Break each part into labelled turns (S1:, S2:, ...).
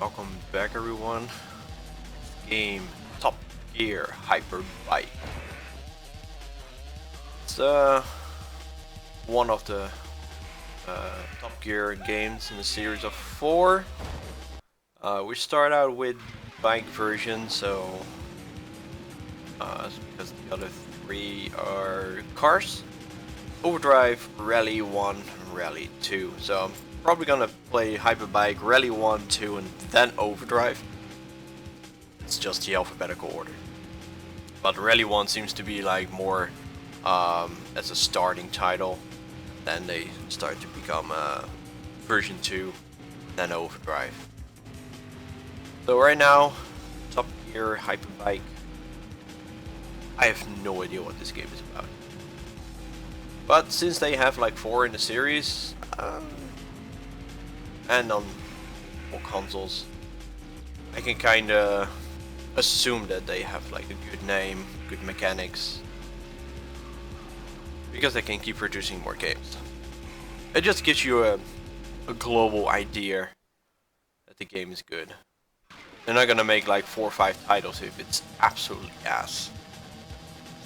S1: Welcome back everyone. Game Top Gear Hyper Bike. It's one of the Top Gear games in a series of 4. We start out with bike version, so because the other 3 are cars. Overdrive, Rally 1, and Rally 2. So I'm probably gonna play Hyperbike, Rally 1, 2, and then Overdrive. It's just the alphabetical order. But Rally 1 seems to be like more as a starting title. Then they start to become version 2, then Overdrive. So right now, Top Gear Hyperbike. I have no idea what this game is about. But since they have like 4 in the series, and on all consoles, I can kinda assume that they have like a good name, good mechanics, because they can keep producing more games. It just gives you a global idea that the game is good. They're not gonna make like 4 or 5 titles if it's absolutely ass.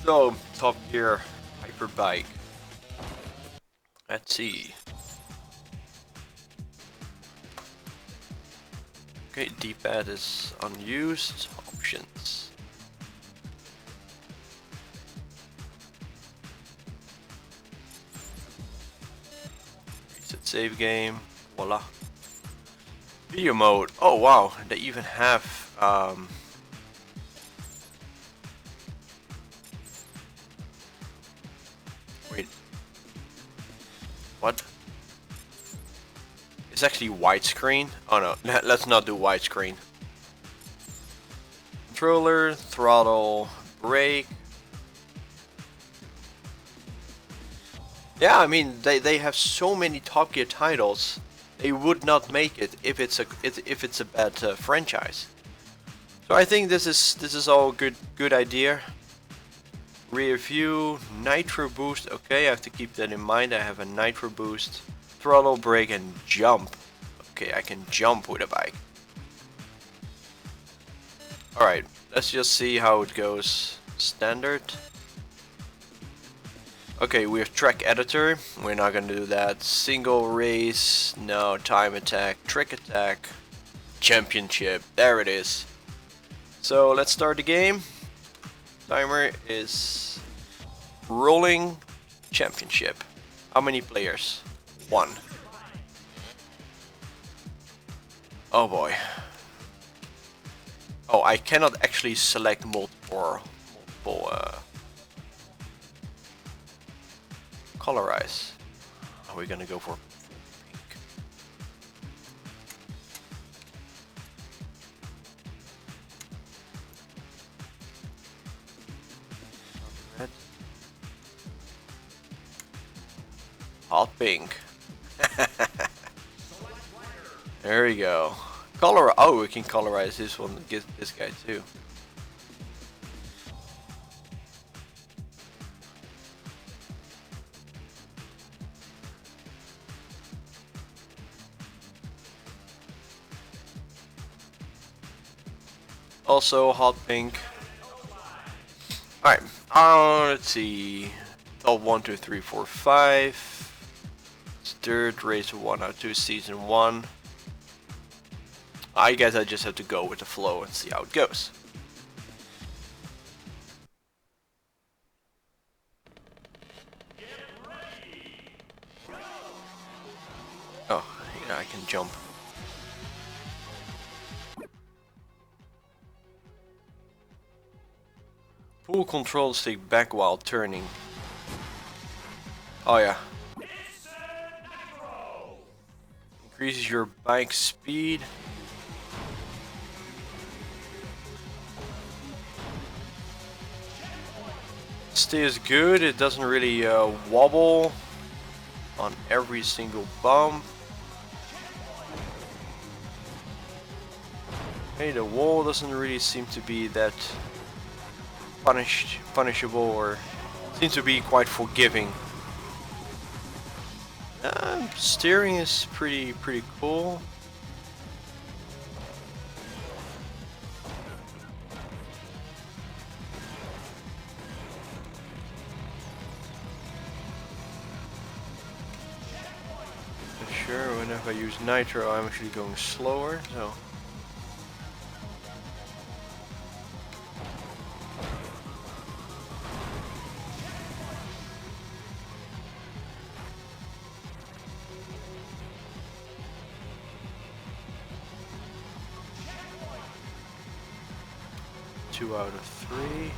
S1: So, Top Gear Hyperbike. Let's see. Okay, D-pad is unused. Options. Reset save game. Voila. Video mode. Oh wow, they even have wait. What? It's actually widescreen. Oh no, let's not do widescreen. Controller, throttle, brake. Yeah, I mean they have so many Top Gear titles. They would not make it if it's a bad franchise. So I think this is all good idea. Rear view, nitro boost. Okay, I have to keep that in mind. I have a nitro boost, throttle, brake, and jump. Okay, I can jump with a bike. Alright, let's just see how it goes. Standard. Okay, we have track editor. We're not gonna do that. Single race, no. Time attack, trick attack, championship. There it is. So let's start the game. Timer is rolling. Championship. How many players? 1. Oh boy. Oh, I cannot actually select multiple colorize. Are we gonna go for pink? Red. Hot pink. There we go. Color. Oh, we can colorize this one. Get this guy too. Also hot pink. Alright, let's see. Top 1, 2, 3, 4, 5. It's third race 1 out 2 season 1. I guess I just have to go with the flow and see how it goes. Oh, yeah, I can jump. Pull control stick back while turning. Oh yeah. Increases your bike speed. Stays good. It doesn't really wobble on every single bump. Hey, the wall doesn't really seem to be that punishable, or seems to be quite forgiving. Steering is pretty cool. Sure, whenever I use nitro, I'm actually going slower, so. Two out of three.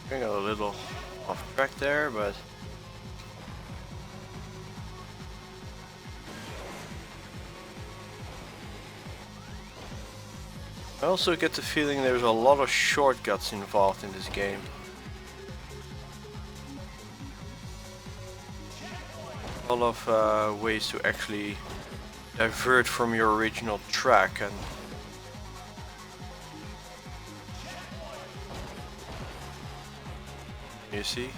S1: I got a little off track there, but I also get the feeling there's a lot of shortcuts involved in this game. A lot of ways to actually divert from your original track, and you see,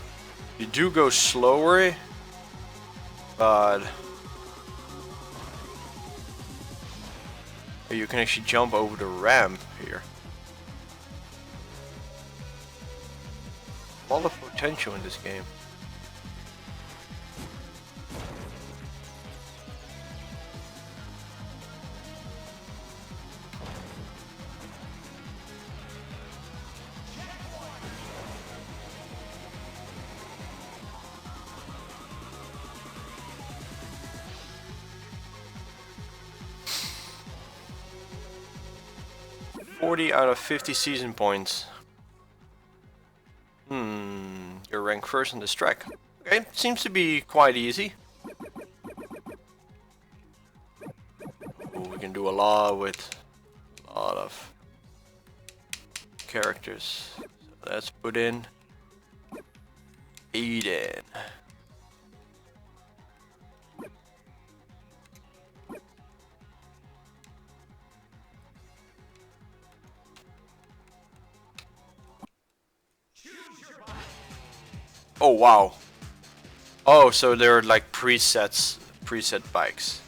S1: you do go slower, but you can actually jump over the ramp here. A lot of potential in this game. Out of 50 season points. You're ranked first on this track. Okay, seems to be quite easy. Ooh, we can do a lot with a lot of characters. So let's put in Eden. Oh wow. Oh, so they're like preset bikes.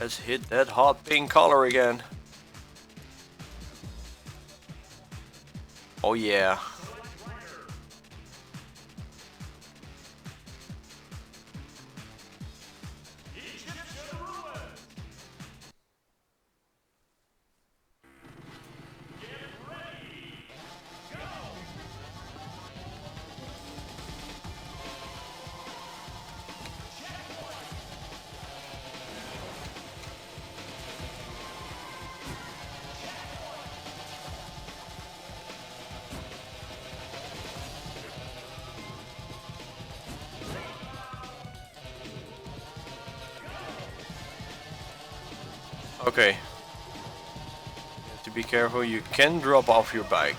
S1: Let's hit that hot pink color again. Oh yeah. Okay. You have to be careful, you can drop off your bike.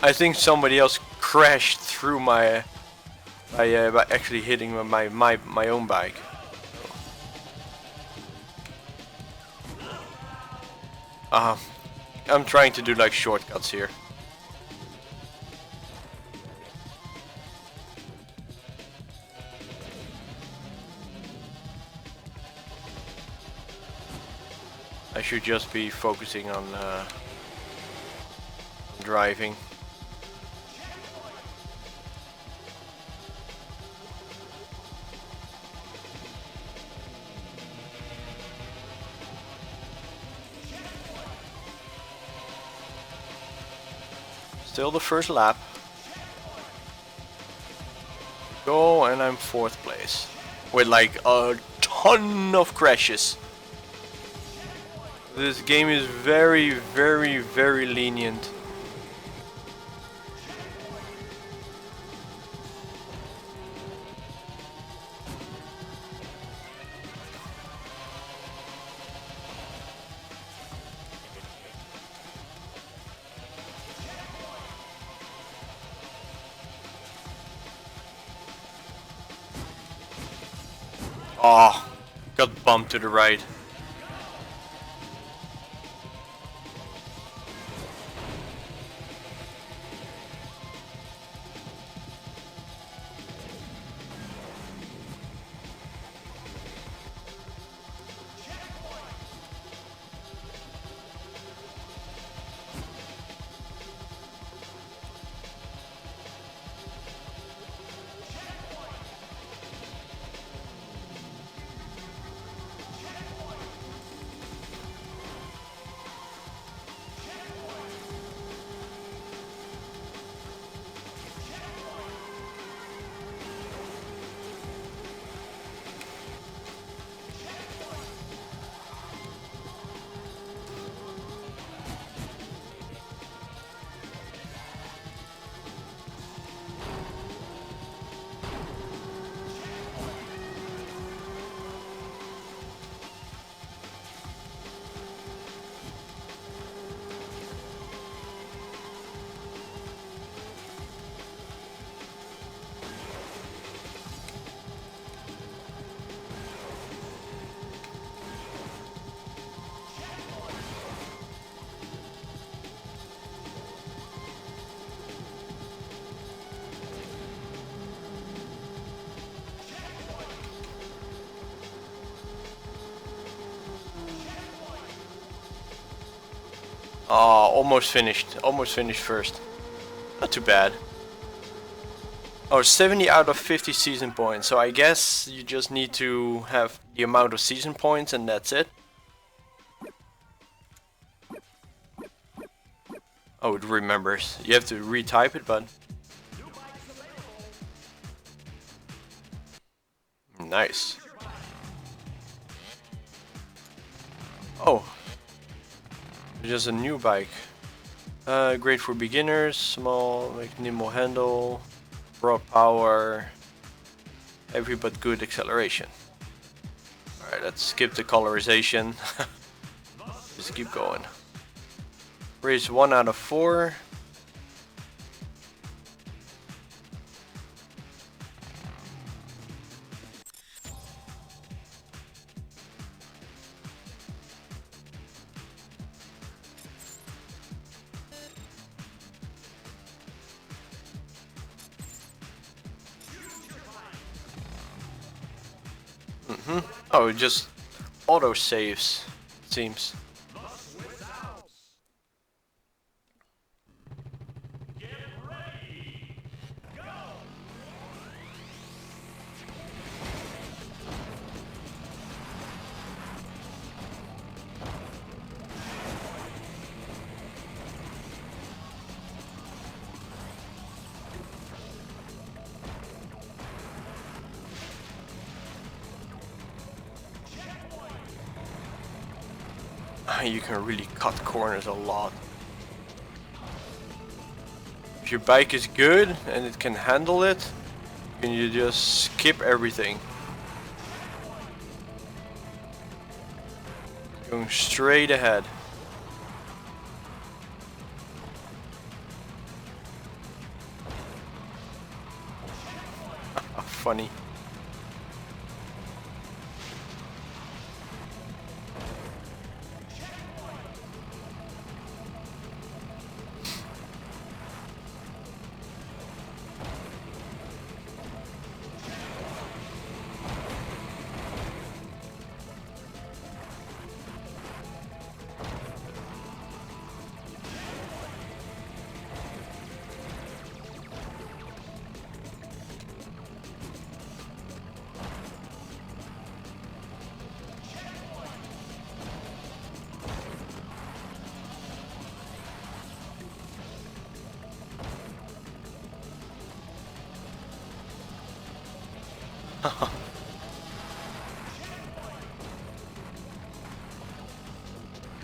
S1: I think somebody else crashed through my by actually hitting my own bike. I'm trying to do like shortcuts here. I should just be focusing on driving. Still the first lap. Go, and I'm 4th place. With like a ton of crashes. This game is very, very, very lenient. Oh, got bumped to the right. Oh, almost finished. Almost finished first. Not too bad. Oh, 70 out of 50 season points. So I guess you just need to have the amount of season points and that's it. Oh, it remembers. You have to retype it, but... Nice. Oh. Just a new bike. Great for beginners, small, like nimble handle, broad power, heavy but good acceleration. Alright, let's skip the colorization. Just keep going. Race 1 out of 4. Oh, it just auto saves, it seems. You can really cut corners a lot. If your bike is good and it can handle it, then you just skip everything. Going straight ahead. Funny.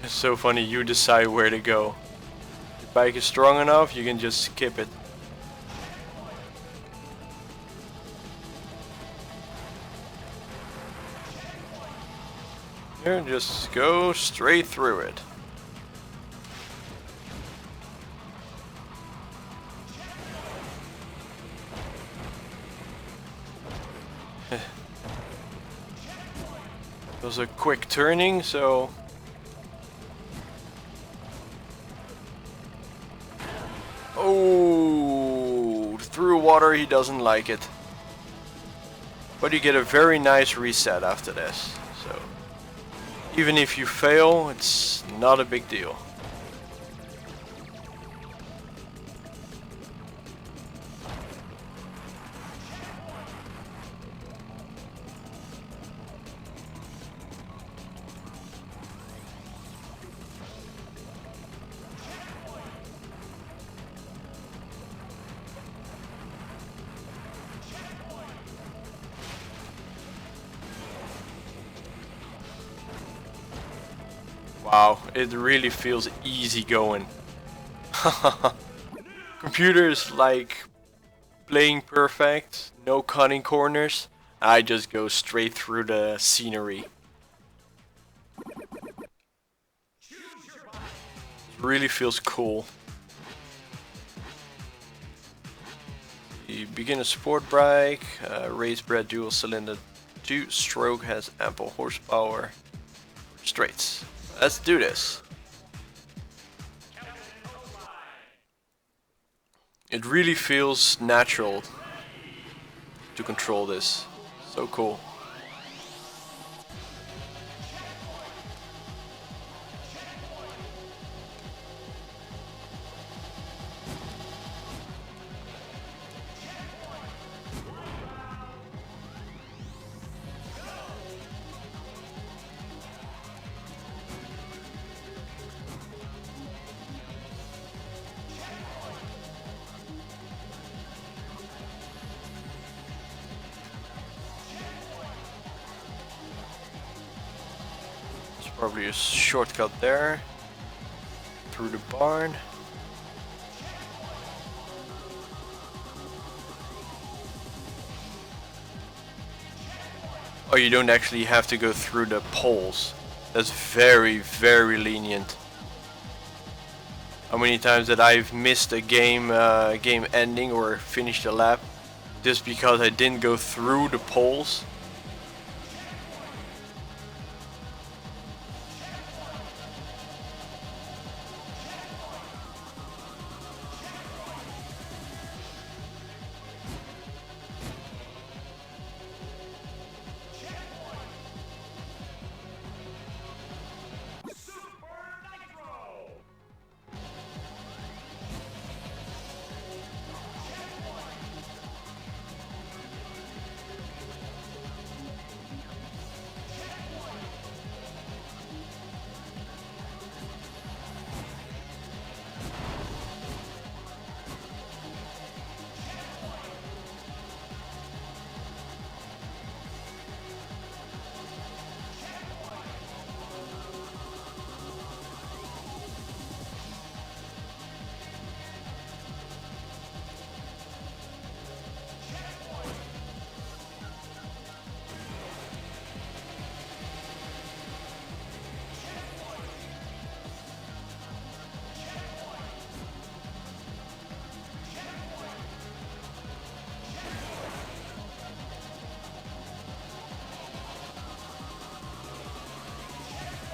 S1: It's so funny, you decide where to go. If the bike is strong enough, you can just skip it. Here, just go straight through it. Those are quick turning, so oh, through water, he doesn't like it. But you get a very nice reset after this. So even if you fail, it's not a big deal. Wow, it really feels easy going. Computers like playing perfect, no cutting corners. I just go straight through the scenery. It really feels cool. The beginner sport bike, raised bred dual cylinder 2-stroke, has ample horsepower. Straights. Let's do this. It really feels natural to control this. So cool. Probably a shortcut there through the barn. Oh, you don't actually have to go through the poles. That's very, very lenient. How many times that I've missed a game ending or finished a lap just because I didn't go through the poles.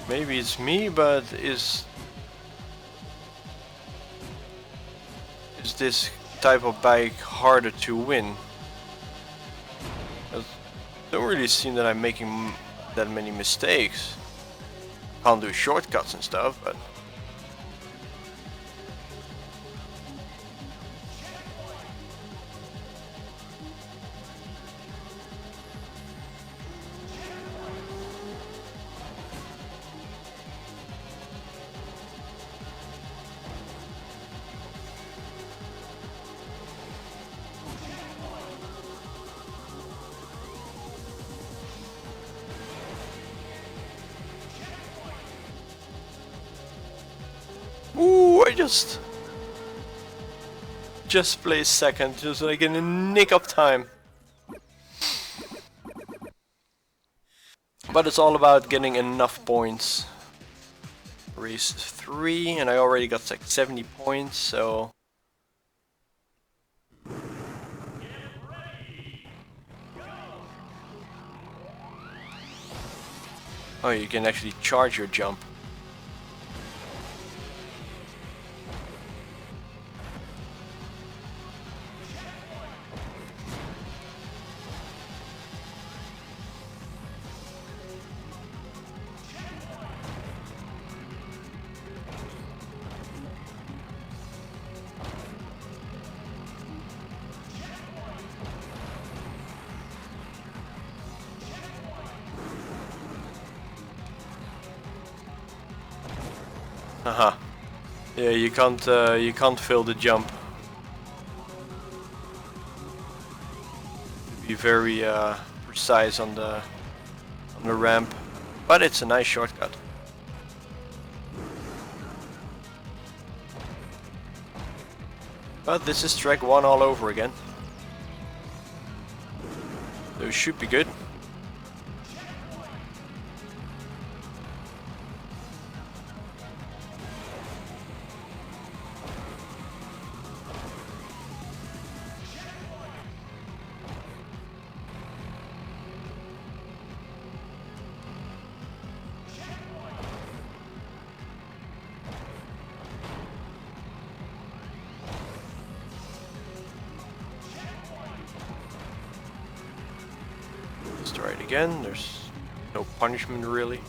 S1: Maybe it's me, but is this type of bike harder to win? I don't really seem that I'm making that many mistakes. Can't do shortcuts and stuff, but Ooh, I just placed second, just like in the nick of time. But it's all about getting enough points. Race 3, and I already got like 70 points, so... Oh, you can actually charge your jump. Haha. Yeah, you can't fill the jump. Be very precise on the ramp, but it's a nice shortcut. But this is track 1 all over again. So it should be good. Let's try it again. There's no punishment really.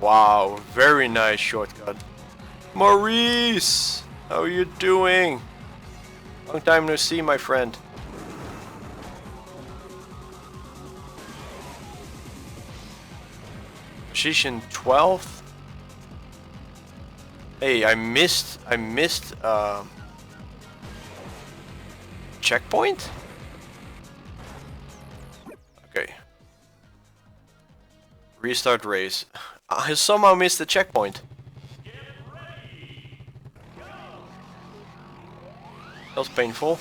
S1: Wow, very nice shortcut. Maurice! How are you doing? Long time no see, my friend. Position 12th? Hey, I missed checkpoint? Okay. Restart race. I somehow missed the checkpoint. That was painful.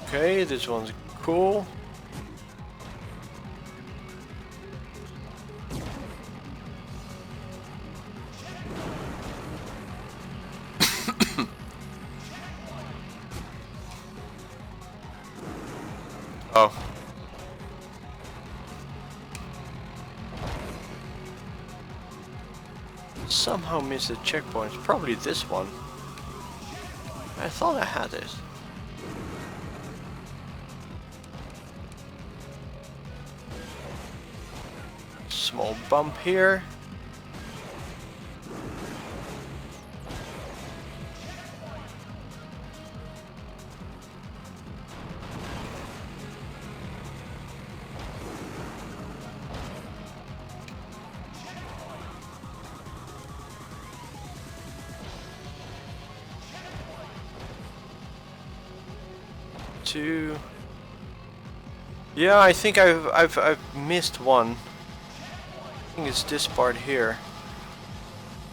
S1: Okay, this one's cool. Oh. Somehow missed the checkpoint. Probably this one. I thought I had it. Small bump here. Two. Yeah, I think I've missed one. I think it's this part here.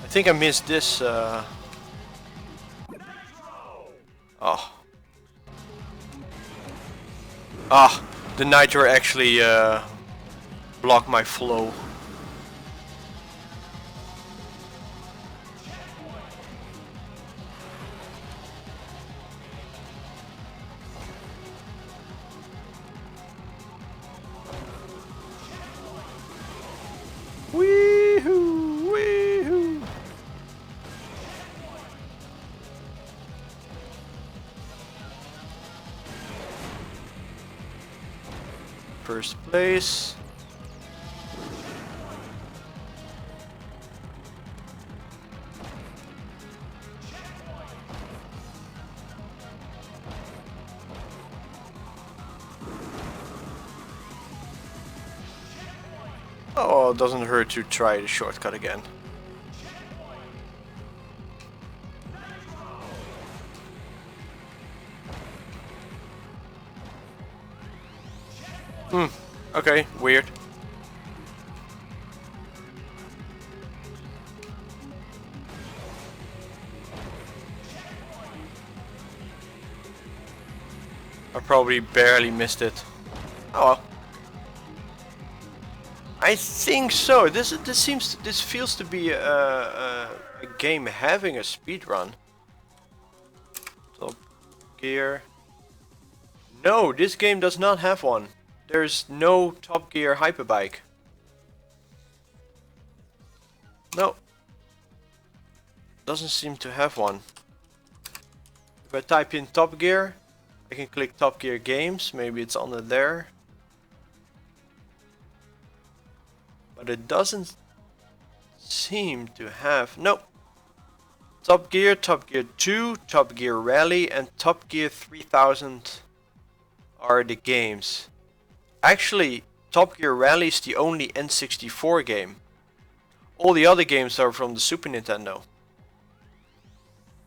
S1: I think I missed this. Oh. Ah, the nitro actually blocked my flow. Wee-hoo, wee-hoo. First place. Oh, it doesn't hurt to try the shortcut again. Okay, weird. I probably barely missed it. Oh well. I think so. This feels to be a game having a speed run. Top Gear. No, this game does not have one. There's no Top Gear Hyperbike. No. Doesn't seem to have one. If I type in Top Gear, I can click Top Gear Games. Maybe it's under there. But it doesn't seem to have... Nope. Top Gear 2, Top Gear Rally and Top Gear 3000 are the games. Actually, Top Gear Rally is the only N64 game. All the other games are from the Super Nintendo.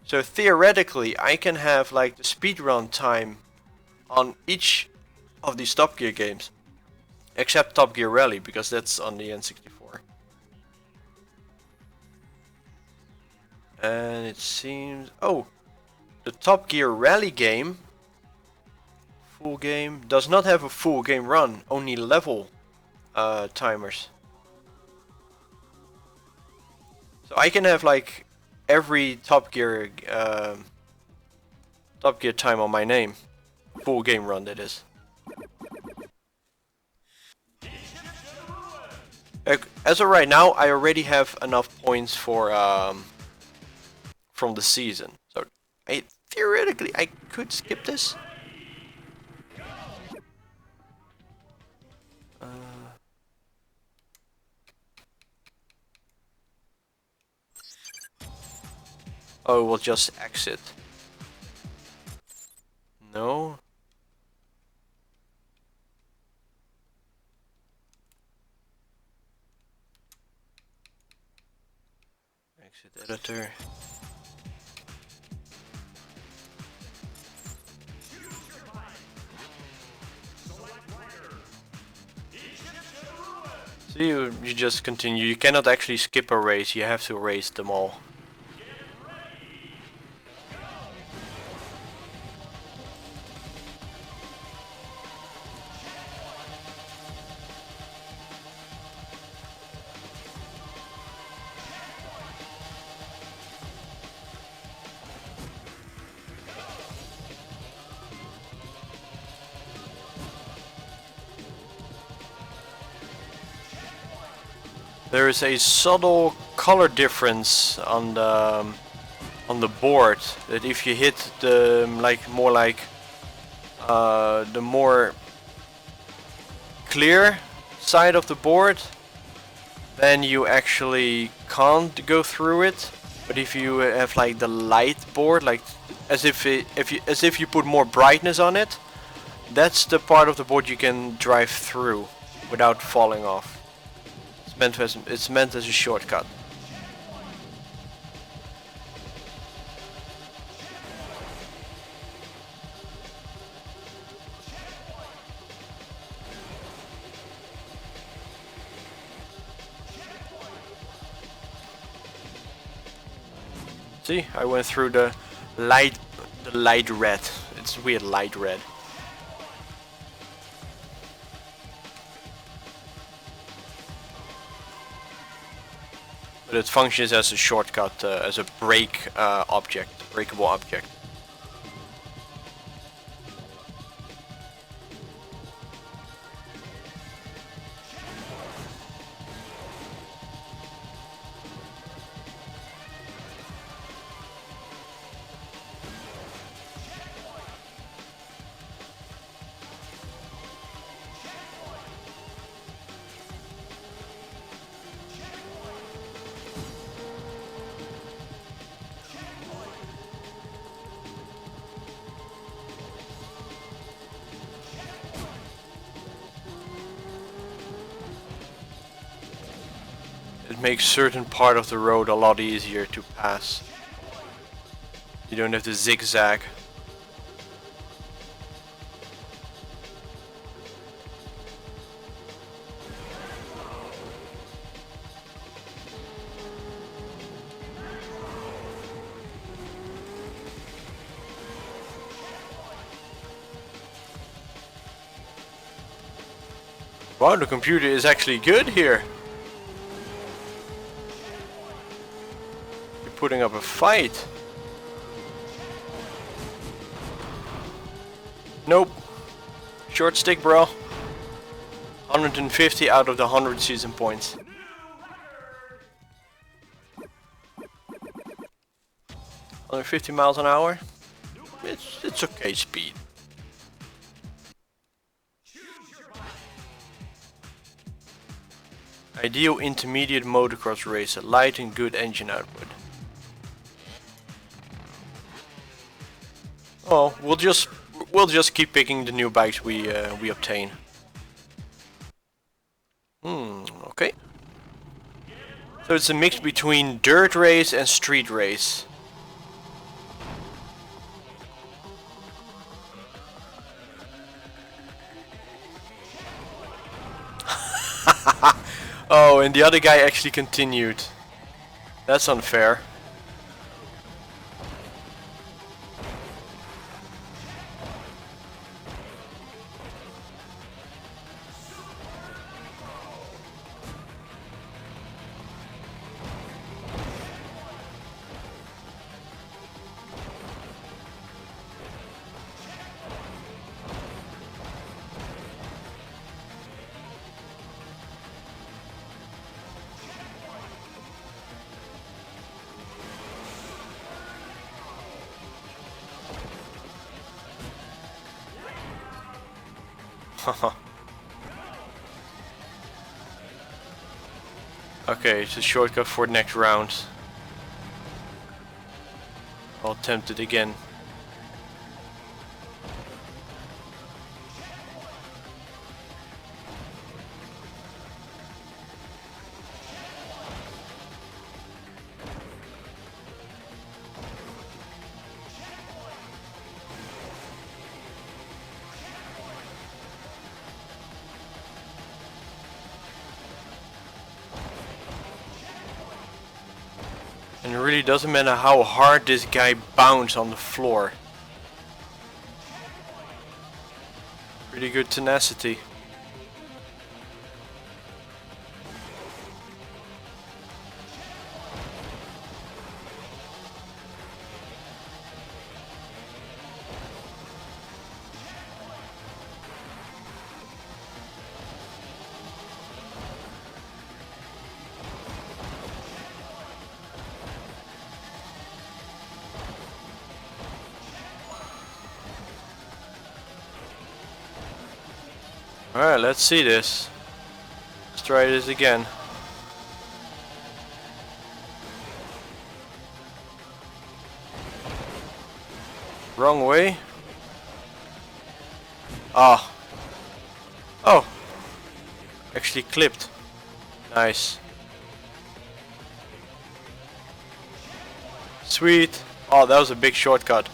S1: So theoretically, I can have like the speedrun time on each of these Top Gear games. Except Top Gear Rally, because that's on the N64. And it seems... Oh! The Top Gear Rally game, full game, does not have a full game run, only level timers. So I can have like every Top Gear time on my name. Full game run, that is. As of right now, I already have enough points for from the season. So theoretically I could skip this. Oh, we'll just exit. No. Exit editor. So you just continue. You cannot actually skip a race. You have to race them all. There is a subtle color difference on the board. That if you hit the the more clear side of the board, then you actually can't go through it. But if you have like the light board, like as if you put more brightness on it, that's the part of the board you can drive through without falling off. It's meant as a shortcut. See, I went through the light red. It's weird, light red. But it functions as a shortcut, as a breakable object. It makes certain part of the road a lot easier to pass. You don't have to zigzag. Wow, the computer is actually good here. You're putting up a fight. Nope. Short stick, bro. 150 out of the 100 season points. 150 miles an hour. It's okay speed. Ideal intermediate motocross racer, light and good engine output. Oh, we'll just keep picking the new bikes we obtain. Okay. So it's a mix between dirt race and street race. Oh, and the other guy actually continued. That's unfair. Okay, it's a shortcut for next round. I'll attempt it again. And it really doesn't matter how hard this guy bounced on the floor. Pretty good tenacity. Alright, let's see this. Let's try this again. Wrong way. Ah. Oh. Actually clipped. Nice. Sweet. Oh, that was a big shortcut.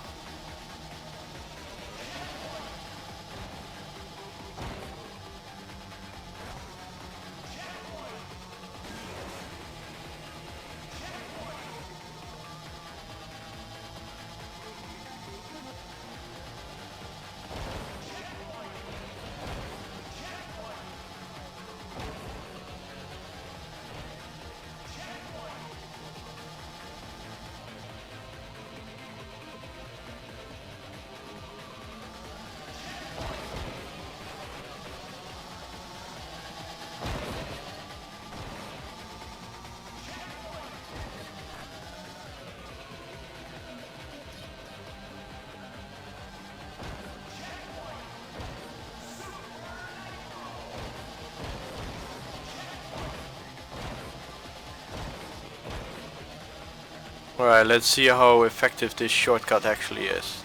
S1: Alright, let's see how effective this shortcut actually is.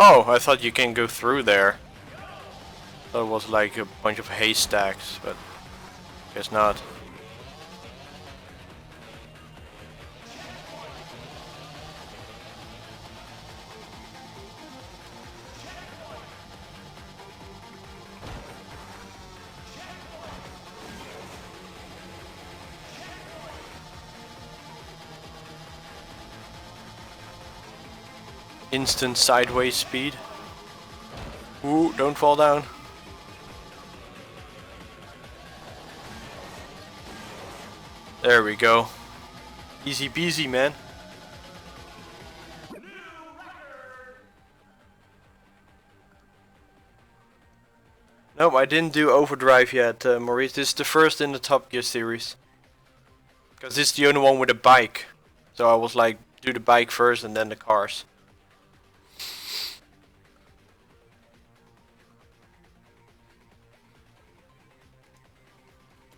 S1: Oh, I thought you can go through there. That was like a bunch of haystacks, but guess not. Instant sideways speed. Ooh, don't fall down. There we go. Easy peasy, man. Nope, I didn't do overdrive yet, Maurice. This is the first in the Top Gear series. Because this is the only one with a bike. So I was like, do the bike first and then the cars.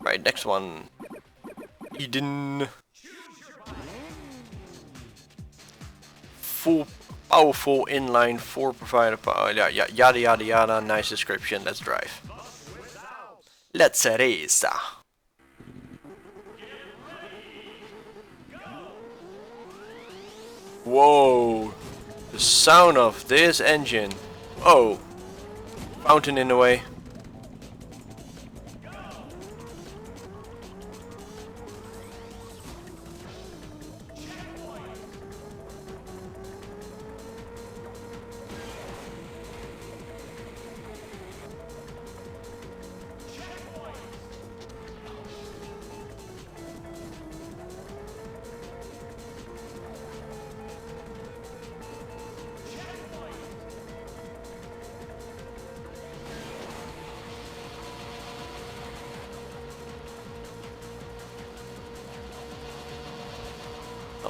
S1: Right, next one. Eden. Full powerful inline 4 provider power. Yeah, yada yada yada. Nice description. Let's drive. Let's race. Whoa. The sound of this engine. Oh. Fountain in the way.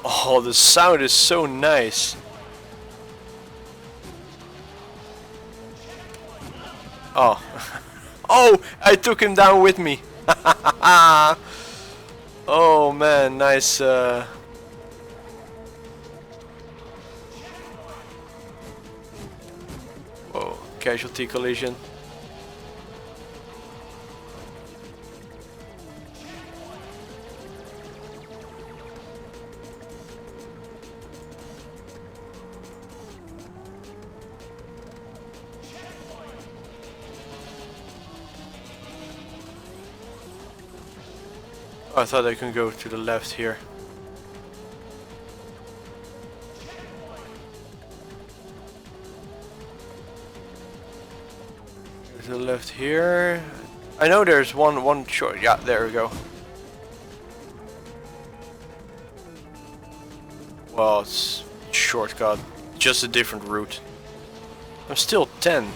S1: Oh, the sound is so nice. Oh. Oh, I took him down with me. Oh man, nice. Whoa, casualty collision. I thought I could go to the left here. To the left here. I know there's one short. Yeah, there we go. Well, it's shortcut, just a different route. I'm still 10th.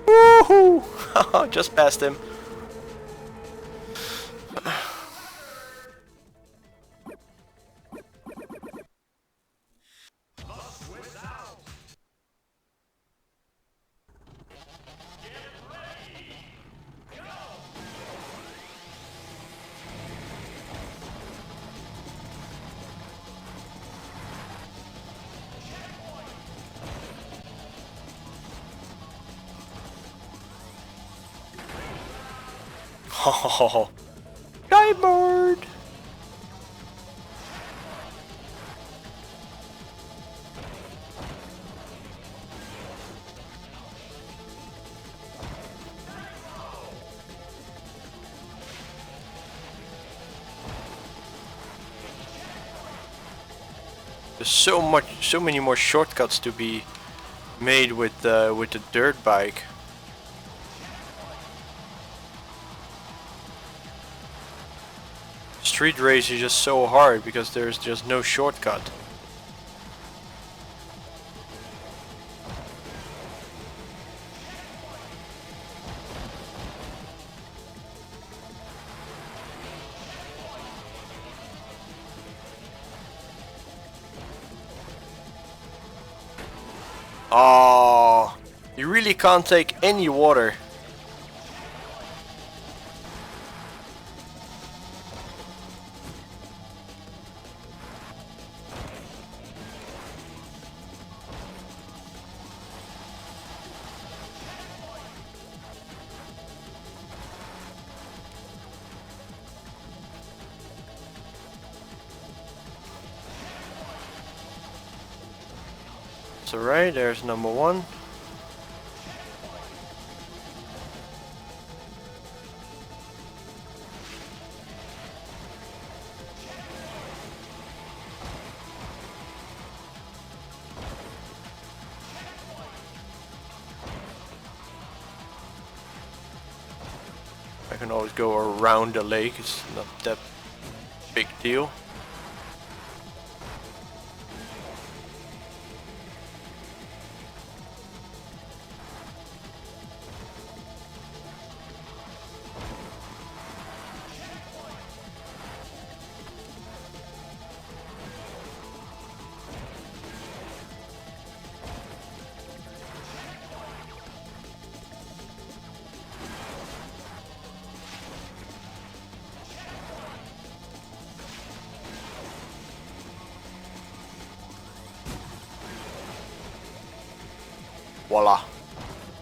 S1: Woohoo! Just passed him. Oh, Skybird! There's so many more shortcuts to be made with the dirt bike. Street race is just so hard because there's just no shortcut. Oh, you really can't take any water. It's alright, there's number one. I can always go around the lake, it's not that big deal. Voila.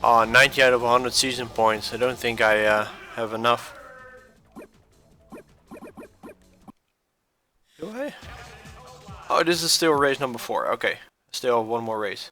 S1: 90 out of 100 season points. I don't think I have enough. Do I? Oh, this is still race number 4. Okay. Still have one more race.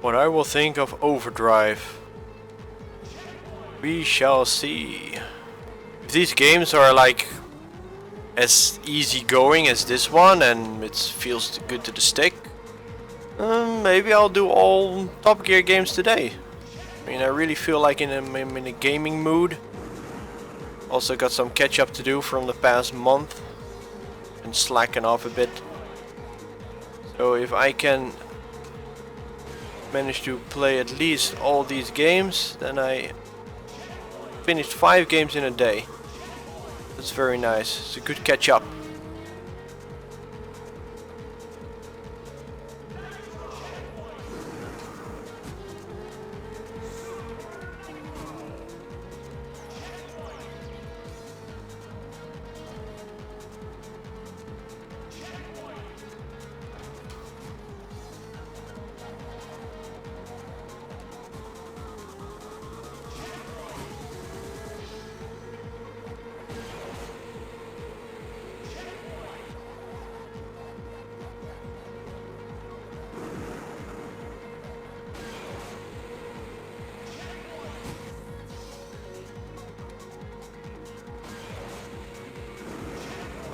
S1: What I will think of Overdrive, we shall see. If these games are like as easy going as this one and it feels good to the stick, maybe I'll do all Top Gear games today. I mean, I really feel like I'm in a gaming mood. Also got some catch up to do from the past month and slacking off a bit. So if I can manage to play at least all these games, then I finished 5 games in a day. That's very nice. It's a good catch up.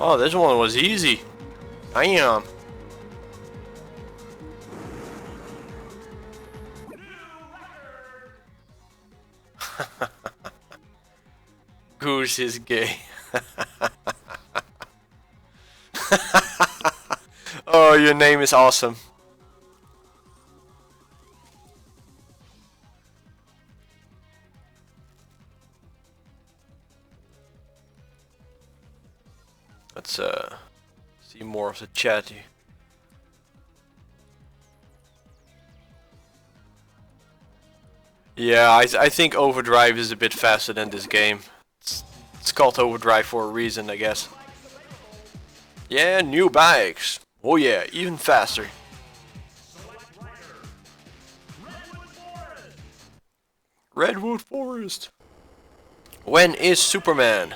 S1: Oh, this one was easy. Damn. Goose is gay. Oh, your name is awesome. Let's see more of the chat here. Yeah, I think Overdrive is a bit faster than this game. It's called Overdrive for a reason, I guess. Yeah, new bikes. Oh yeah, even faster. Redwood Forest. When is Superman?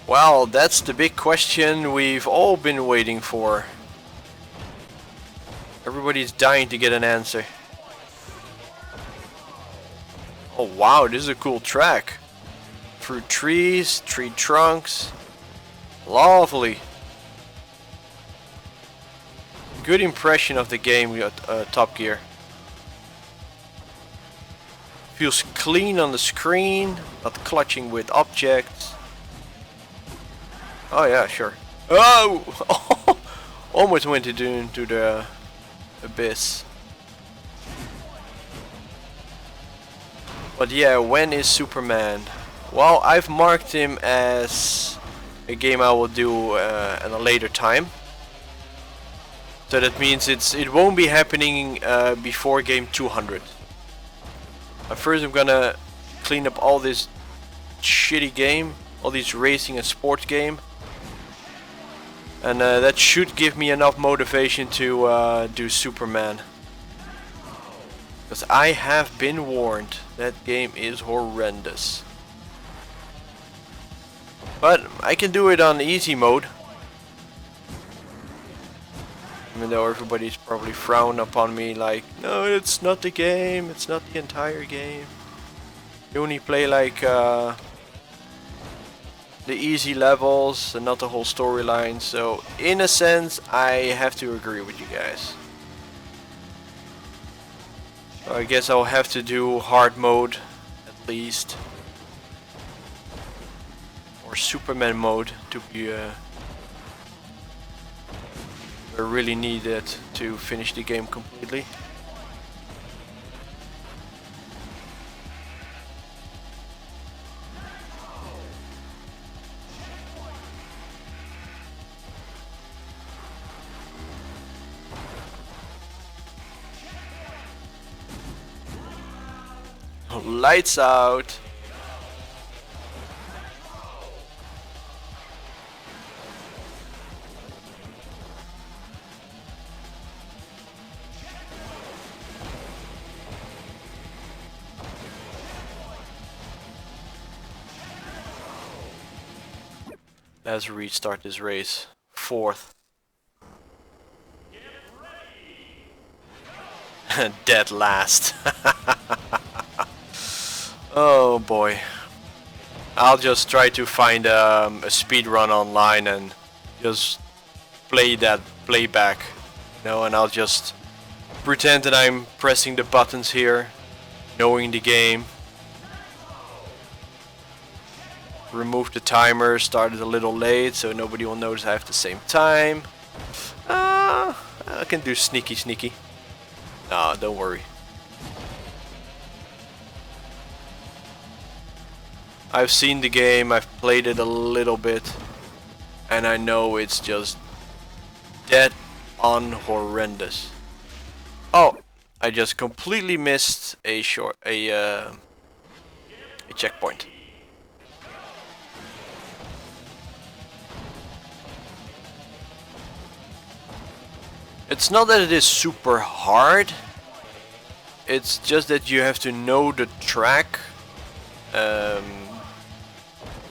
S1: Well, that's the big question we've all been waiting for. Everybody's dying to get an answer. Oh wow, this is a cool track. Through trees, tree trunks. Lovely. Good impression of the game we got Top Gear. Feels clean on the screen, not clutching with objects. Oh yeah, sure. Oh! Almost went into the abyss. But yeah, when is Superman? Well, I've marked him as a game I will do at a later time. So that means it won't be happening before game 200. First I'm gonna clean up all this shitty game, all these racing and sports game. And that should give me enough motivation to do Superman. Because I have been warned, that game is horrendous. But I can do it on easy mode. Even though everybody's probably frowned upon me like, no, it's not the game, it's not the entire game. You only play like the easy levels and not the whole storyline. So in a sense, I have to agree with you guys. So I guess I'll have to do hard mode at least. Or Superman mode to be I really need it to finish the game completely. Lights out. Let's restart this race. Fourth. Dead last. Oh boy. I'll just try to find a speed run online and just play that playback, you know, and I'll just pretend that I'm pressing the buttons here, knowing the game. Remove the timer, started a little late so nobody will notice I have the same time. I can do sneaky. No, don't worry. I've seen the game, I've played it a little bit, and I know it's just dead on horrendous. Oh, I just completely missed a checkpoint. It's not that it is super hard, it's just that you have to know the track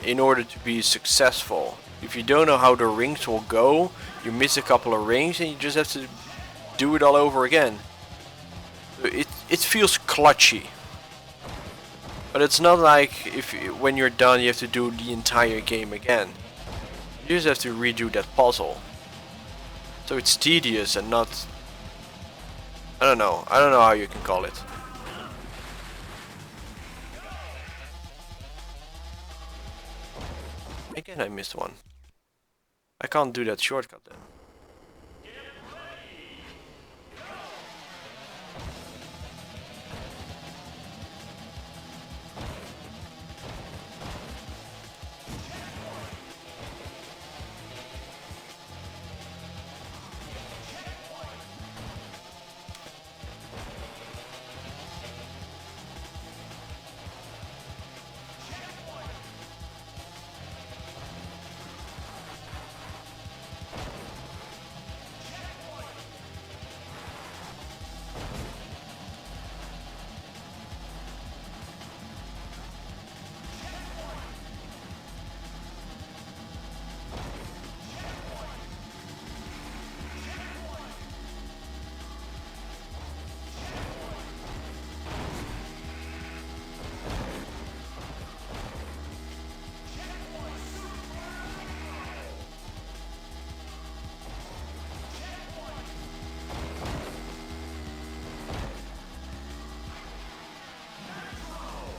S1: in order to be successful. If you don't know how the rings will go, you miss a couple of rings and you just have to do it all over again. It feels clutchy. But it's not like when you're done you have to do the entire game again. You just have to redo that puzzle. So it's tedious and not... I don't know how you can call it. Again I missed one. I can't do that shortcut then.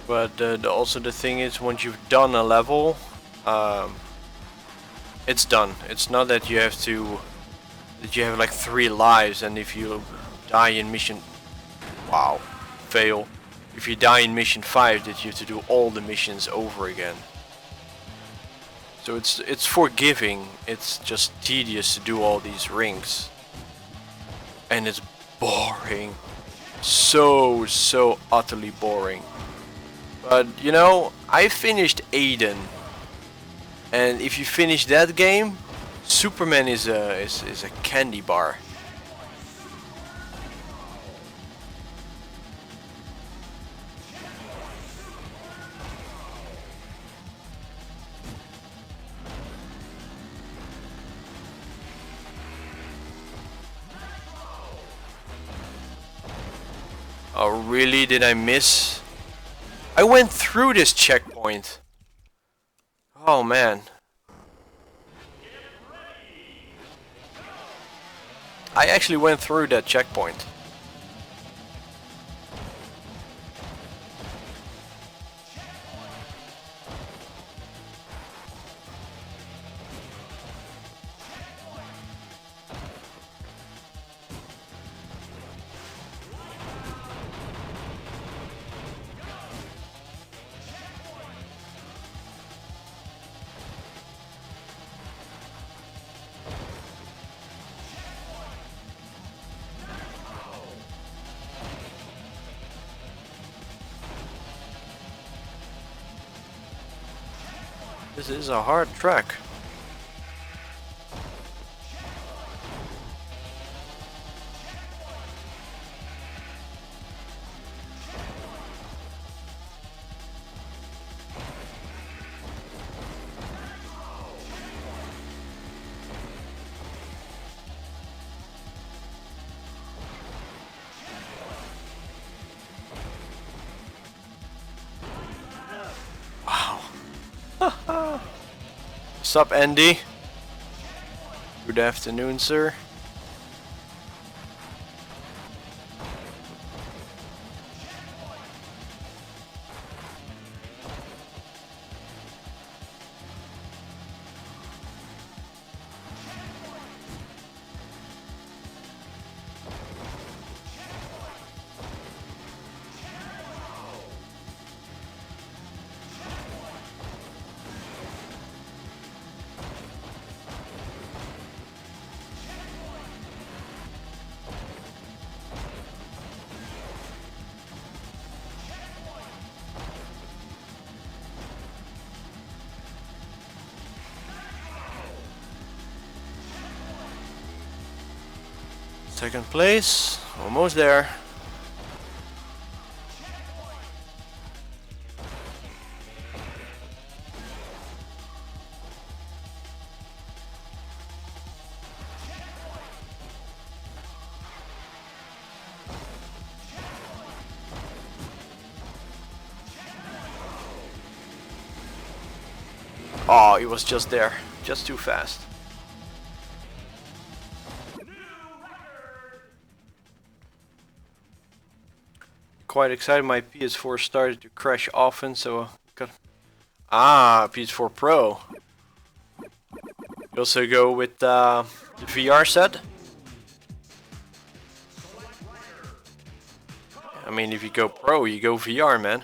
S1: But also the thing is, once you've done a level, it's done. It's not that you have to, that you have like 3 lives, and if you die in mission, wow, fail. If you die in mission 5, that you have to do all the missions over again. So it's forgiving. It's just tedious to do all these rings, and it's boring. So utterly boring. But you know, I finished Aiden, and if you finish that game, Superman is a candy bar. Oh really? Did I miss? I went through this checkpoint. Oh man. I actually went through that checkpoint. This is a hard track. Sup, Andy? Good afternoon, sir. Second place, almost there. Oh, it was just there. Just too fast. Quite excited. My PS4 started to crash often, so got... Ah, PS4 Pro. You also go with the VR set. I mean, if you go Pro, you go VR, man.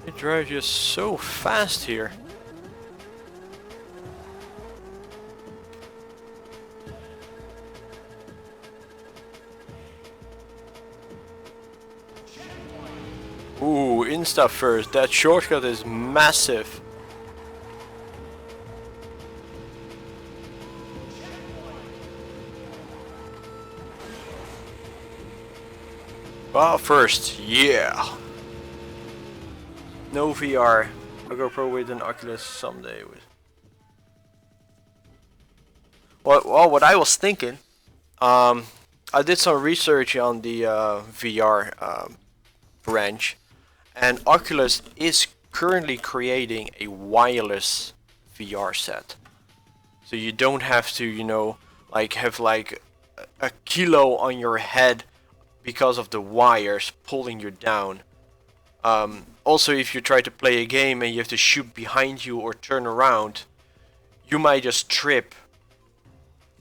S1: It drives you so fast here. Ooh, insta first. That shortcut is massive. Well, first, yeah. No VR. I'll go Pro with an Oculus someday. Well, what I was thinking, I did some research on the VR branch, and Oculus is currently creating a wireless VR set. So you don't have to, you know, like have like a kilo on your head because of the wires pulling you down. Also, if you try to play a game and you have to shoot behind you or turn around, you might just trip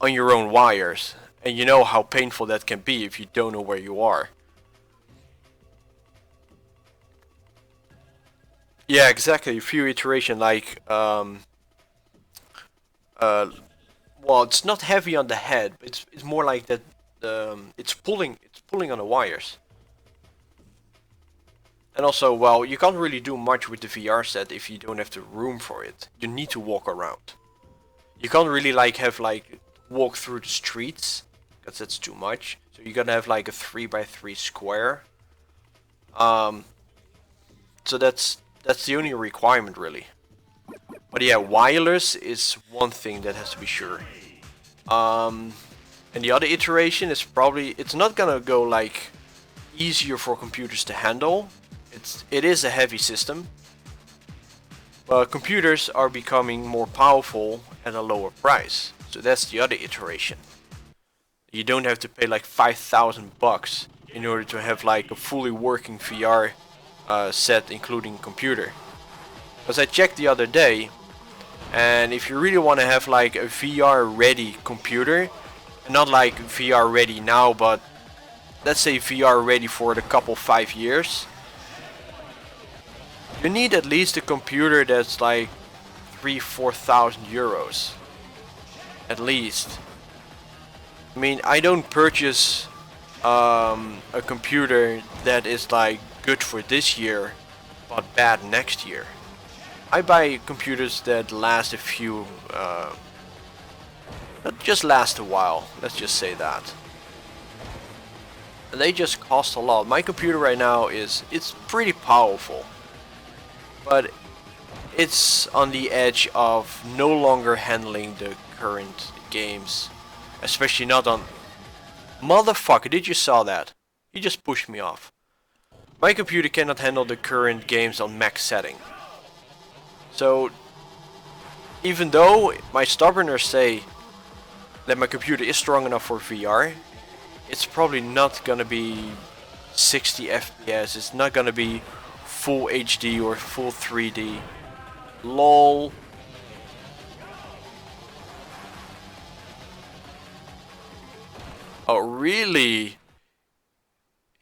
S1: on your own wires. And you know how painful that can be if you don't know where you are. Yeah, exactly. A few iteration like, well, it's not heavy on the head. It's more like that. It's pulling on the wires. And also, well, you can't really do much with the VR set if you don't have the room for it. You need to walk around. You can't really like have like walk through the streets, because that's too much. So you gotta have like a 3x3 square. So that's the only requirement really. But yeah, wireless is one thing that has to be sure. And the other iteration is probably, it's not gonna go like easier for computers to handle. It is a heavy system, but computers are becoming more powerful at a lower price. So that's the other iteration. You don't have to pay like $5,000 in order to have like a fully working VR set including computer. Because I checked the other day, and if you really want to have like a VR ready computer, not like VR ready now, but let's say VR ready for the couple 5 years, you need at least a computer that's like 3,000–4,000 euros. At least. I mean, I don't purchase a computer that is like good for this year but bad next year. I buy computers that last a few, that just last a while, let's just say that. And they just cost a lot. My computer right now it's pretty powerful, but it's on the edge of no longer handling the current games, especially not on... Motherfucker, did you saw that? He just pushed me off. My computer cannot handle the current games on max setting. So, even though my stubbornness say that my computer is strong enough for VR, it's probably not gonna be 60 FPS, it's not gonna be full HD or full 3D. LOL. Oh really?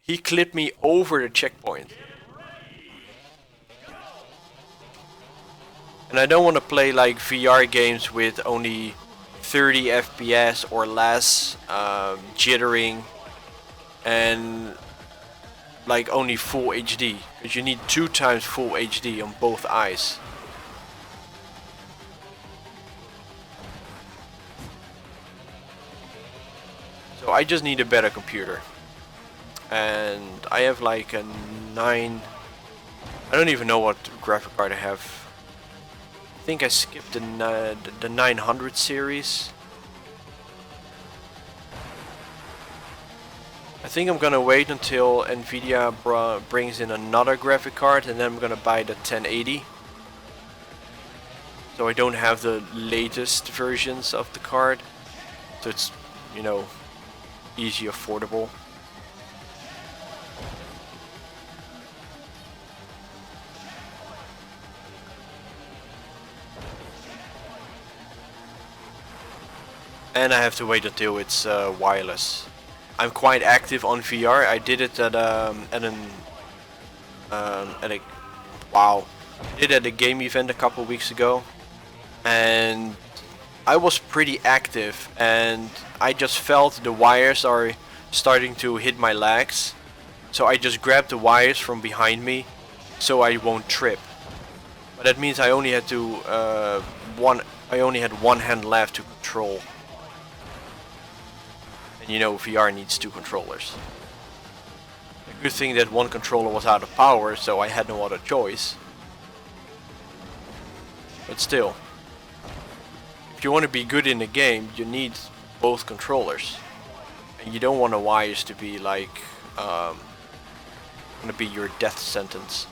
S1: He clipped me over the checkpoint. And I don't want to play like VR games with only 30 FPS or less, jittering, and like only full HD, because you need 2 times full HD on both eyes. So I just need a better computer, and I have like a 9. I don't even know what graphic card I have. I think I skipped the 900 series. I think I'm gonna wait until Nvidia brings in another graphic card, and then I'm gonna buy the 1080. So I don't have the latest versions of the card, so it's, you know, easy, affordable. And I have to wait until it's wireless. I'm quite active on VR. I did it at a wow, I did it at a game event a couple weeks ago, and I was pretty active, and I just felt the wires are starting to hit my legs, so I just grabbed the wires from behind me so I won't trip. But that means I only had to I only had one hand left to control. And you know, VR needs 2 controllers. A good thing that one controller was out of power, so I had no other choice. But still, if you want to be good in the game, you need both controllers. And you don't want the wires to be like, gonna be your death sentence.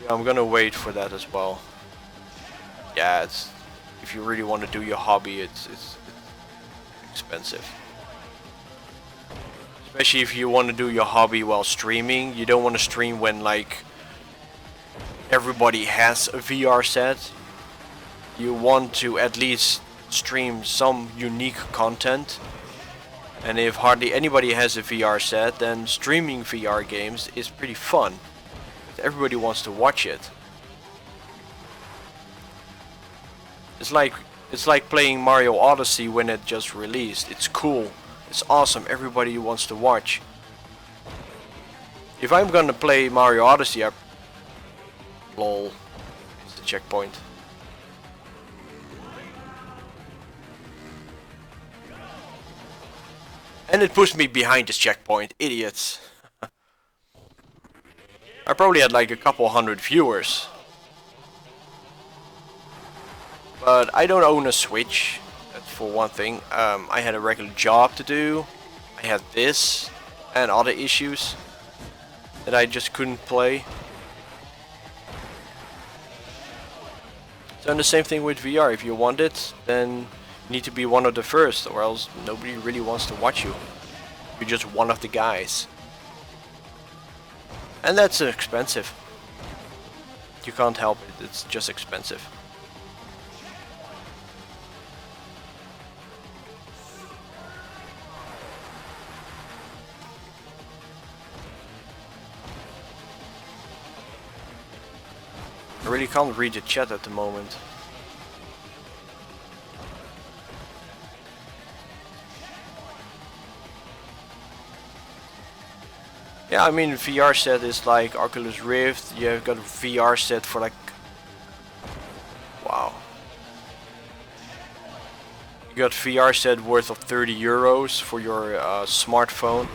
S1: Yeah, I'm gonna wait for that as well. Yeah, it's, if you really want to do your hobby, it's expensive. Especially if you want to do your hobby while streaming. You don't want to stream when like everybody has a VR set. You want to at least stream some unique content. And if hardly anybody has a VR set, then streaming VR games is pretty fun. Everybody wants to watch it. It's like playing Mario Odyssey when it just released. It's cool. It's awesome. Everybody wants to watch. If I'm gonna play Mario Odyssey, lol. It's the checkpoint. And it pushed me behind this checkpoint. Idiots. I probably had like a couple hundred viewers. But I don't own a Switch, that's for one thing. I had a regular job to do. I had this and other issues that I just couldn't play. So, and the same thing with VR. If you want it, then You need to be one of the first, or else nobody really wants to watch you. You're just one of the guys. And that's expensive. You can't help it, it's just expensive. I really can't read the chat at the moment. Yeah, I mean, VR set is like Oculus Rift. You've got a VR set for like... Wow. You got VR set worth of 30 euros for your smartphone.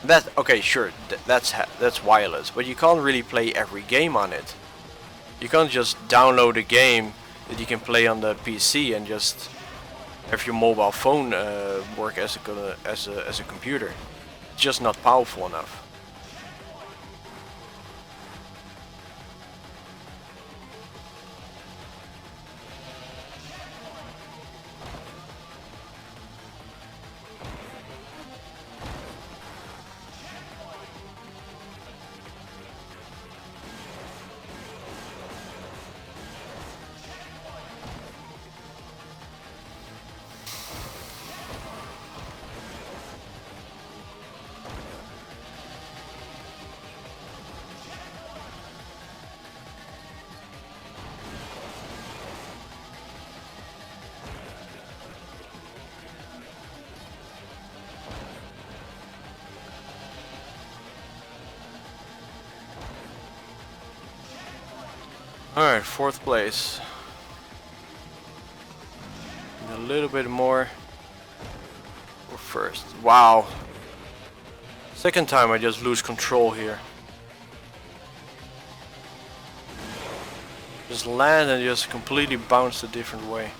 S1: That, okay, sure, that's wireless, but you can't really play every game on it. You can't just download a game that you can play on the PC and just have your mobile phone work as a computer. It's just not powerful enough. Alright, 4th place. A little bit more for 1st. Wow. 2nd time I just lose control here. Just land and just completely bounce a different way.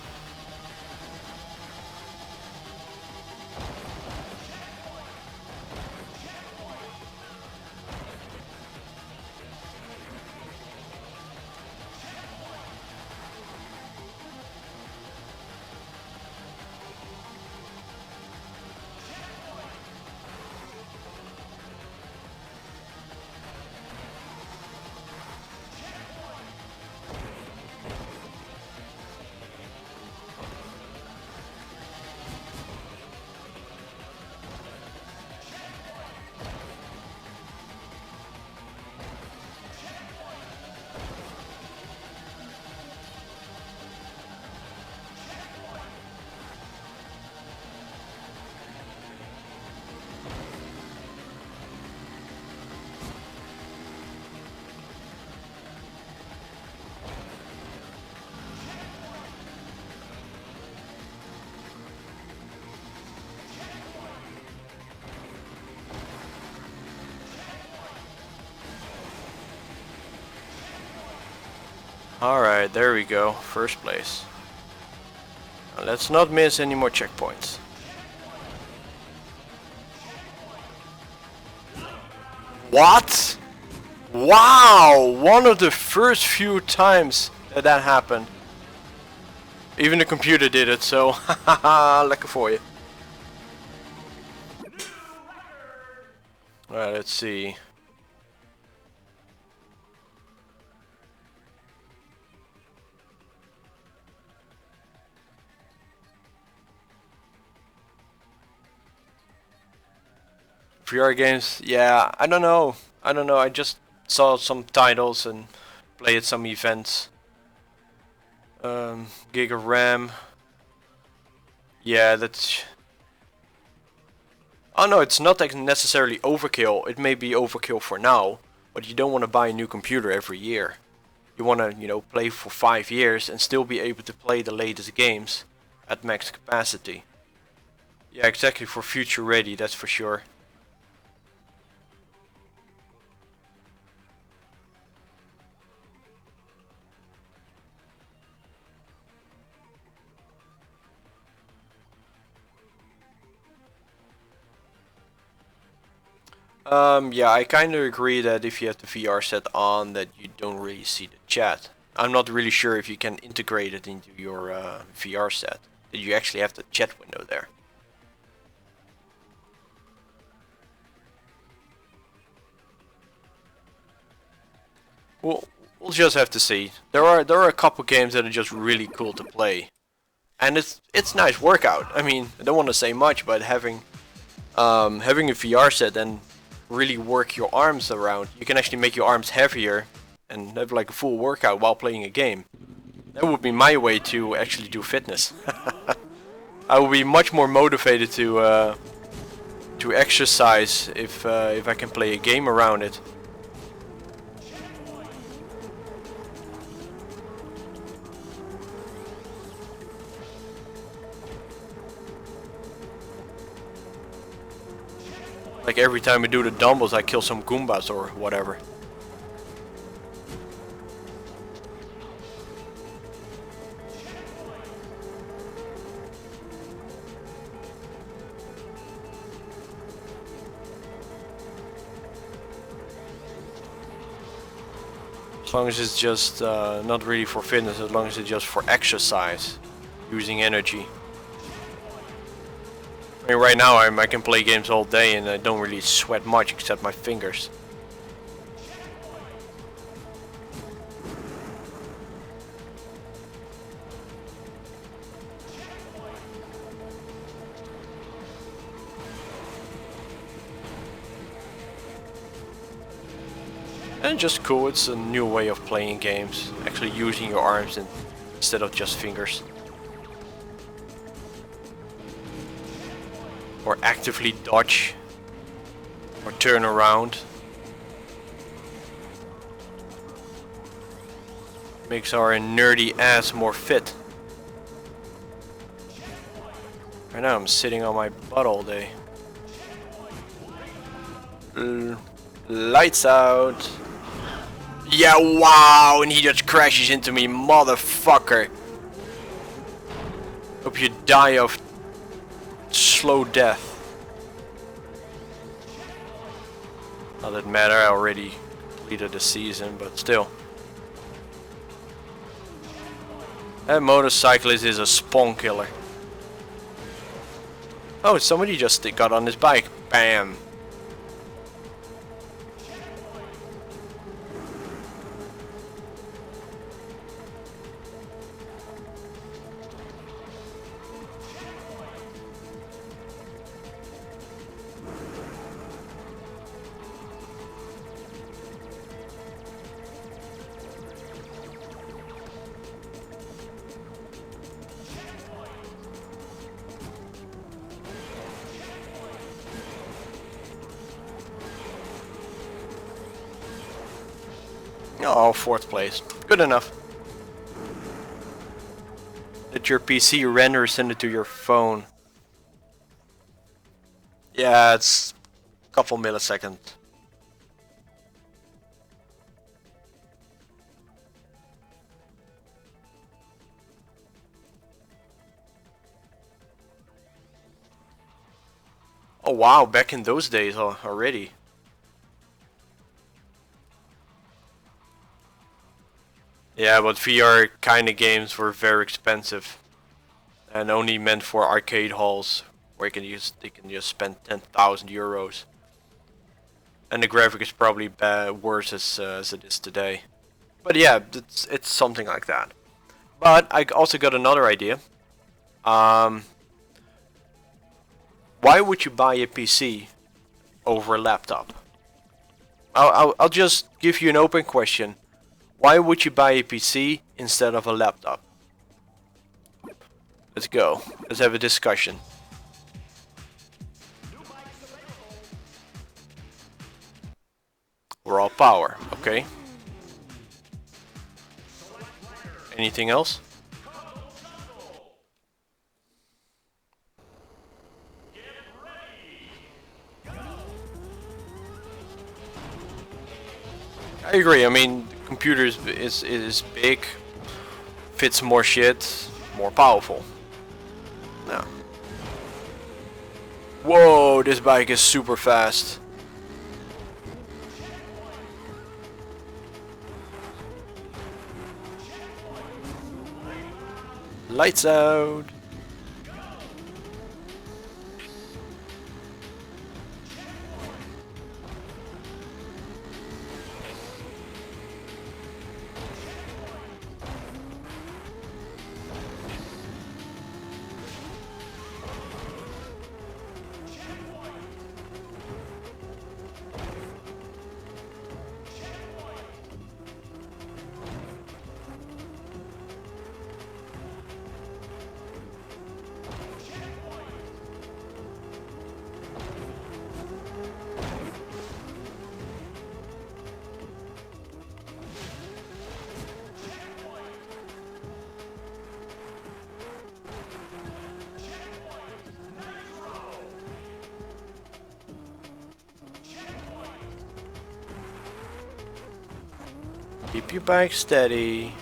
S1: Alright, there we go. 1st place. Now let's not miss any more checkpoints. What? Wow! One of the first few times that happened. Even the computer did it, so haha, lekker for you. Alright, let's see. VR games, yeah, I don't know. I just saw some titles and played some events. Gig of RAM. Yeah, that's... Oh no, it's not like necessarily overkill. It may be overkill for now, but you don't want to buy a new computer every year. You want to, you know, play for 5 years and still be able to play the latest games at max capacity. Yeah, exactly, for future ready, that's for sure. Yeah, I kind of agree that if you have the VR set on, that you don't really see the chat. I'm not really sure if you can integrate it into your VR set. You actually have the chat window there. Well, we'll just have to see. There are a couple games that are just really cool to play, and it's nice workout. I mean, I don't want to say much, but having a VR set and really work your arms around, you can actually make your arms heavier and have like a full workout while playing a game. That would be my way to actually do fitness. I would be much more motivated to exercise if I can play a game around it. Like every time I do the dumbbells, I kill some Goombas or whatever. As long as it's just not really for fitness, as long as it's just for exercise, using energy. I mean, right now I can play games all day and I don't really sweat much except my fingers. And just cool, it's a new way of playing games, actually using your arms instead of just fingers. Or actively dodge or turn around. Makes our nerdy ass more fit. Right now I'm sitting on my butt all day. Lights out. Yeah, wow, and he just crashes into me, motherfucker. Hope you die of slow death. Not that matter, I already completed the season, but still. That motorcyclist is a spawn killer. Oh, somebody just got on his bike. Bam. Oh, 4th place. Good enough. Let your PC render, send it to your phone. Yeah, it's a couple milliseconds. Oh wow, back in those days already. Yeah, but VR kind of games were very expensive and only meant for arcade halls where they can just spend 10,000 euros. And the graphic is probably worse as it is today. But yeah, it's something like that. But I also got another idea. Why would you buy a PC over a laptop? I'll just give you an open question. Why would you buy a PC instead of a laptop? Let's go. Let's have a discussion. Raw power, okay. Anything else? I agree. I mean, the computer is big, fits more shit, more powerful. No. Whoa, this bike is super fast. Lights out. Keep your bike steady.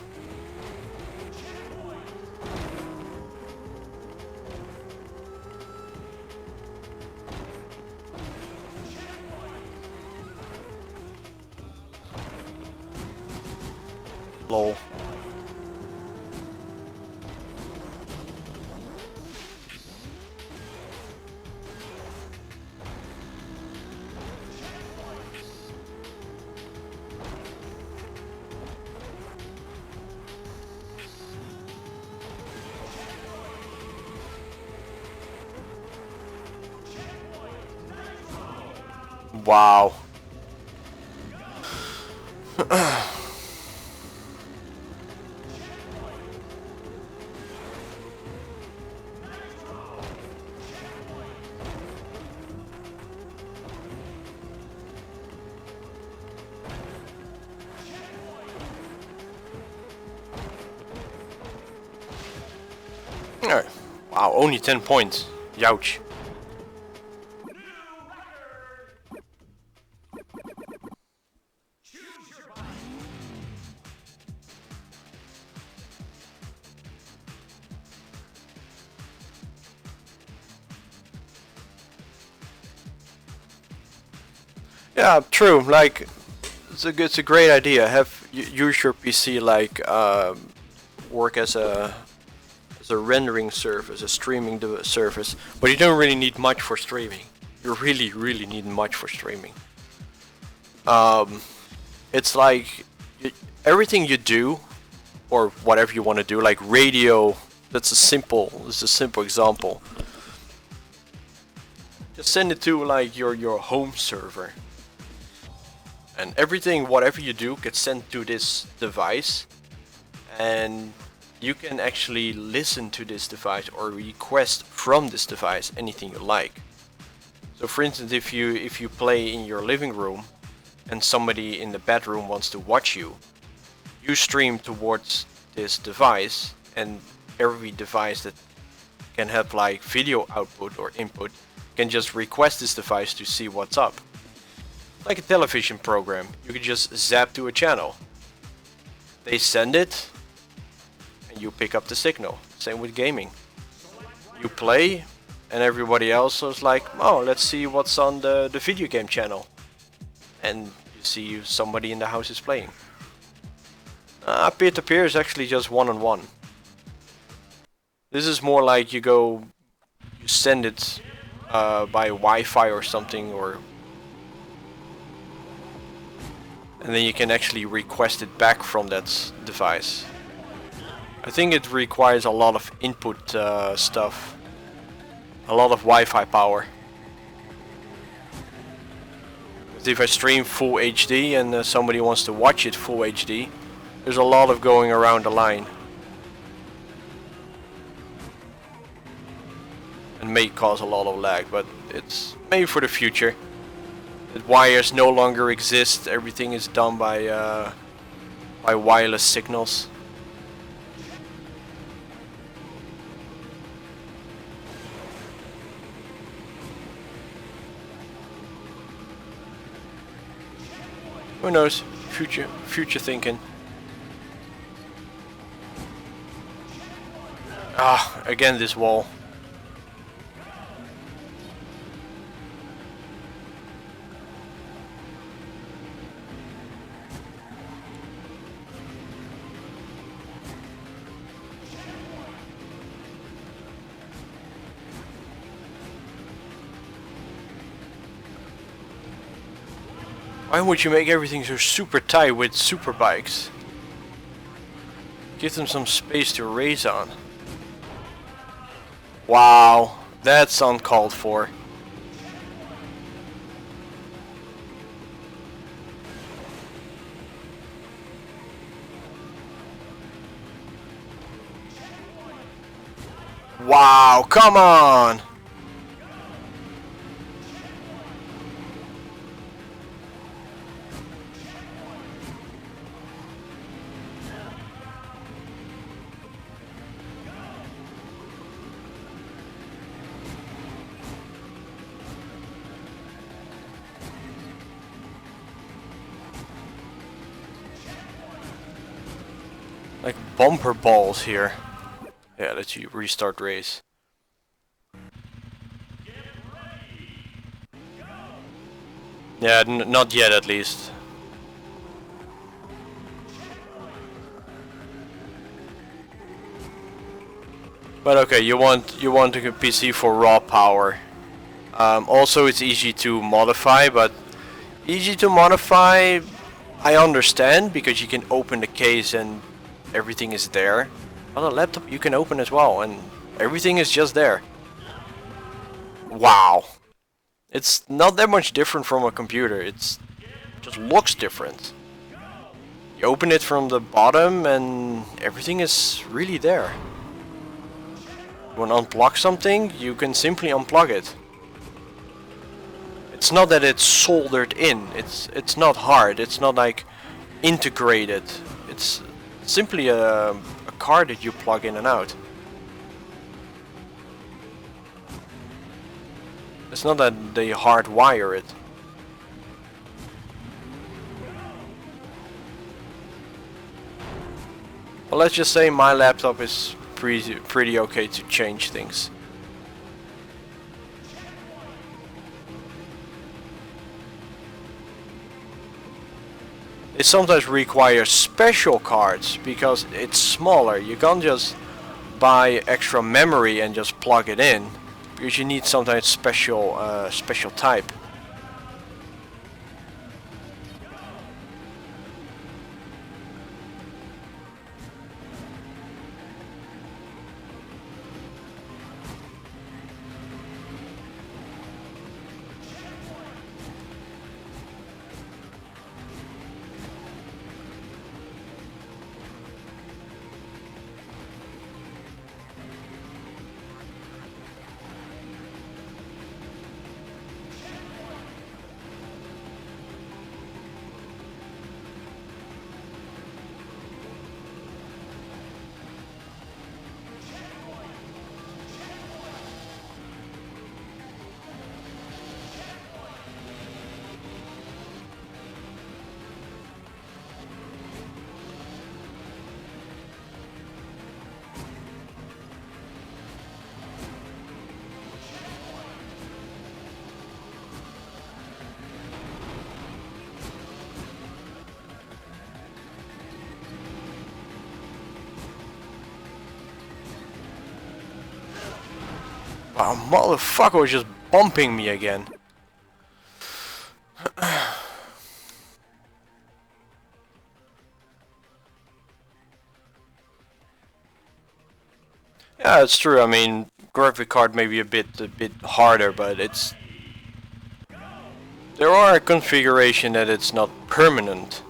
S1: Lol. Wow. Alright. Wow, only 10 points. Youch. Yeah, true. Like, it's a great idea. Use your PC like work as a rendering service, a streaming service, but you don't really need much for streaming. You really need much for streaming. It's like everything you do, or whatever you want to do, like radio. It's a simple example. Just send it to like your home server. And everything, whatever you do, gets sent to this device, and you can actually listen to this device or request from this device anything you like. So for instance, if you play in your living room and somebody in the bedroom wants to watch you, you stream towards this device, and every device that can have like video output or input can just request this device to see what's up. Like a television program, you can just zap to a channel. They send it, and you pick up the signal. Same with gaming. You play, and everybody else is like, oh, let's see what's on the video game channel. And you see somebody in the house is playing. Peer-to-peer is actually just one-on-one. This is more like you send it by Wi-Fi or something, and then you can actually request it back from that device. I think it requires a lot of input stuff, a lot of Wi-Fi power. If I stream full HD and somebody wants to watch it full HD, there's a lot of going around the line. And may cause a lot of lag, but it's maybe for the future. The wires no longer exist, everything is done by wireless signals. Who knows? Future thinking. Ah, again this wall. Why would you make everything so super tight with super bikes? Give them some space to race on. Wow, that's uncalled for. Wow, come on! Like bumper balls here. Yeah, let you restart race. Yeah, not yet at least. But okay, you want a PC for raw power. Also, it's easy to modify, but easy to modify, I understand, because you can open the case and everything is there. On a laptop you can open as well and everything is just there. Wow. It's not that much different from a computer, it just looks different. You open it from the bottom and everything is really there. You want to unplug something, you can simply unplug it. It's not that it's soldered in, it's not hard, it's not like integrated. It's simply a card that you plug in and out. It's not that they hardwire it. Well, let's just say my laptop is pretty okay to change things. It sometimes requires special cards because it's smaller. You can't just buy extra memory and just plug it in, because you need sometimes special type. Wow, motherfucker was just bumping me again. Yeah, it's true. I mean, graphic card may be a bit harder, but there are a configuration that it's not permanent.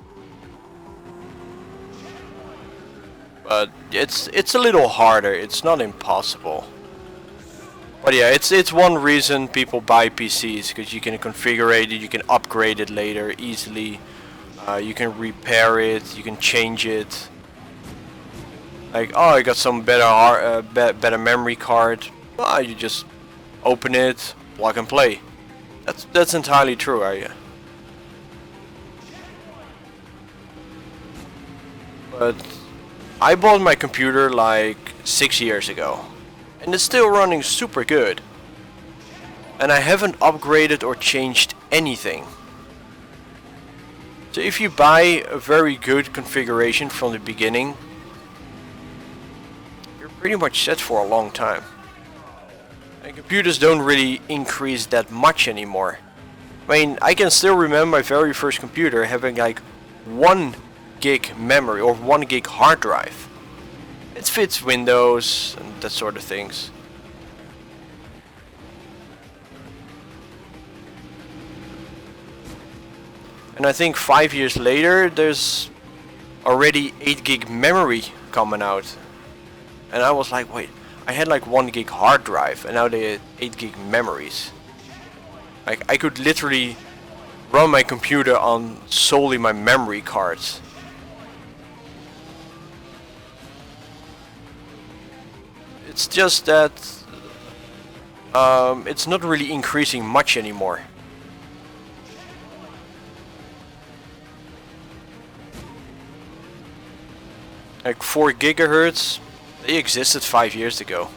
S1: But it's a little harder. It's not impossible. But yeah, it's one reason people buy PCs, because you can configure it, you can upgrade it later easily. You can repair it, you can change it. Like, oh, I got some better memory card. Well, you just open it, plug and play. That's entirely true, But I bought my computer like 6 years ago, and it's still running super good. And I haven't upgraded or changed anything. So if you buy a very good configuration from the beginning, you're pretty much set for a long time. And computers don't really increase that much anymore. I mean, I can still remember my very first computer having like 1 gig memory or 1 gig hard drive. It fits Windows and that sort of things. And I think 5 years later there's already 8 gig memory coming out. And I was like, wait, I had like 1 gig hard drive and now they had 8 gig memories. Like, I could literally run my computer on solely my memory cards. It's just that it's not really increasing much anymore. Like 4 gigahertz, they existed 5 years ago.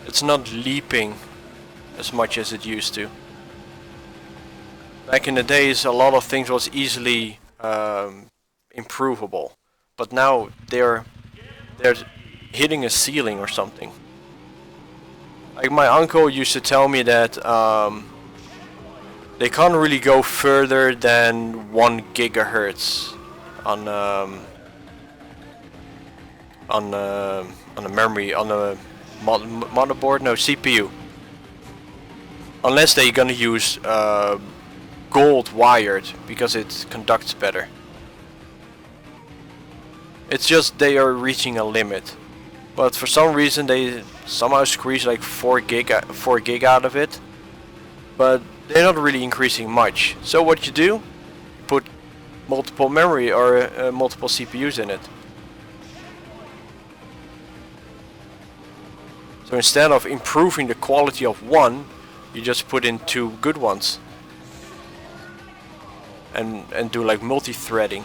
S1: It's not leaping as much as it used to. Back in the days, a lot of things was easily improvable, but now they're hitting a ceiling or something. Like my uncle used to tell me that they can't really go further than 1 gigahertz on a memory, on a motherboard, no, CPU. Unless they're gonna use gold wired, because it conducts better. It's just they are reaching a limit. But for some reason they somehow squeeze like 4 gig out of it. But they're not really increasing much. So what you do, you put multiple memory or multiple CPUs in it. So instead of improving the quality of one, you just put in 2 good ones. And do like multi-threading.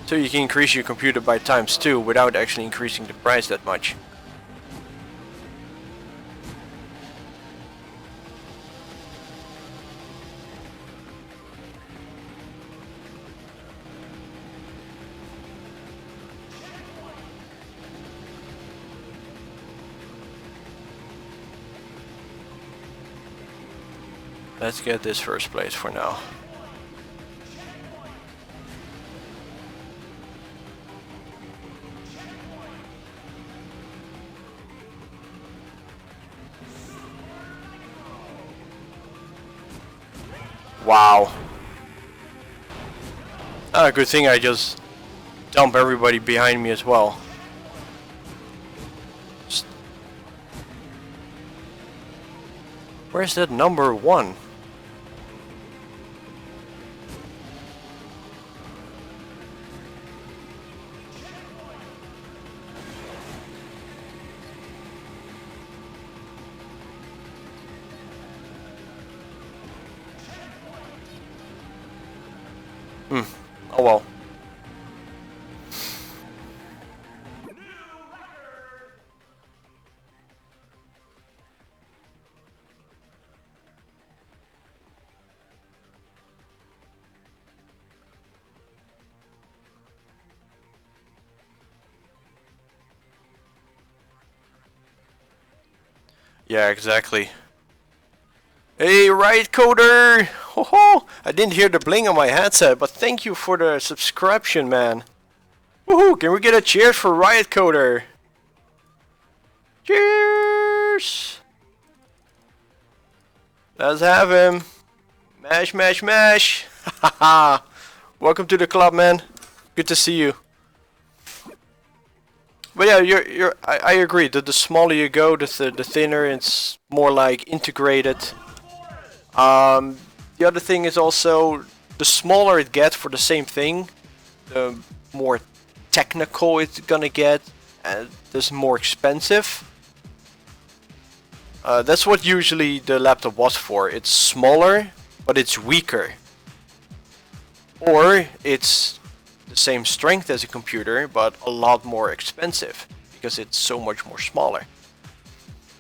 S1: So you can increase your computer by ×2 without actually increasing the price that much. Let's get this first place for now. Wow. Ah, good thing I just dump everybody behind me as well. Where's that number 1? Oh well. Yeah, exactly. Hey, Riot Coder! Ho ho! I didn't hear the bling on my headset, but thank you for the subscription, man. Woohoo! Can we get a cheers for Riot Coder? Cheers! Let's have him. Mash, mash, mash! Haha! Welcome to the club, man. Good to see you. But yeah, I agree that the smaller you go, the thinner it's more like integrated. The other thing is also the smaller it gets for the same thing, the more technical it's gonna get, and the more expensive. That's what usually the laptop was for. It's smaller, but it's weaker. Or it's the same strength as a computer, but a lot more expensive, because it's so much more smaller.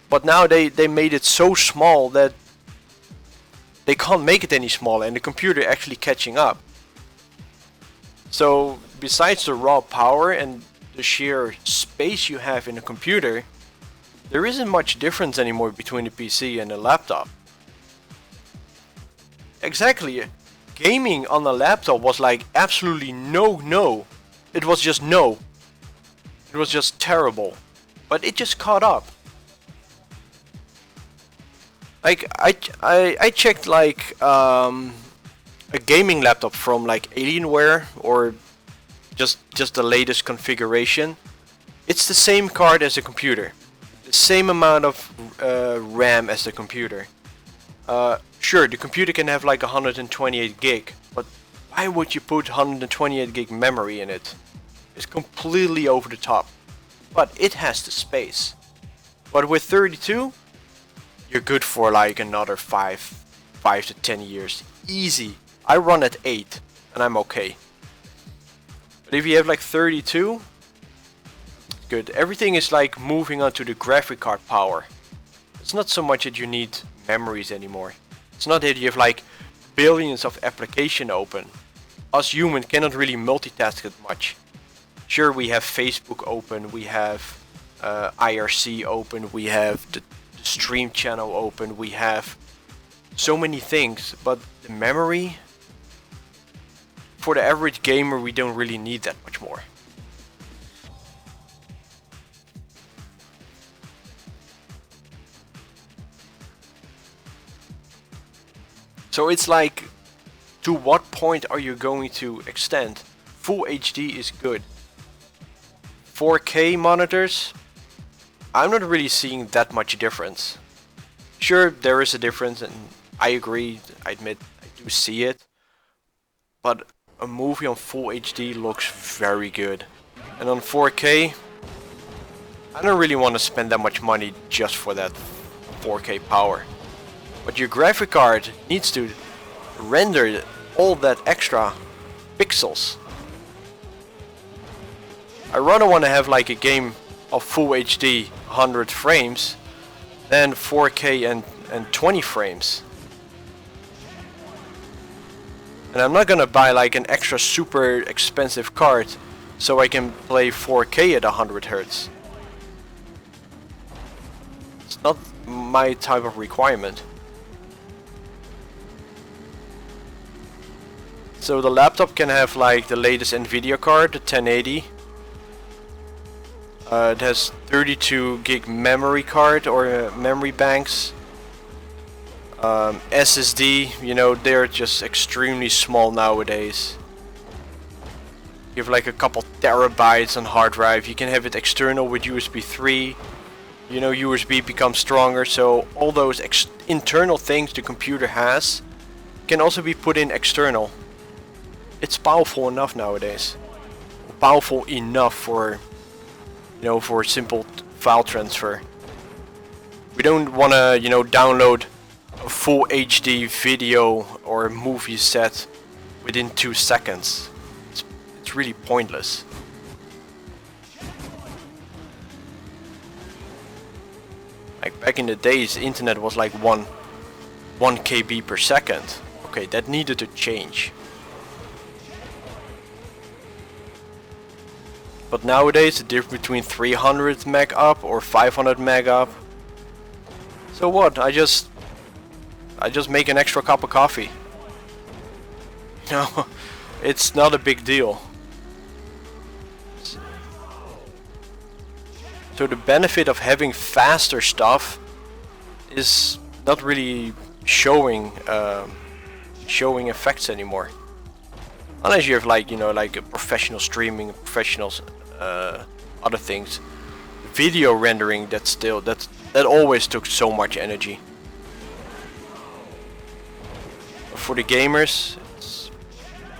S1: But now they made it so small that they can't make it any smaller, and the computer actually catching up. So besides the raw power and the sheer space you have in a computer, there isn't much difference anymore between the PC and the laptop. Exactly. Gaming on a laptop was like absolutely no. It was just no. It was just terrible. But it just caught up. Like I checked like a gaming laptop from like Alienware or just the latest configuration. It's the same card as a computer. The same amount of RAM as the computer. Sure, the computer can have like 128 gig, but why would you put 128 gig memory in it? It's completely over the top. But it has the space. But with 32, you're good for like another 5 to 10 years. Easy. I run at 8 and I'm okay. But if you have like 32, good. Everything is like moving on to the graphic card power. It's not so much that you need memories anymore. It's not that you have like billions of applications open. Us humans cannot really multitask it much. Sure, we have Facebook open, we have IRC open, we have the stream channel open, we have so many things, but the memory, for the average gamer, we don't really need that much more. So it's like, to what point are you going to extend? Full HD is good. 4K monitors, I'm not really seeing that much difference. Sure, there is a difference, and I agree, I admit, I do see it. But a movie on Full HD looks very good. And on 4K, I don't really want to spend that much money just for that 4K power. But your graphic card needs to render all that extra pixels. I rather want to have like a game of Full HD 100 frames than 4K and 20 frames. And I'm not gonna buy like an extra super expensive card so I can play 4K at 100 Hz. It's not my type of requirement. So the laptop can have like the latest Nvidia card, the 1080. It has 32 gig memory card or memory banks. SSD, you know, they're just extremely small nowadays. You have like a couple terabytes on hard drive. You can have it external with USB 3. You know, USB becomes stronger, so all those internal things the computer has can also be put in external. It's powerful enough nowadays. Powerful enough for, you know, for simple file transfer. We don't want to, you know, download a full HD video or movie set within 2 seconds. It's really pointless. Like back in the days, internet was like 1 KB per second. Okay, that needed to change. But nowadays the difference between 300 meg up or 500 meg up. So what? I just make an extra cup of coffee. You know, it's not a big deal. So the benefit of having faster stuff is not really showing effects anymore. Unless you have like, you know, like a professional streaming, professionals, other things. Video rendering, that always took so much energy. For the gamers,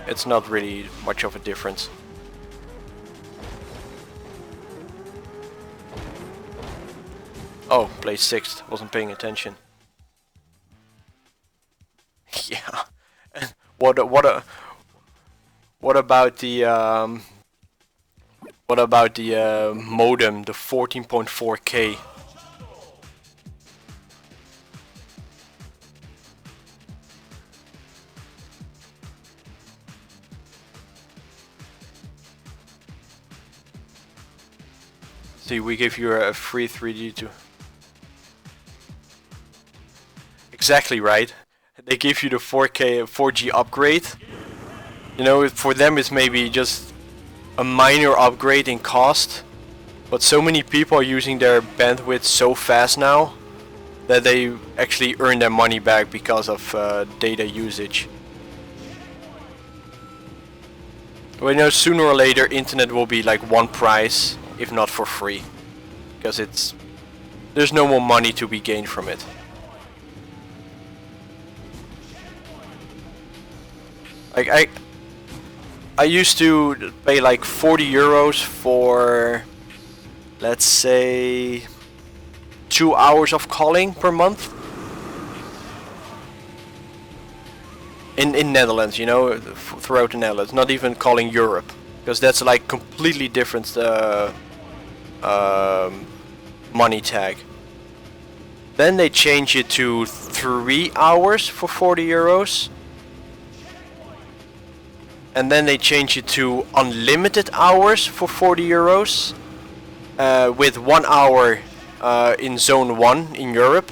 S1: it's not really much of a difference. Oh, play 6th, wasn't paying attention. Yeah. What about the modem, the 14.4K? See, we give you a free 3D too. Exactly right. They give you the 4K 4G upgrade. You know, for them it's maybe just a minor upgrade in cost, but so many people are using their bandwidth so fast now that they actually earn their money back because of data usage. We know sooner or later internet will be like one price, if not for free, because there's no more money to be gained from it. Like I used to pay like 40 euros for, let's say, 2 hours of calling per month. In Netherlands, you know, throughout the Netherlands, not even calling Europe, because that's like completely different money tag. Then they change it to 3 hours for 40 euros. And then they change it to unlimited hours for 40 euros. With 1 hour in zone 1 in Europe.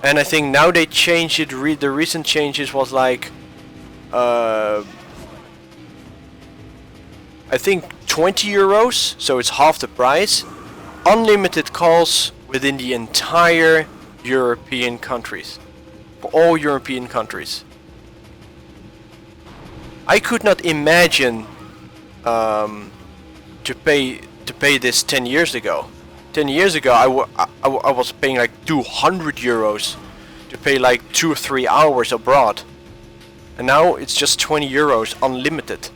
S1: And I think now they changed it, the recent changes was like I think 20 euros, so it's half the price. Unlimited calls within the entire European countries. For all European countries. I could not imagine to pay this 10 years ago. 10 years ago I was paying like 200 euros to pay like 2 or 3 hours abroad. And now it's just 20 euros unlimited.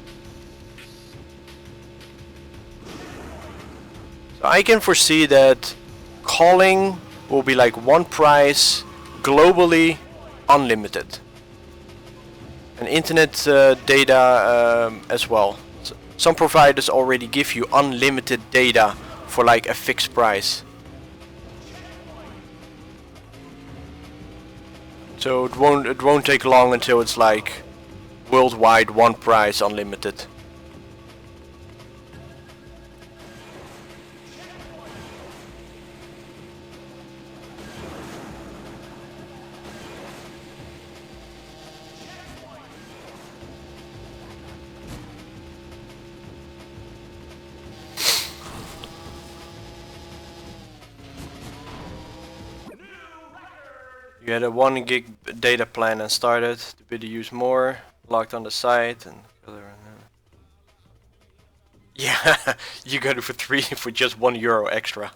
S1: So I can foresee that calling will be like one price, globally unlimited. And internet data as well. So some providers already give you unlimited data for like a fixed price. So it won't take long until it's like worldwide one price unlimited. You had a 1 gig data plan and started to bid to use more, logged on the site and yeah, you got it for 3 for just €1 extra.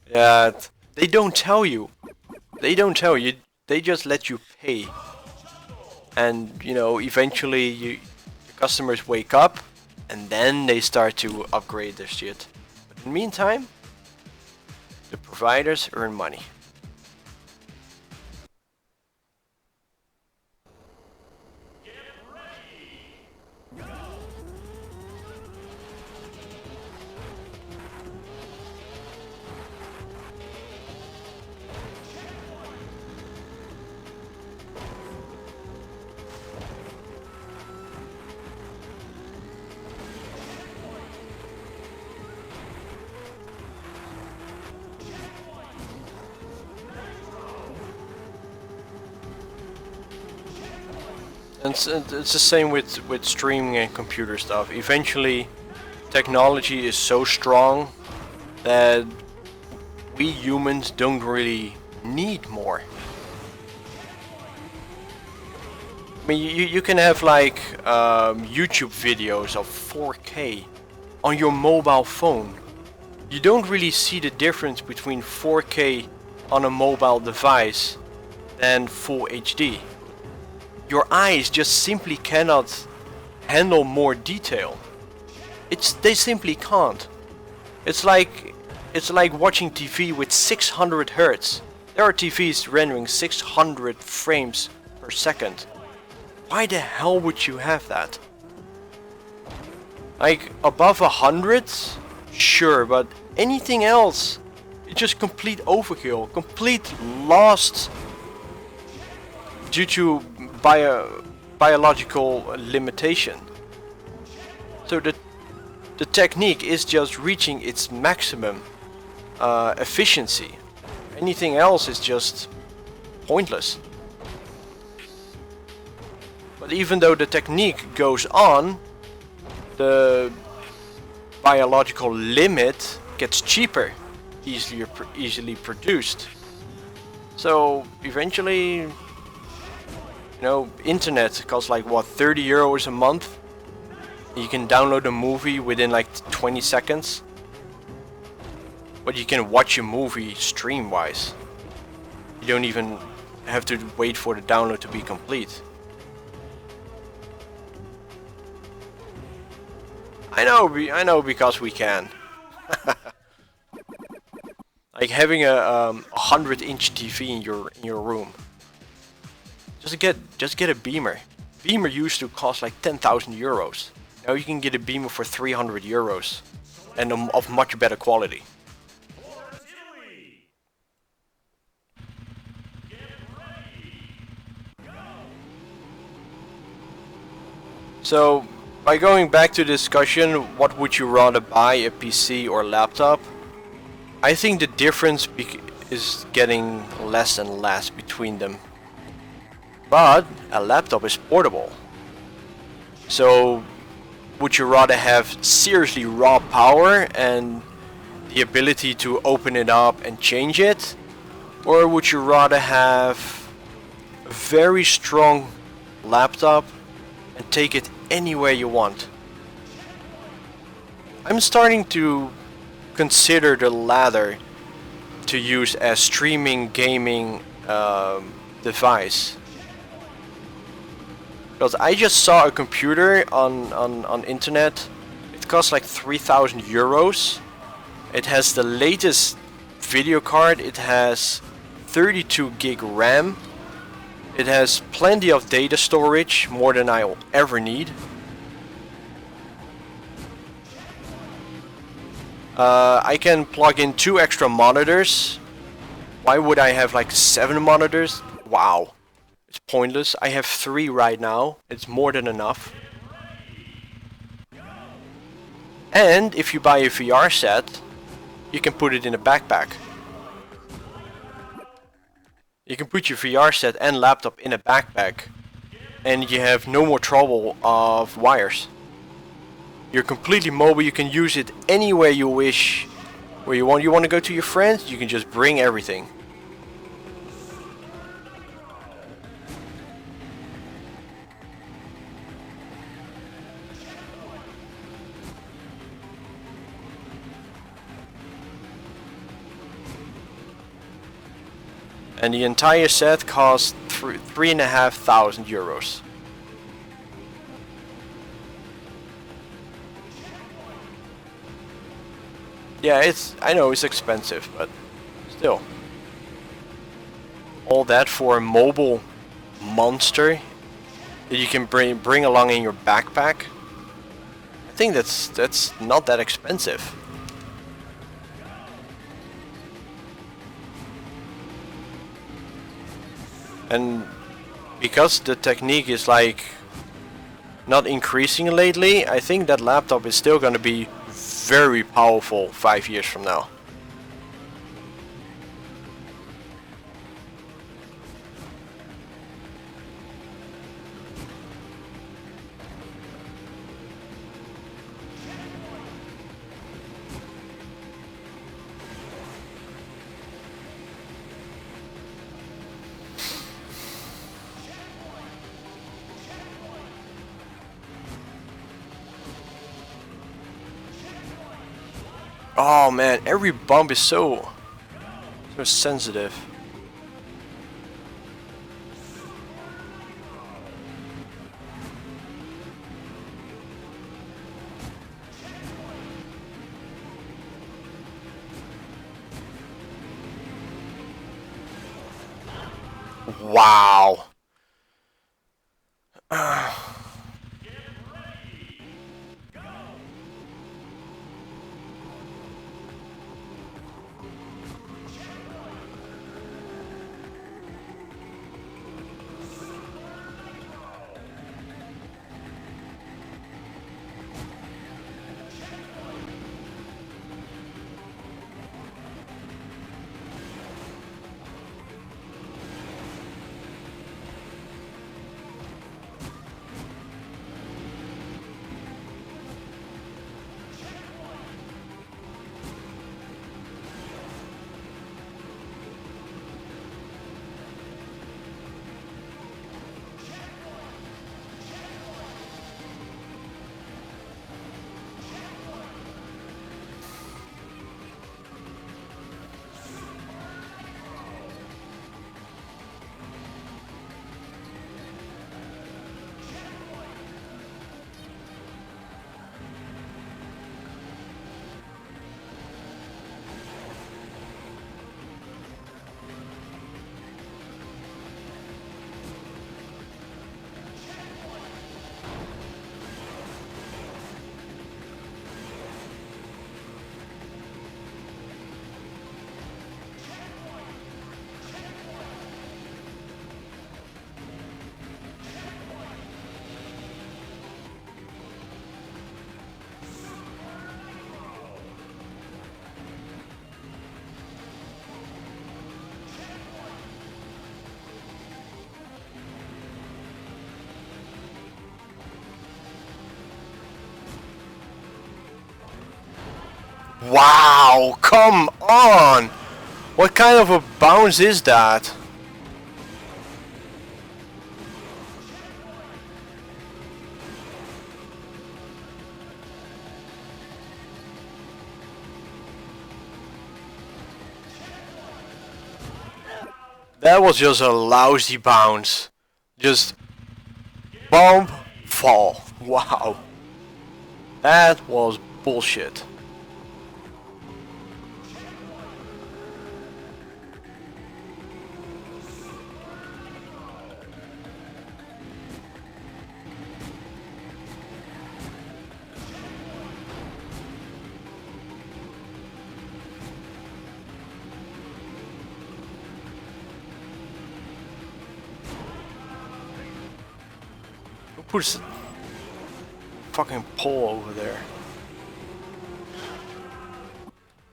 S1: Yeah, they don't tell you. They don't tell you. They just let you pay. And you know, eventually your customers wake up and then they start to upgrade their shit. In the meantime, the providers earn money. And it's the same with streaming and computer stuff. Eventually, technology is so strong that we humans don't really need more. I mean, you can have like YouTube videos of 4K on your mobile phone. You don't really see the difference between 4K on a mobile device and Full HD. Your eyes just simply cannot handle more detail. They simply can't. It's like watching TV with 600 Hz. There are TVs rendering 600 frames per second. Why the hell would you have that? Like above 100, sure, but anything else, it's just complete overkill, complete lost due to biological limitation. So the technique is just reaching its maximum efficiency. Anything else is just pointless. But even though the technique goes on, the biological limit gets cheaper, easily produced. So eventually, you know, internet costs like what, 30 euros a month? You can download a movie within like 20 seconds. But you can watch a movie stream-wise. You don't even have to wait for the download to be complete. I know because we can. Like having a 100-inch TV in your room. Just get a beamer. Beamer used to cost like 10,000 euros. Now you can get a beamer for 300 euros and of much better quality. So, by going back to the discussion, what would you rather buy, a PC or laptop? I think the difference is getting less and less between them. But a laptop is portable. So, would you rather have seriously raw power and the ability to open it up and change it? Or would you rather have a very strong laptop and take it anywhere you want? I'm starting to consider the latter to use as streaming gaming device. Because I just saw a computer on internet. It costs like 3,000 euros. It has the latest video card. It has 32 gig RAM. It has plenty of data storage, more than I'll ever need. I can plug in 2 extra monitors. Why would I have like 7 monitors? Wow. It's pointless. I have 3 right now. It's more than enough. And if you buy a VR set, you can put it in a backpack. You can put your VR set and laptop in a backpack and you have no more trouble of wires. You're completely mobile, you can use it anywhere you wish. Where you want to go to your friends, you can just bring everything. And the entire set costs 3,500 euros. Yeah, I know it's expensive, but still. All that for a mobile monster that you can bring along in your backpack. I think that's not that expensive. And because the technique is like not increasing lately, I think that laptop is still gonna be very powerful 5 years from now. Oh man, every bump is so sensitive. Wow. Wow, come on! What kind of a bounce is that? That was just a lousy bounce. Just bump, fall. Wow. That was bullshit. Who puts a fucking pole over there?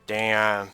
S1: Damn.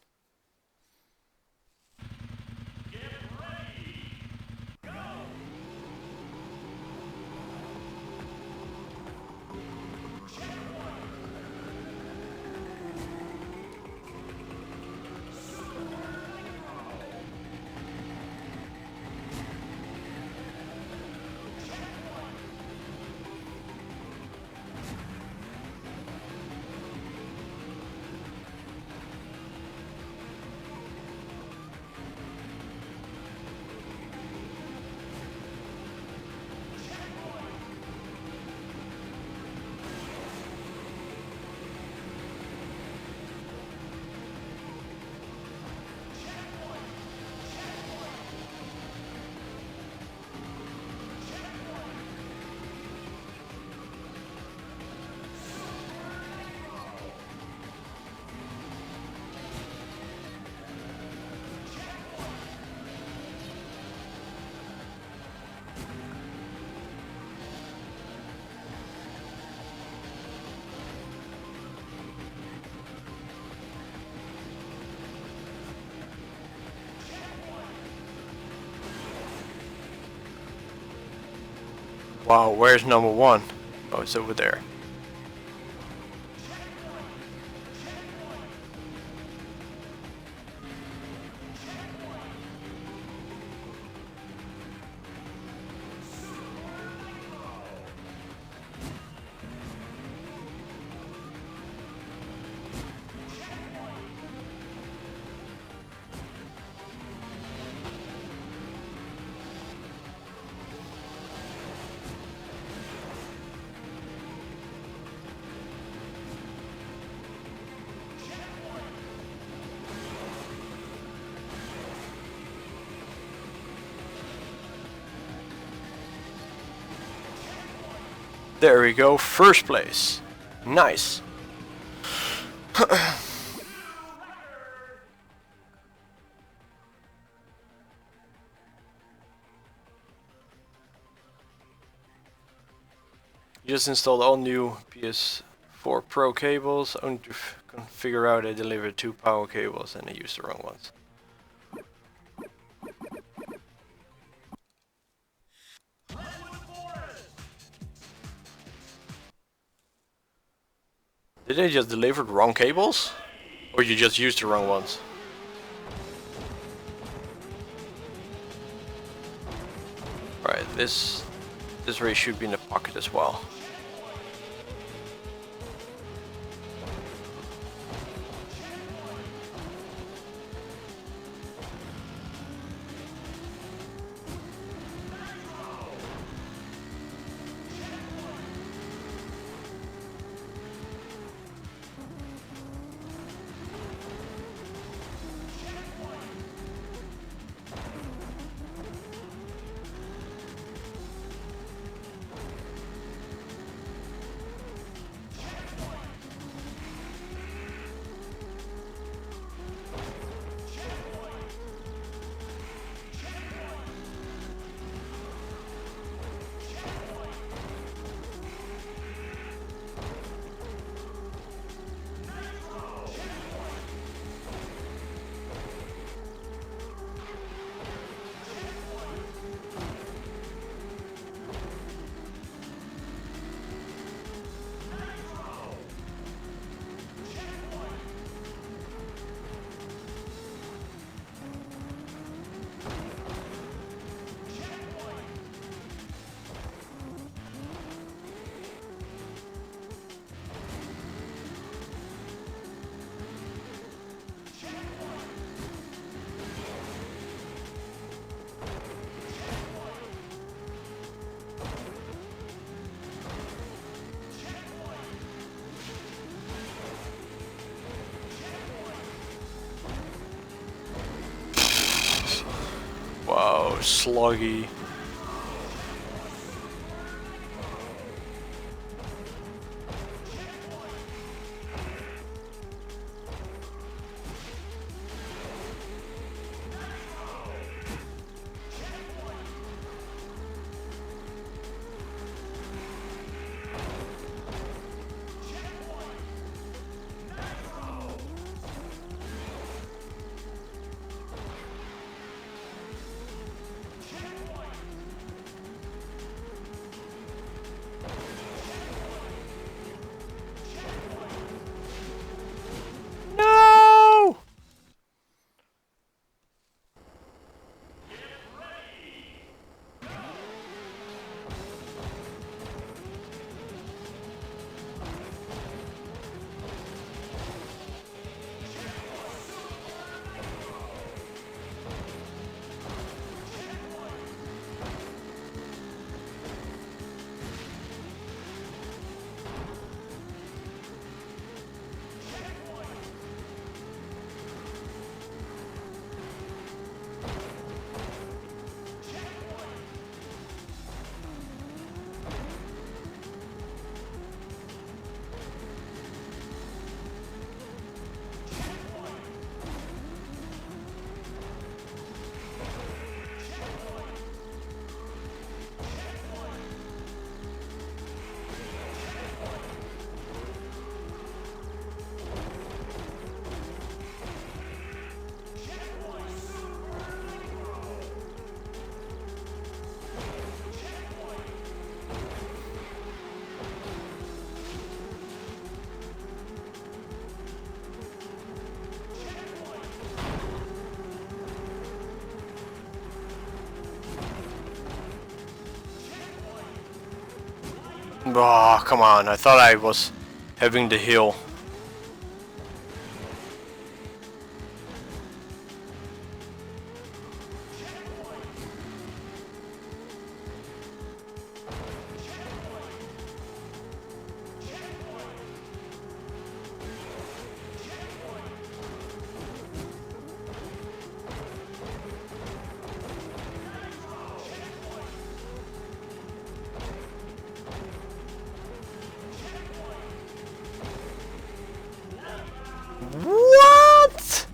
S1: Wow, where's number one? Oh, it's over there. There we go, first place. Nice. Just installed all new PS4 Pro cables, only to figure out I delivered 2 power cables and I used the wrong ones. Did they just deliver the wrong cables? Or you just used the wrong ones? Alright, this race should be in the pocket as well. sluggy. Oh, come on. I thought I was having the hill. What?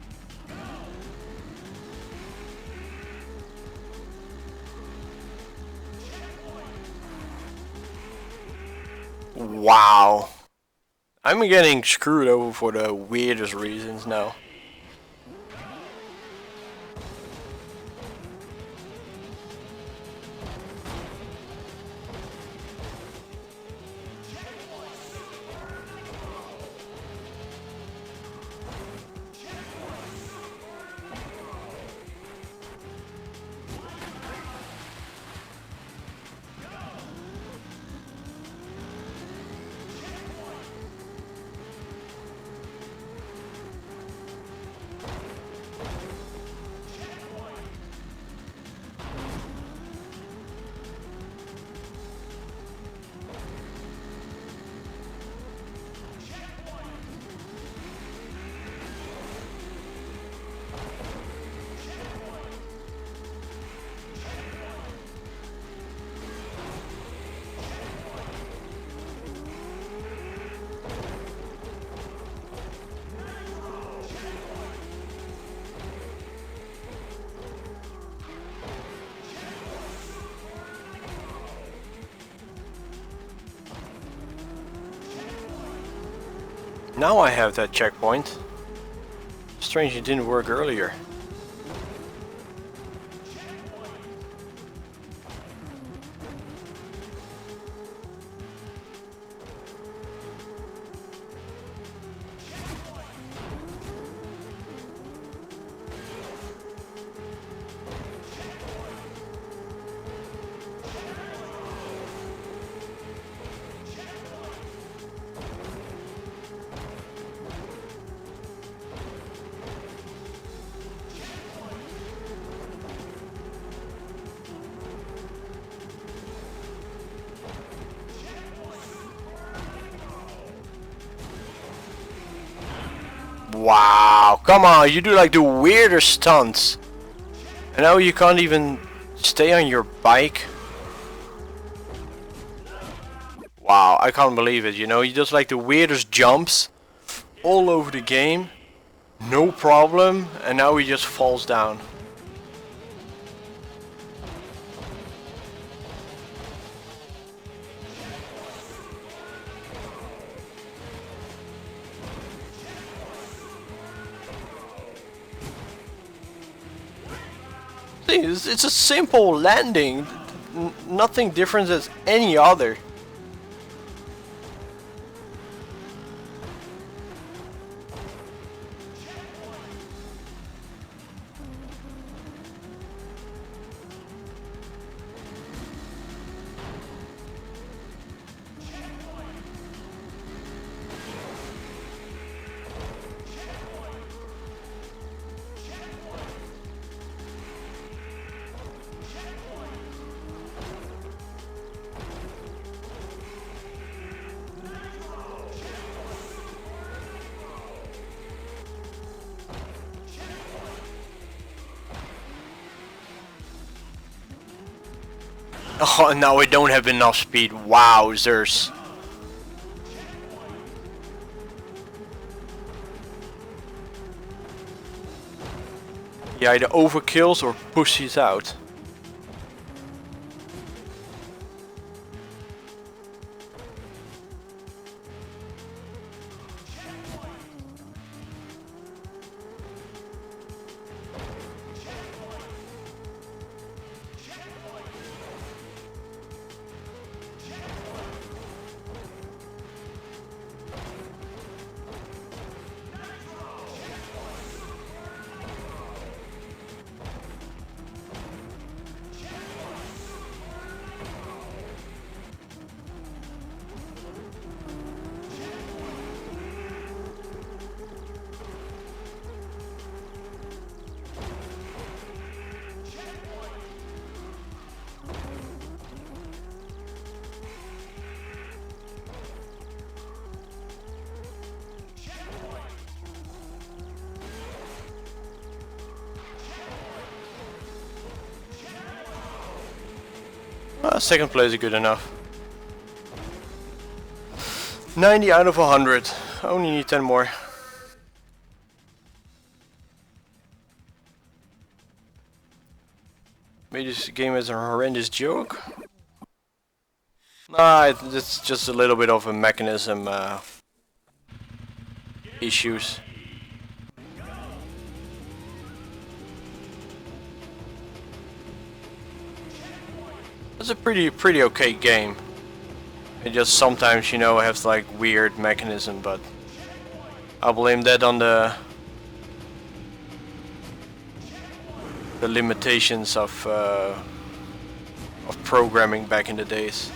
S1: Wow. I'm getting screwed over for the weirdest reasons now. Now I have that checkpoint. Strange it didn't work earlier. Wow, come on, you do like the weirdest stunts. And now you can't even Stay on your bike. Wow, I can't believe it, you know, he does like the weirdest jumps all over the game. No problem, and now he just falls down. See, it's a simple landing, nothing different as any other. Oh, now I don't have enough speed. Wowzers. He either overkills or pushes out. Second place is good enough. 90 out of 100. I only need 10 more. Maybe this game is a horrendous joke. Nah, it's just a little bit of a mechanism issues. It's a pretty okay game. It just sometimes, you know, has like weird mechanism, but I blame that on the limitations of programming back in the days.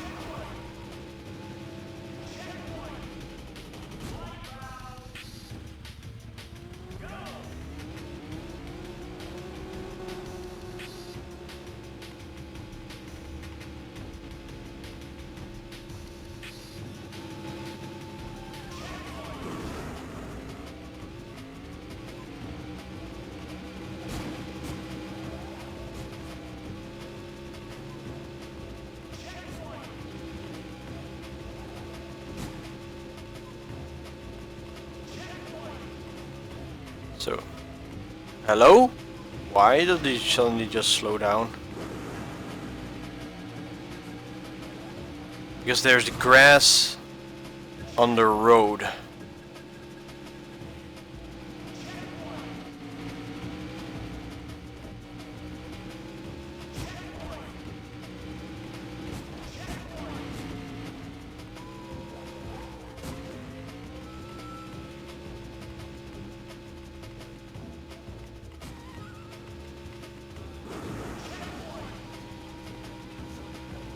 S1: So, hello? Why did he suddenly just slow down? Because there's the grass on the road.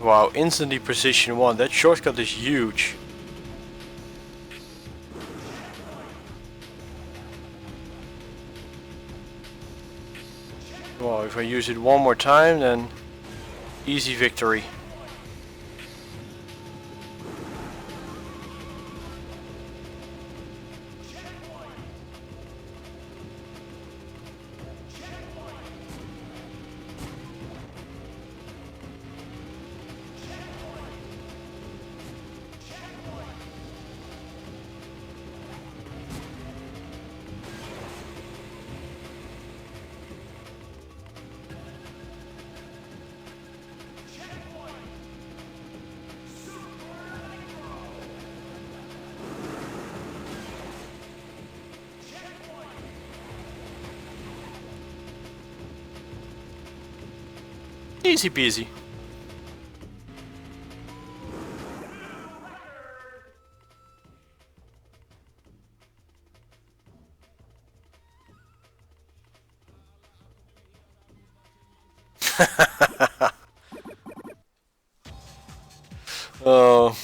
S1: Wow, instantly precision 1. That shortcut is huge. Well, if I use it one more time, then easy victory. Easy peasy. Oh.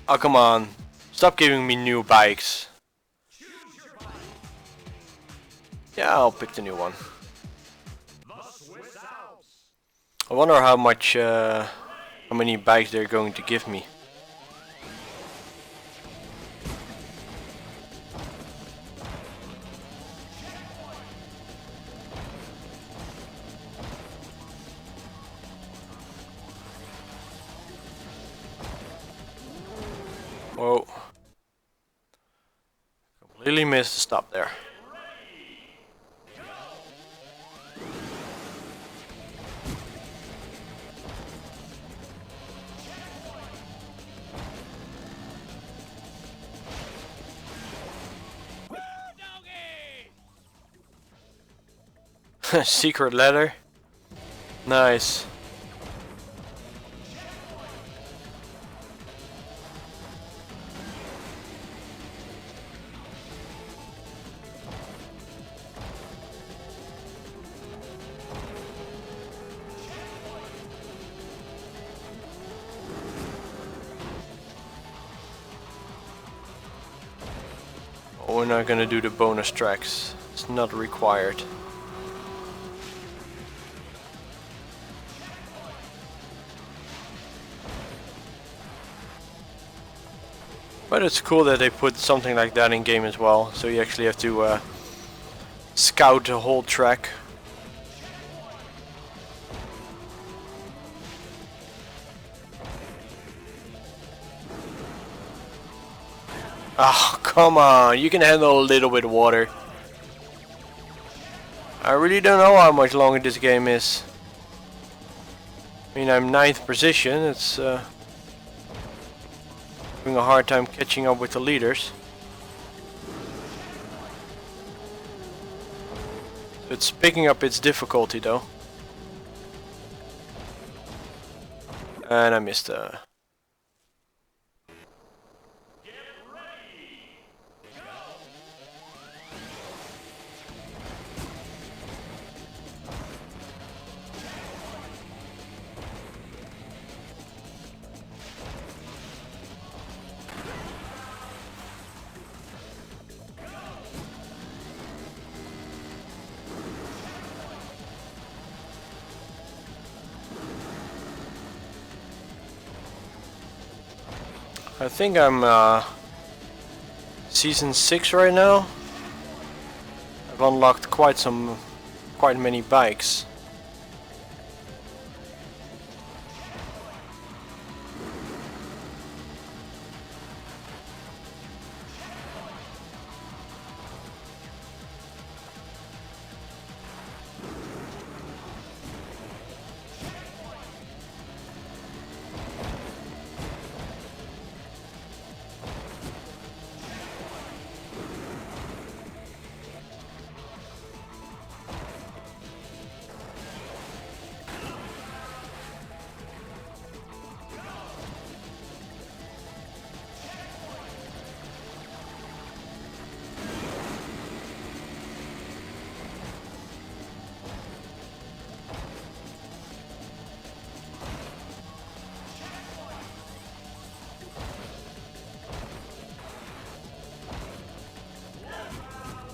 S1: Oh, come on. Stop giving me new bikes. Yeah, I'll pick the new one. I wonder how many bikes they're going to give me. Whoa. Completely missed the stop there. Secret letter. Nice. Oh, we're not gonna do the bonus tracks. It's not required. But it's cool that they put something like that in game as well, so you actually have to scout the whole track. Oh, come on, you can handle a little bit of water. I really don't know how much longer this game is. I mean, I'm 9th position, it's having a hard time catching up with the leaders. It's picking up its difficulty though. And I missed I think I'm season 6 right now. I've unlocked quite many bikes.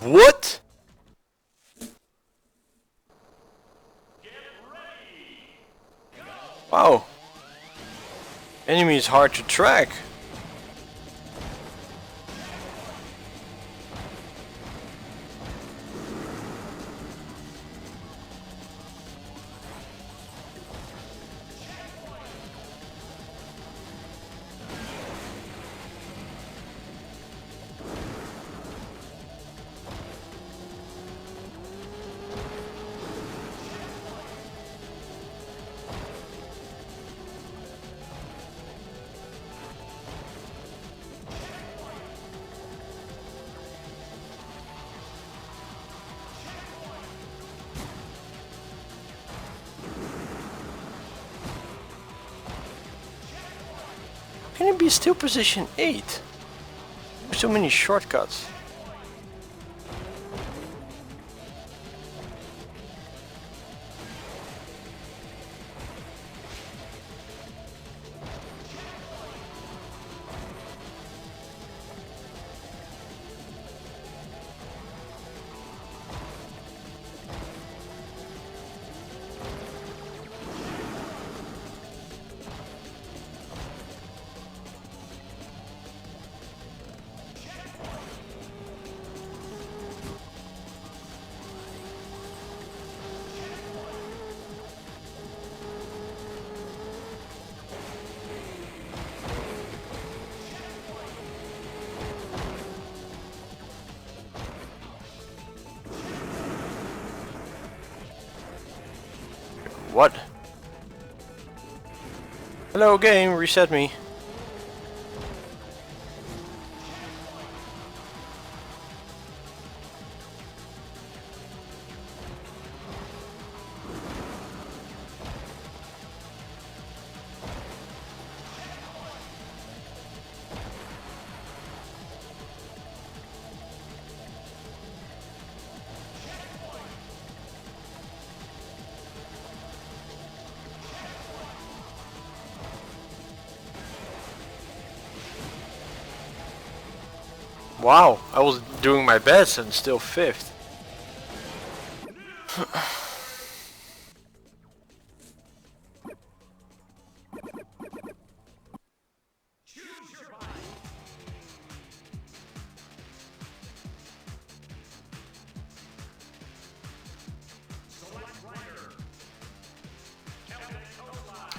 S1: What? Wow. Enemy is hard to track. can it be still position 8? So many shortcuts. What? Hello game, reset me. Wow, I was doing my best and still 5th.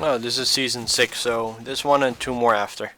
S1: Oh, this is season 6, so this one and 2 more after.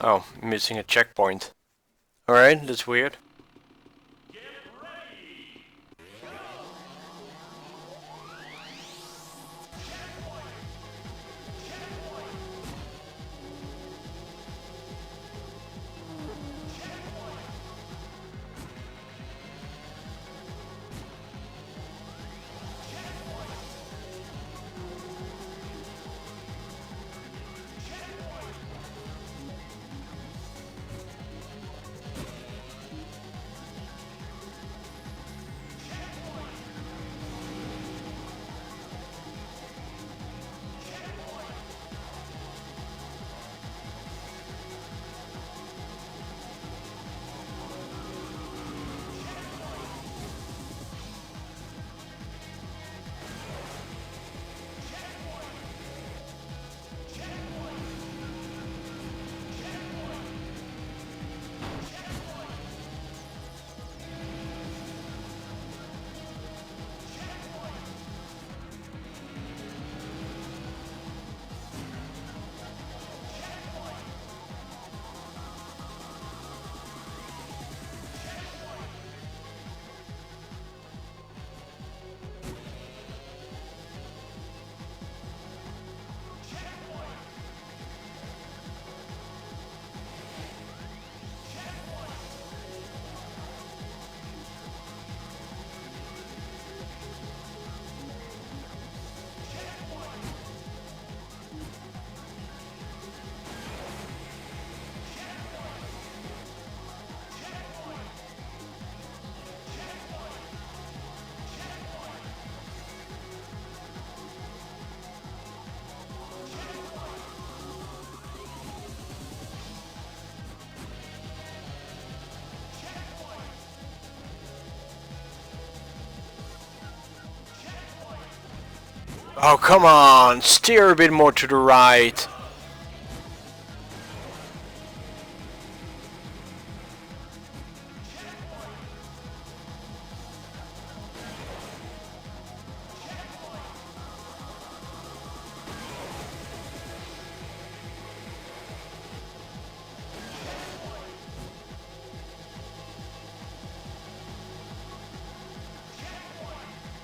S1: Oh, missing a checkpoint. Alright, that's weird. Oh, come on! Steer a bit more to the right.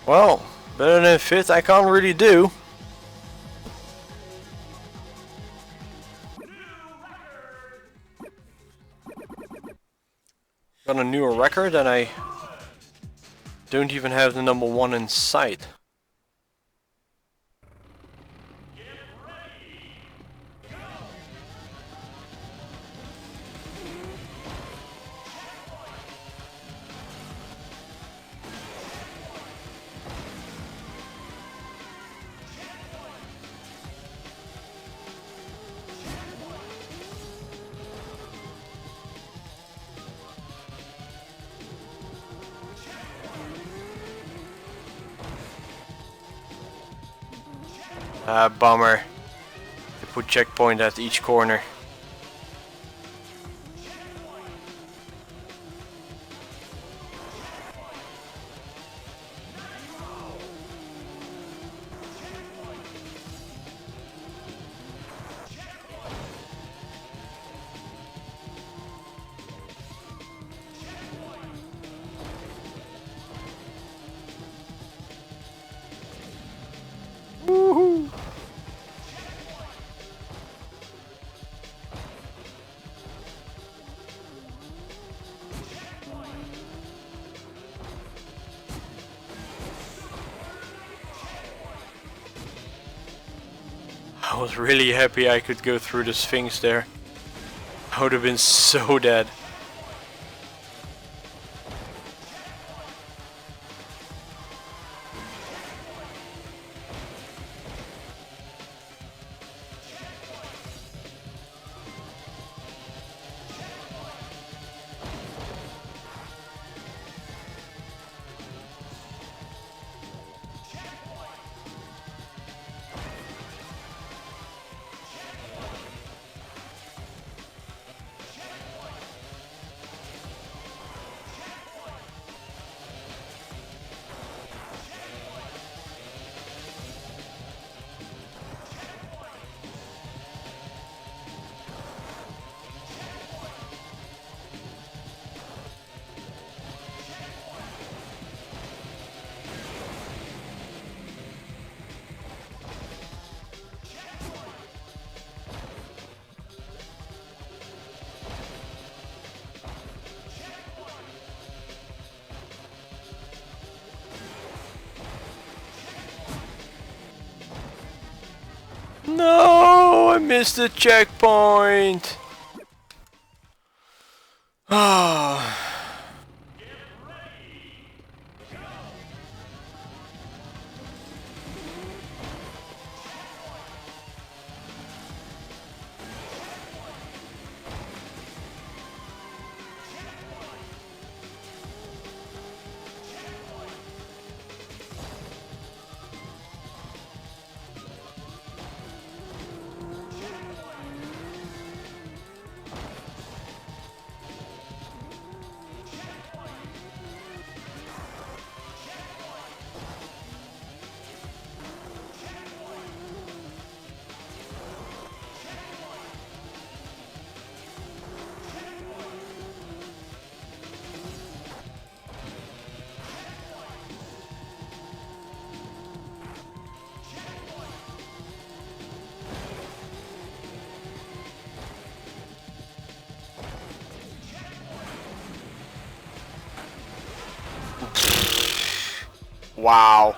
S1: Well, better than fifth I can't really do. Got a newer record and I don't even have the number 1 in sight. Ah, bummer. They put checkpoint at each corner. Woohoo! I was really happy I could go through the Sphinx there. I would have been so dead. No, I missed the checkpoint. Ah. Wow.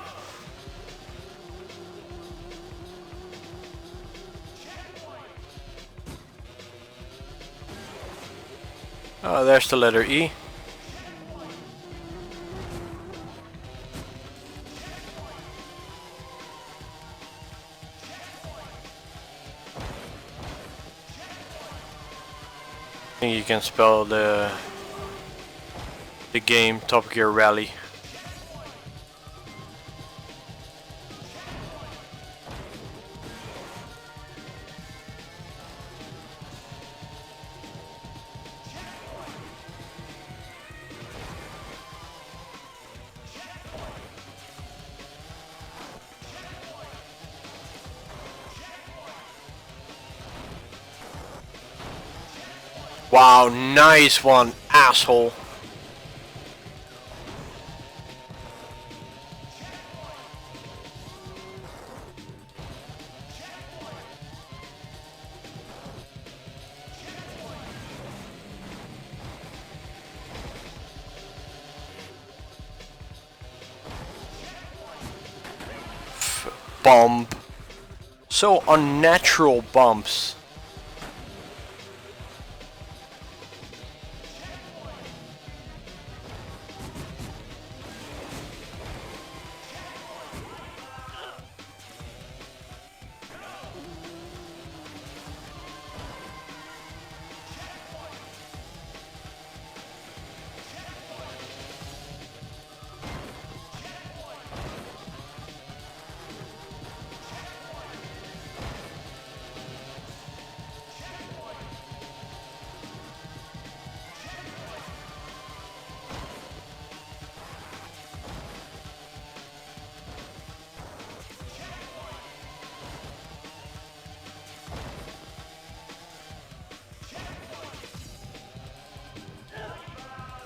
S1: Oh, there's the letter E. I think you can spell the game Top Gear Rally. Wow, nice one, asshole. Bump. So unnatural bumps.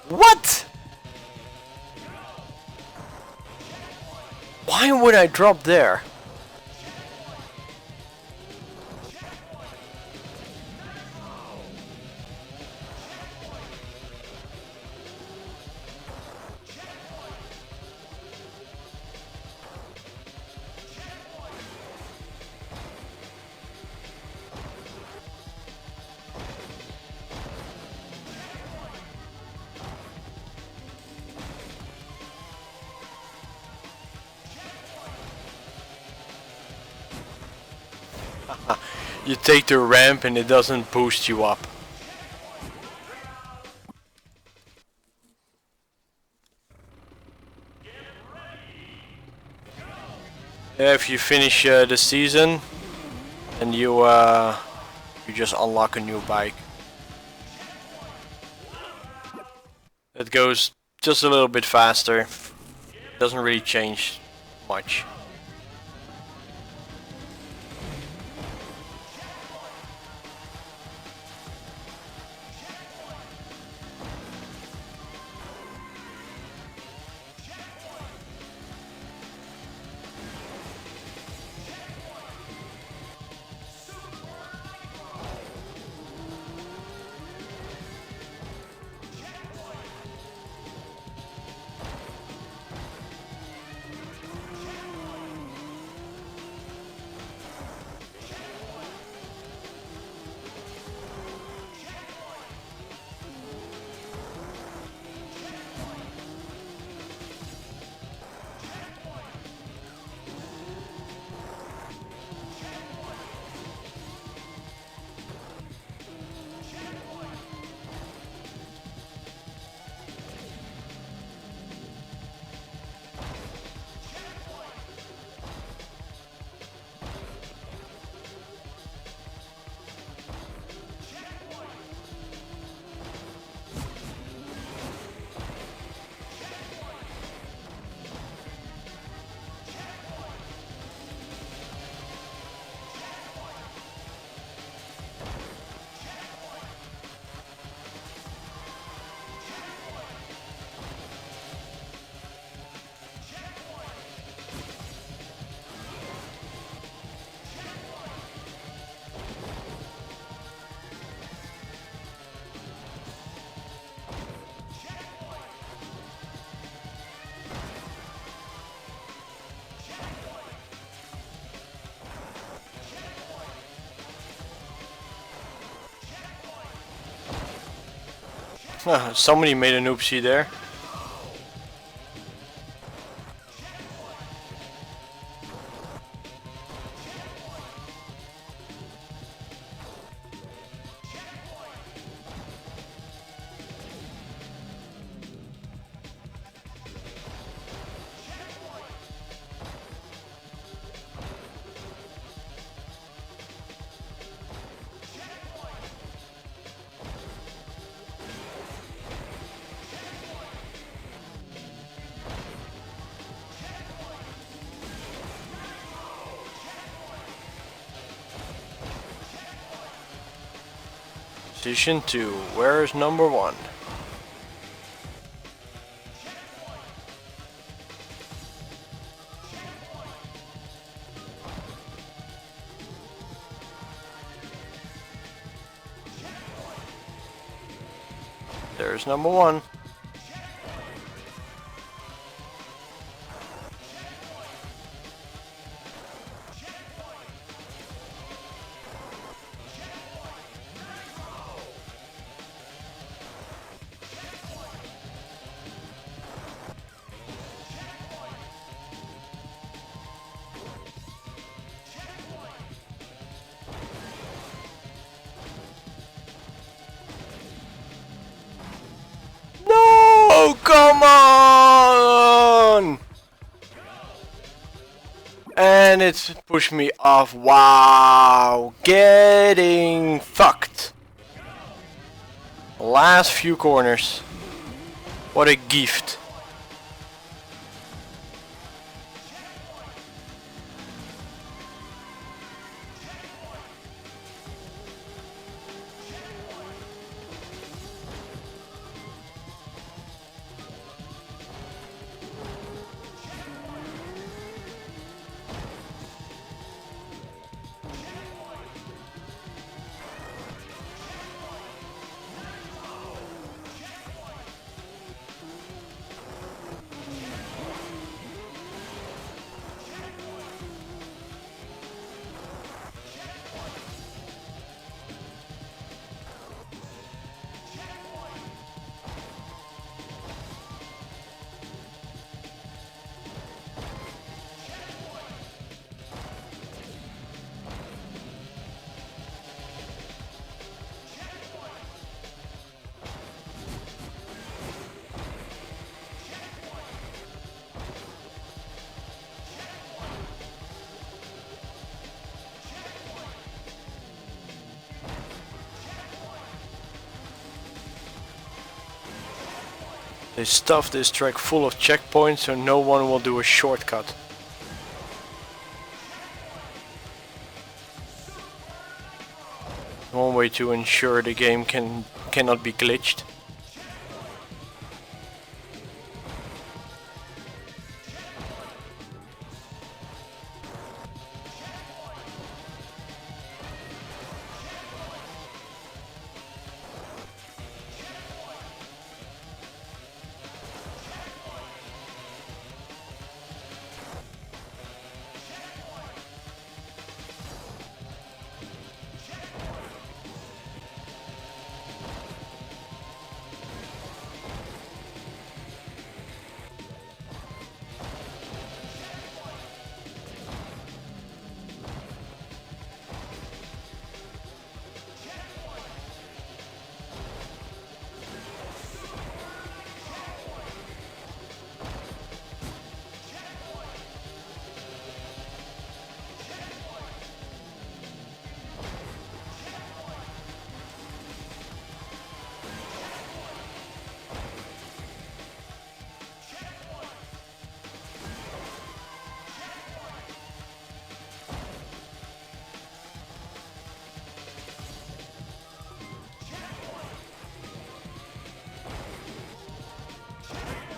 S1: What? Why would I drop there? You take the ramp and it doesn't boost you up. If you finish the season, and you just unlock a new bike. It goes just a little bit faster. Doesn't really change much. Somebody made an oopsie there. Position 2. Where's number 1? There's number 1. No, come on! And it's pushed me off. Wow, getting fucked. Last few corners. What a gift. They stuffed this track full of checkpoints so no one will do a shortcut. One way to ensure the game cannot be glitched.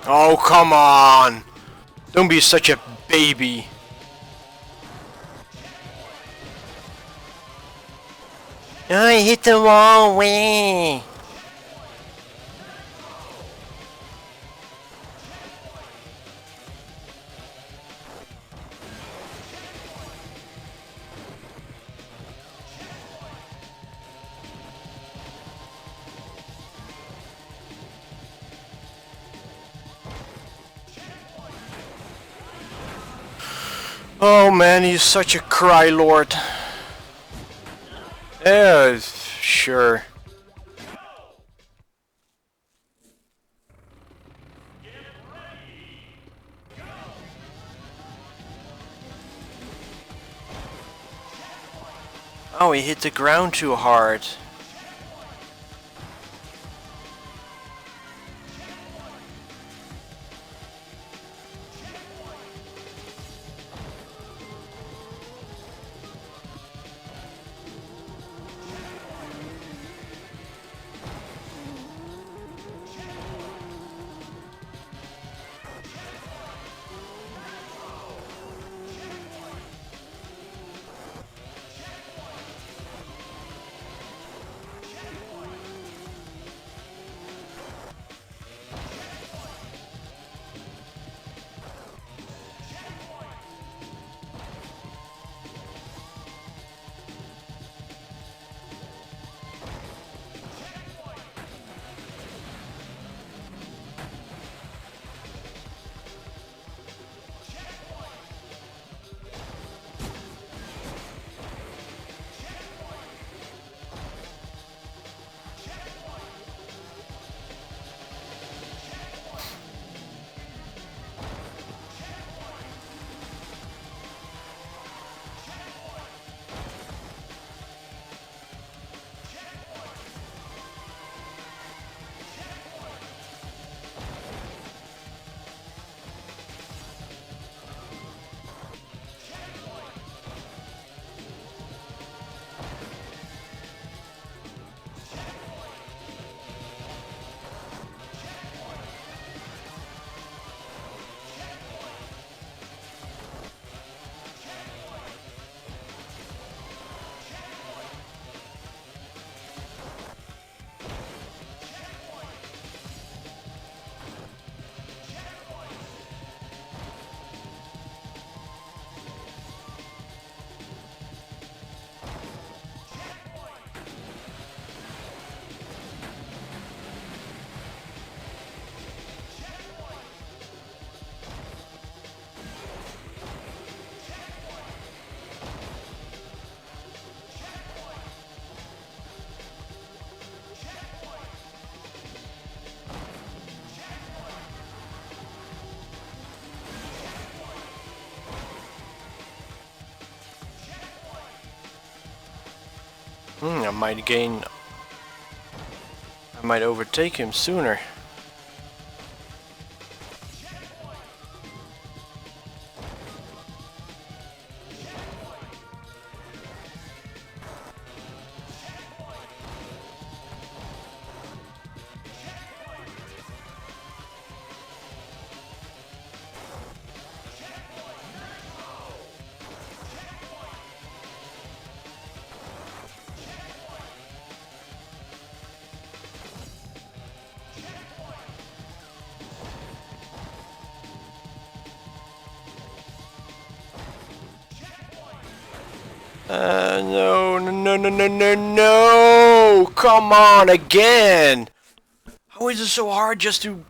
S1: Oh, come on! Don't be such a baby. I hit the wall way. Oh man, he's such a cry lord. Yeah, sure. Oh, he hit the ground too hard. I might overtake him sooner. No! Come on, again! How is it so hard just to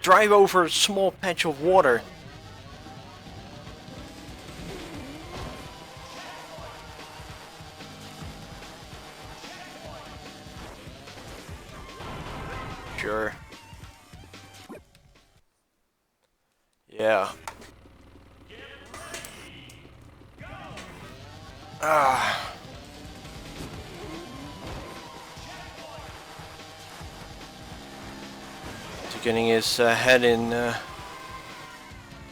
S1: drive over a small patch of water? Sure. Yeah. Getting his head in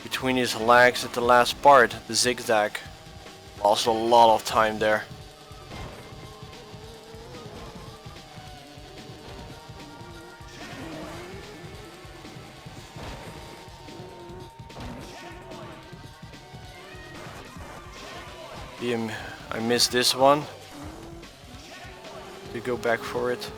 S1: between his legs at the last part, the zigzag. Lost a lot of time there. I missed this one. To go back for it.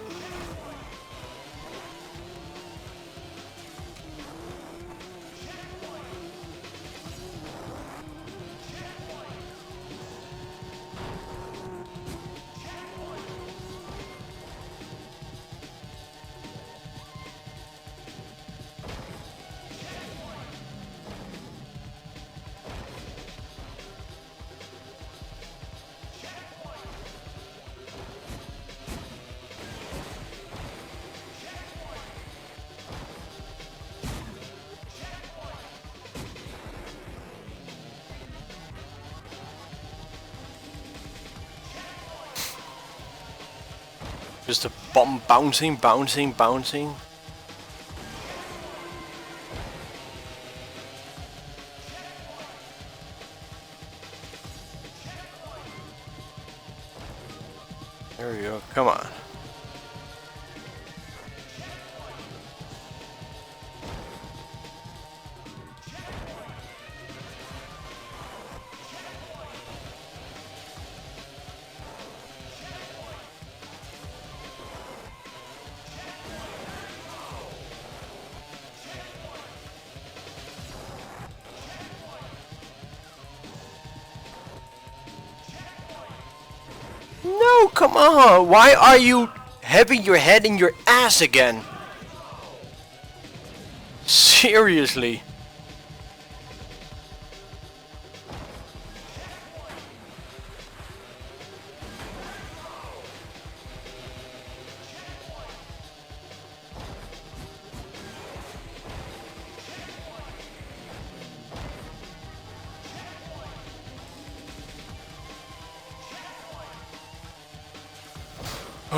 S1: Just a bomb bouncing. There we go, come on. No, come on! Why are you having your head in your ass again? Seriously.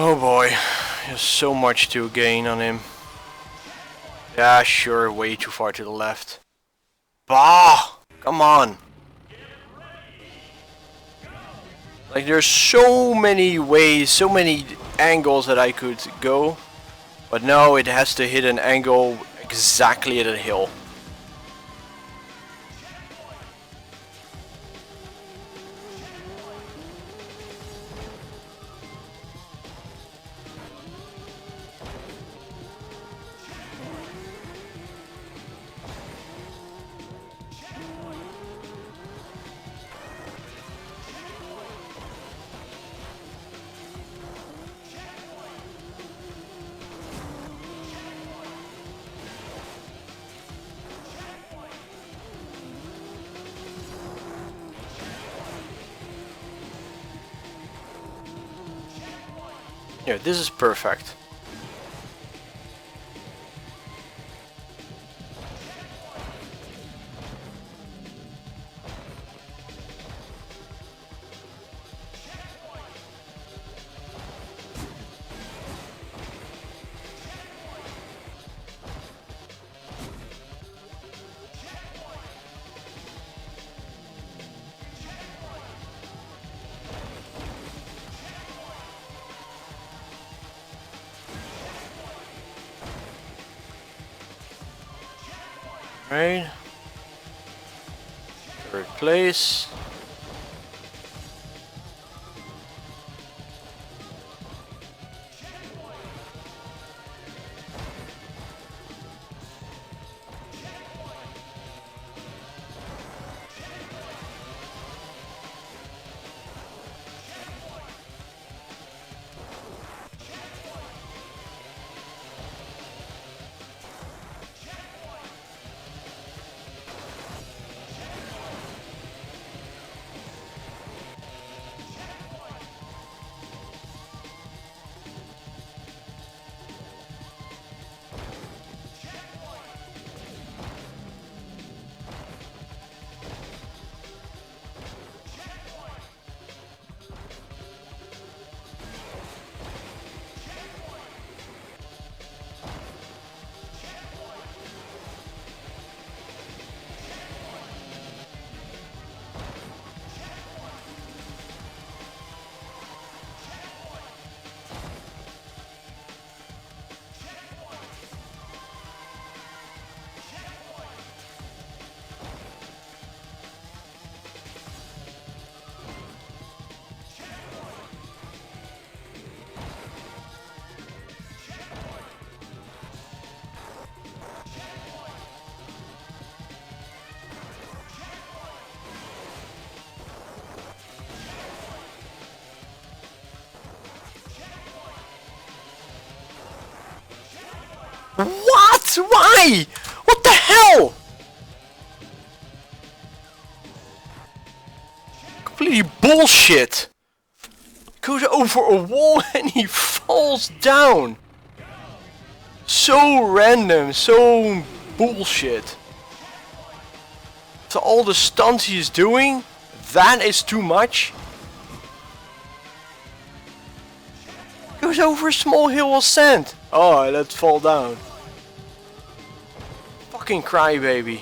S1: Oh boy, there's so much to gain on him. Yeah, sure, way too far to the left. Bah! Come on! Like, there's so many ways, so many angles that I could go. But no, it has to hit an angle exactly at a hill. Yeah, this is perfect. Right. Third place. What? Why? What the hell? Completely bullshit. Goes over a wall and he falls down. So random, so bullshit. So all the stunts he's doing, that is too much. Goes over a small hill of sand. Oh, let's fall down. Fucking crybaby.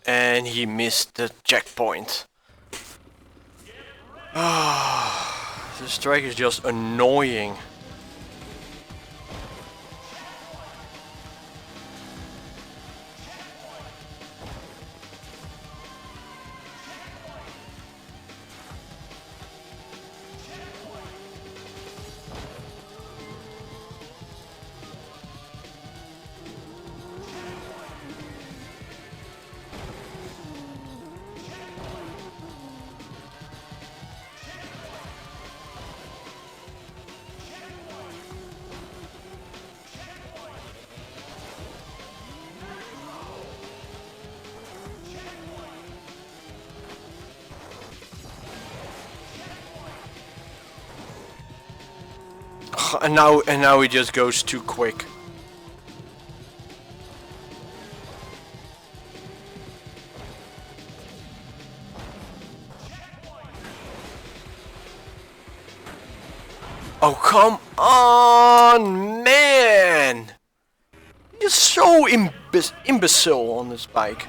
S1: And he missed the checkpoint. Ah, the strike is just annoying. And now he just goes too quick. Oh, come on, man! You're so imbecile on this bike.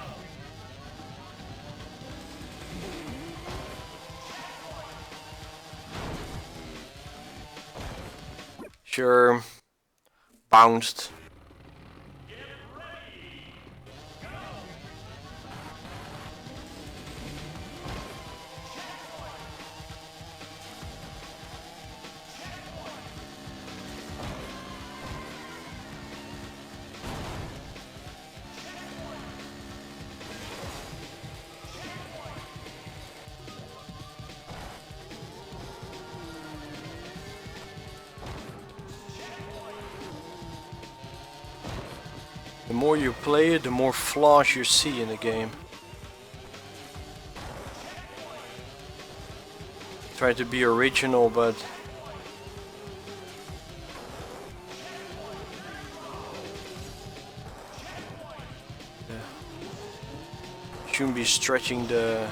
S1: Sure, bounced.
S2: The more you play it, the more flaws you see in the game. Try to be original, but shouldn't be stretching the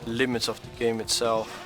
S2: limits of the game itself.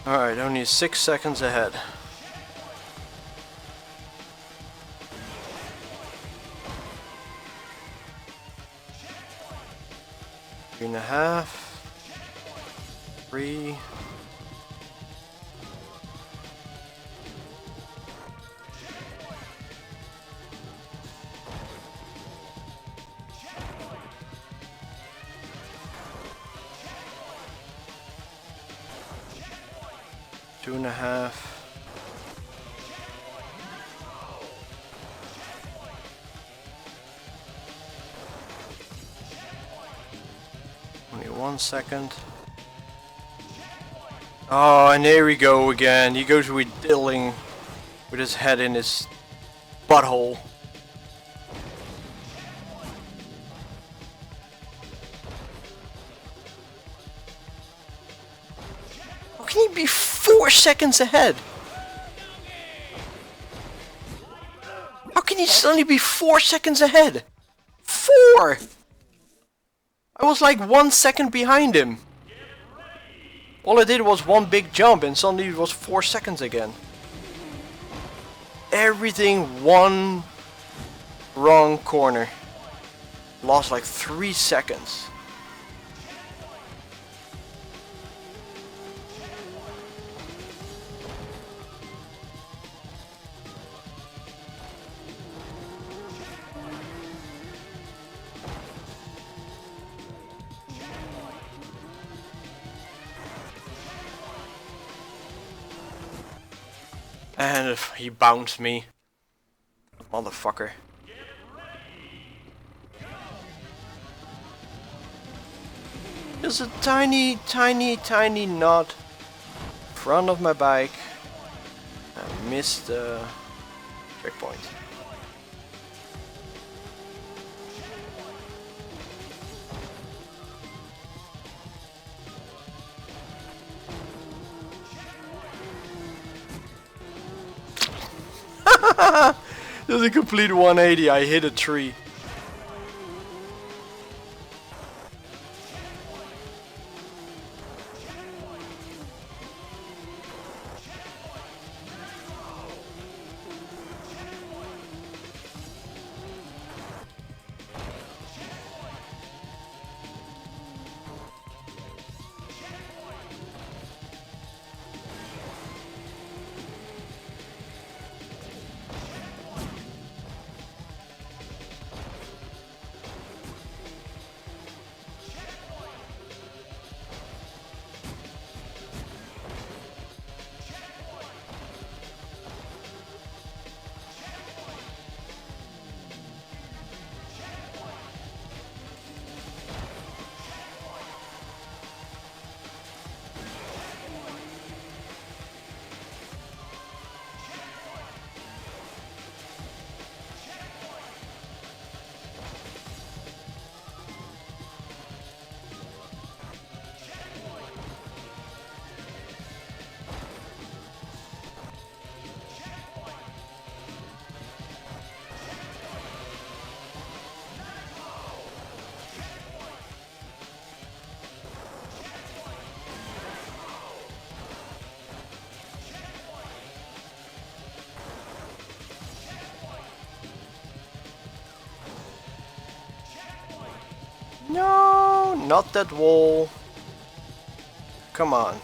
S2: Alright, only 6 seconds ahead. Three and a half. 3. Two and a half. Only 1 second. Oh, and there we go again. He goes with diddling with his head in his butthole. How can he be 4 seconds ahead? How can he suddenly be 4 seconds ahead? 4! I was like 1 second behind him. All I did was one big jump and suddenly it was 4 seconds again. Everything one wrong corner. Lost like 3 seconds. And he bounced me. Motherfucker. There's a tiny knot in front of my bike. I missed the checkpoint. It was a complete 180. I hit a tree. No, not that wall. Come on.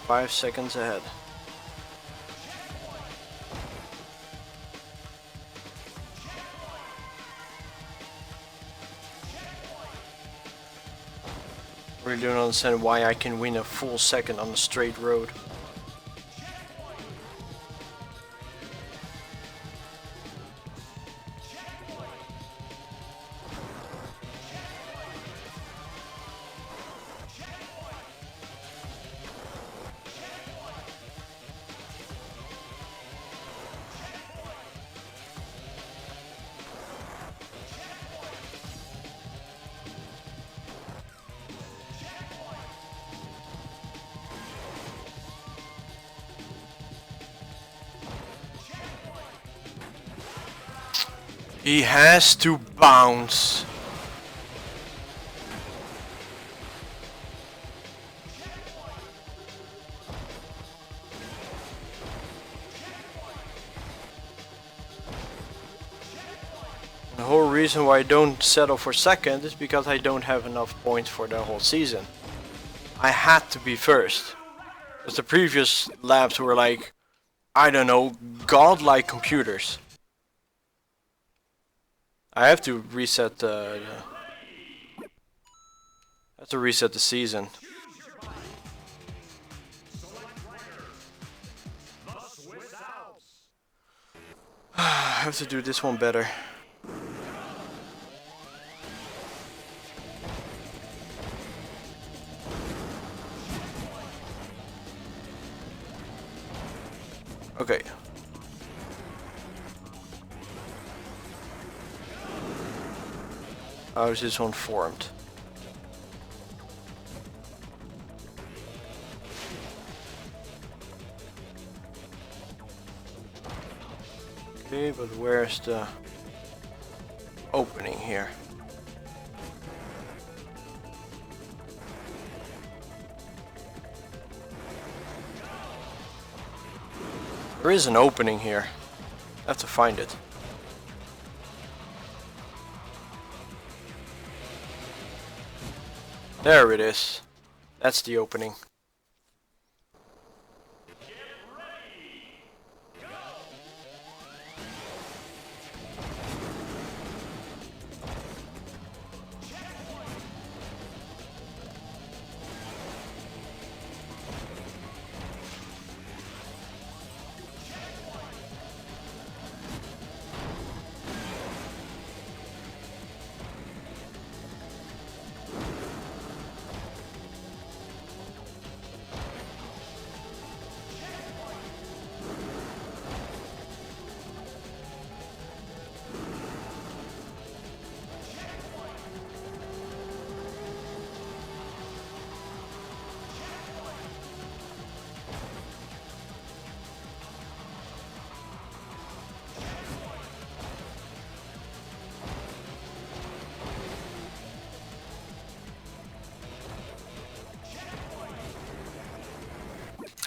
S2: Five seconds ahead. Really don't understand why I can win a full second on a straight road. He has to bounce. The whole reason why I don't settle for second is because I don't have enough points for the whole season. I had to be first. Because the previous laps were like, I don't know, godlike computers. I have to reset the season. I have to do this one better. Okay. How is this one formed? Okay, but where's the opening here? There is an opening here. I have to find it. There it is. That's the opening.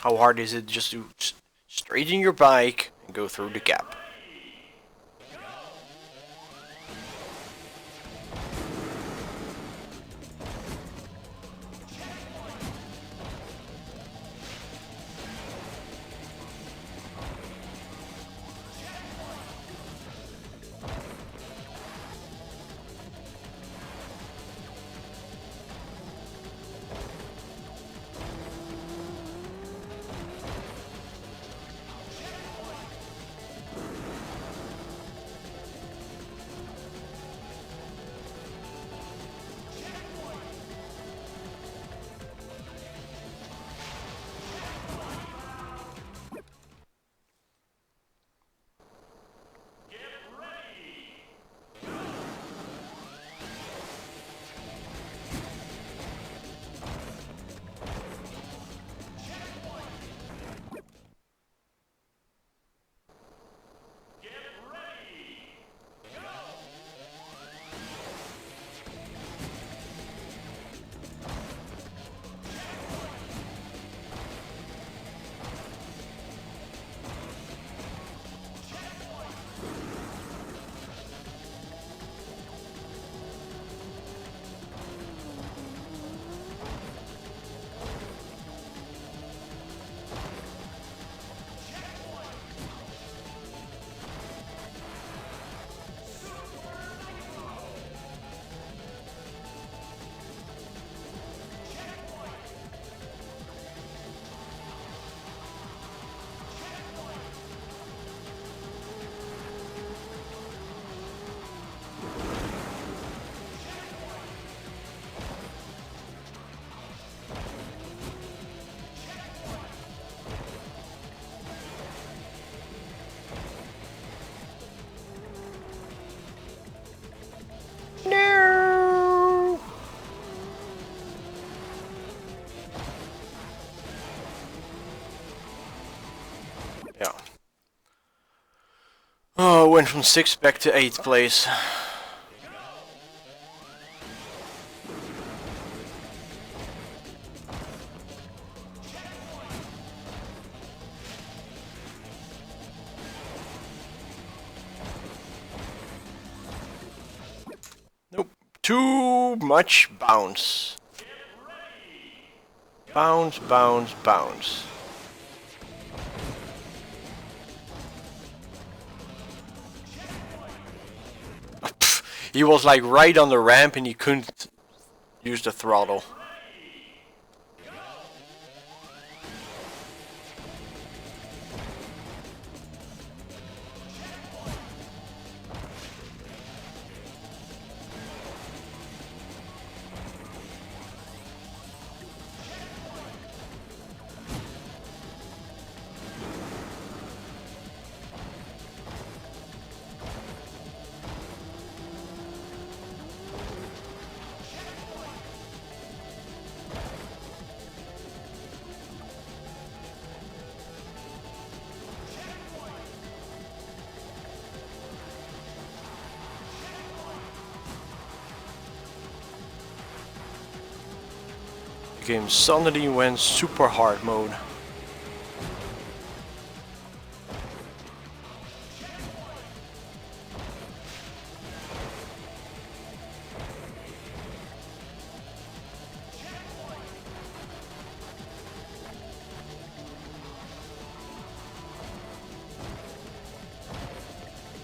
S2: How hard is it just to straighten your bike and go through the gap? Oh, went from 6th back to 8th place. Nope. Too much bounce. Bounce, bounce, bounce. He was like right on the ramp and he couldn't use the throttle. The game suddenly went super hard mode.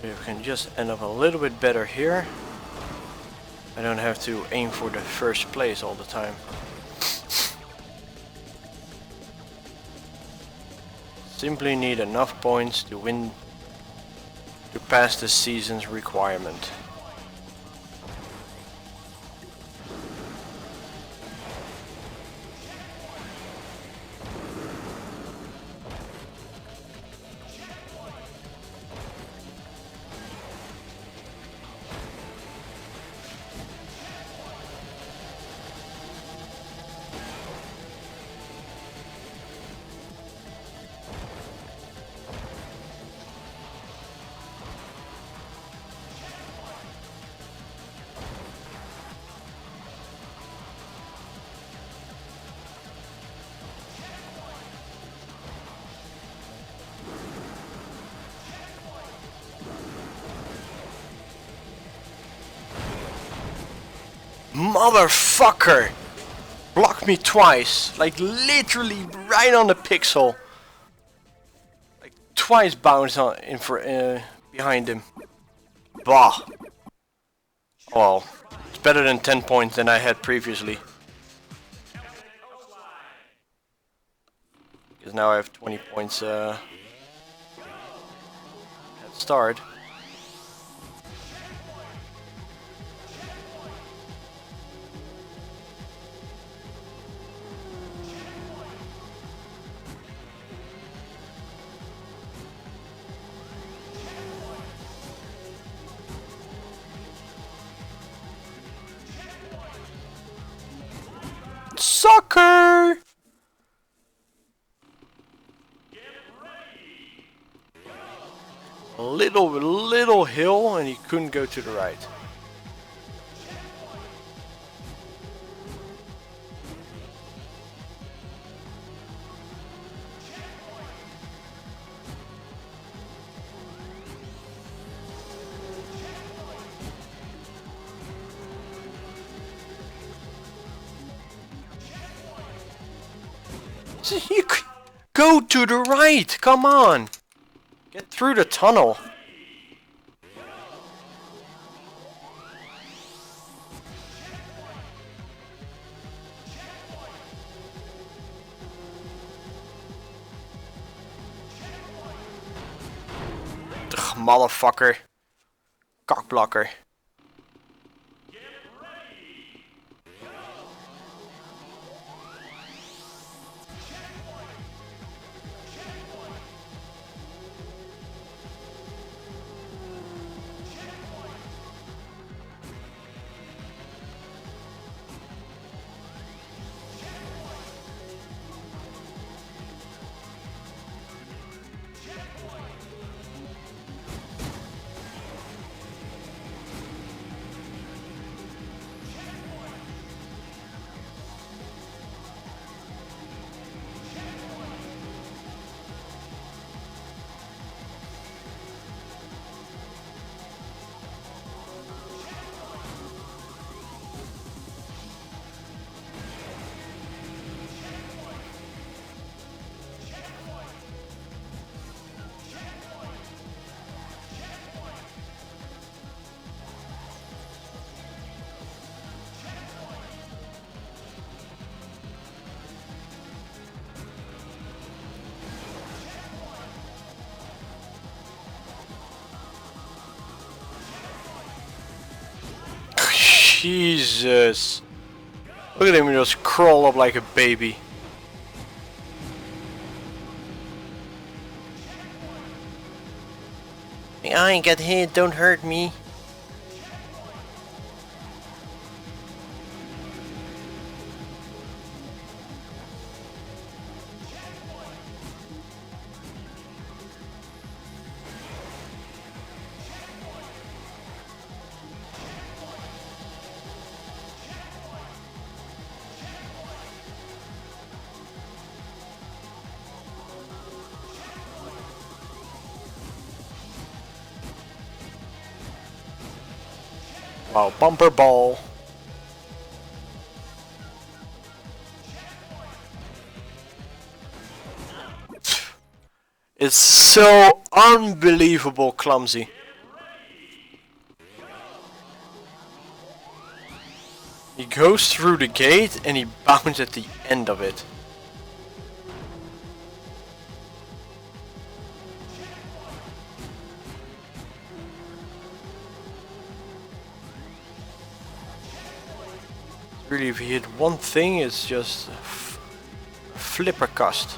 S2: We can just end up a little bit better here. I don't have to aim for the first place all the time. Simply need enough points to win, to pass the season's requirement. Motherfucker! Blocked me twice, like literally right on the pixel. Like twice bounced on behind him. Bah. Well, it's better than 10 points than I had previously. Because now I have 20 points head start. Sucker! A little hill and he couldn't go to the right. You could go to the right, come on! Get through the tunnel. Ugh, motherfucker. Cockblocker. Jesus. Look at him just crawl up like a baby. I ain't got hit, don't hurt me. Wow, bumper ball. It's so unbelievable clumsy. He goes through the gate and he bounds at the end of it. Really, if he hit one thing, it's just flipperkast.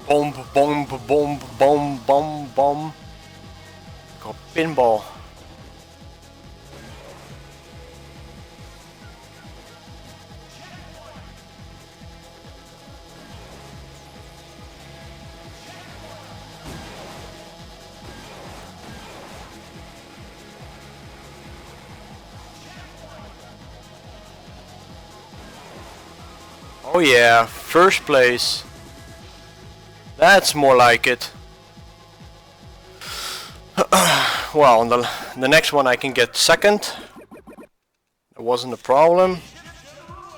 S2: Bomb, bomb, bomb, bomb, bomb, bomb. Got pinball. Oh yeah, first place. That's more like it. Well, the next one I can get second. It wasn't a problem.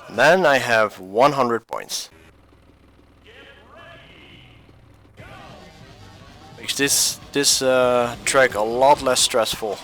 S2: And then I have 100 points. Makes this track a lot less stressful.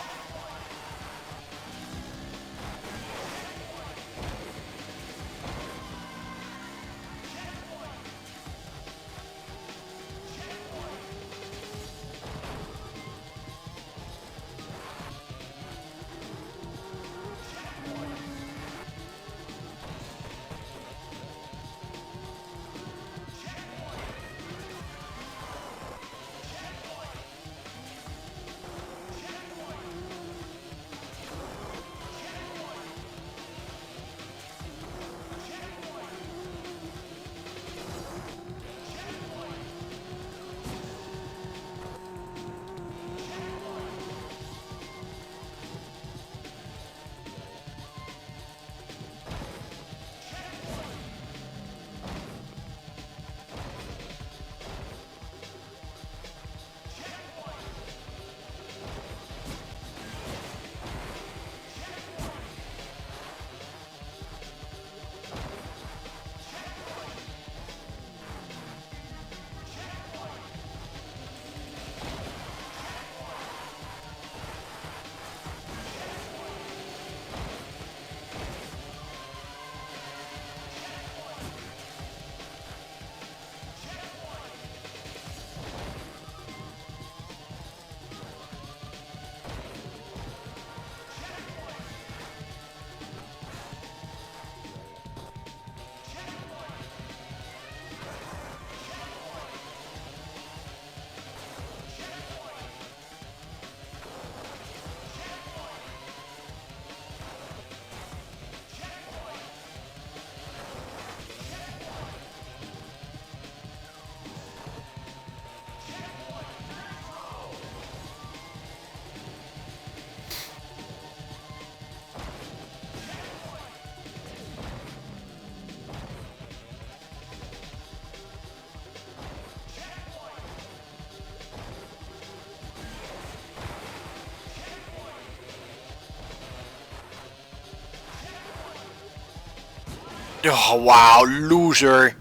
S2: Oh, wow, loser.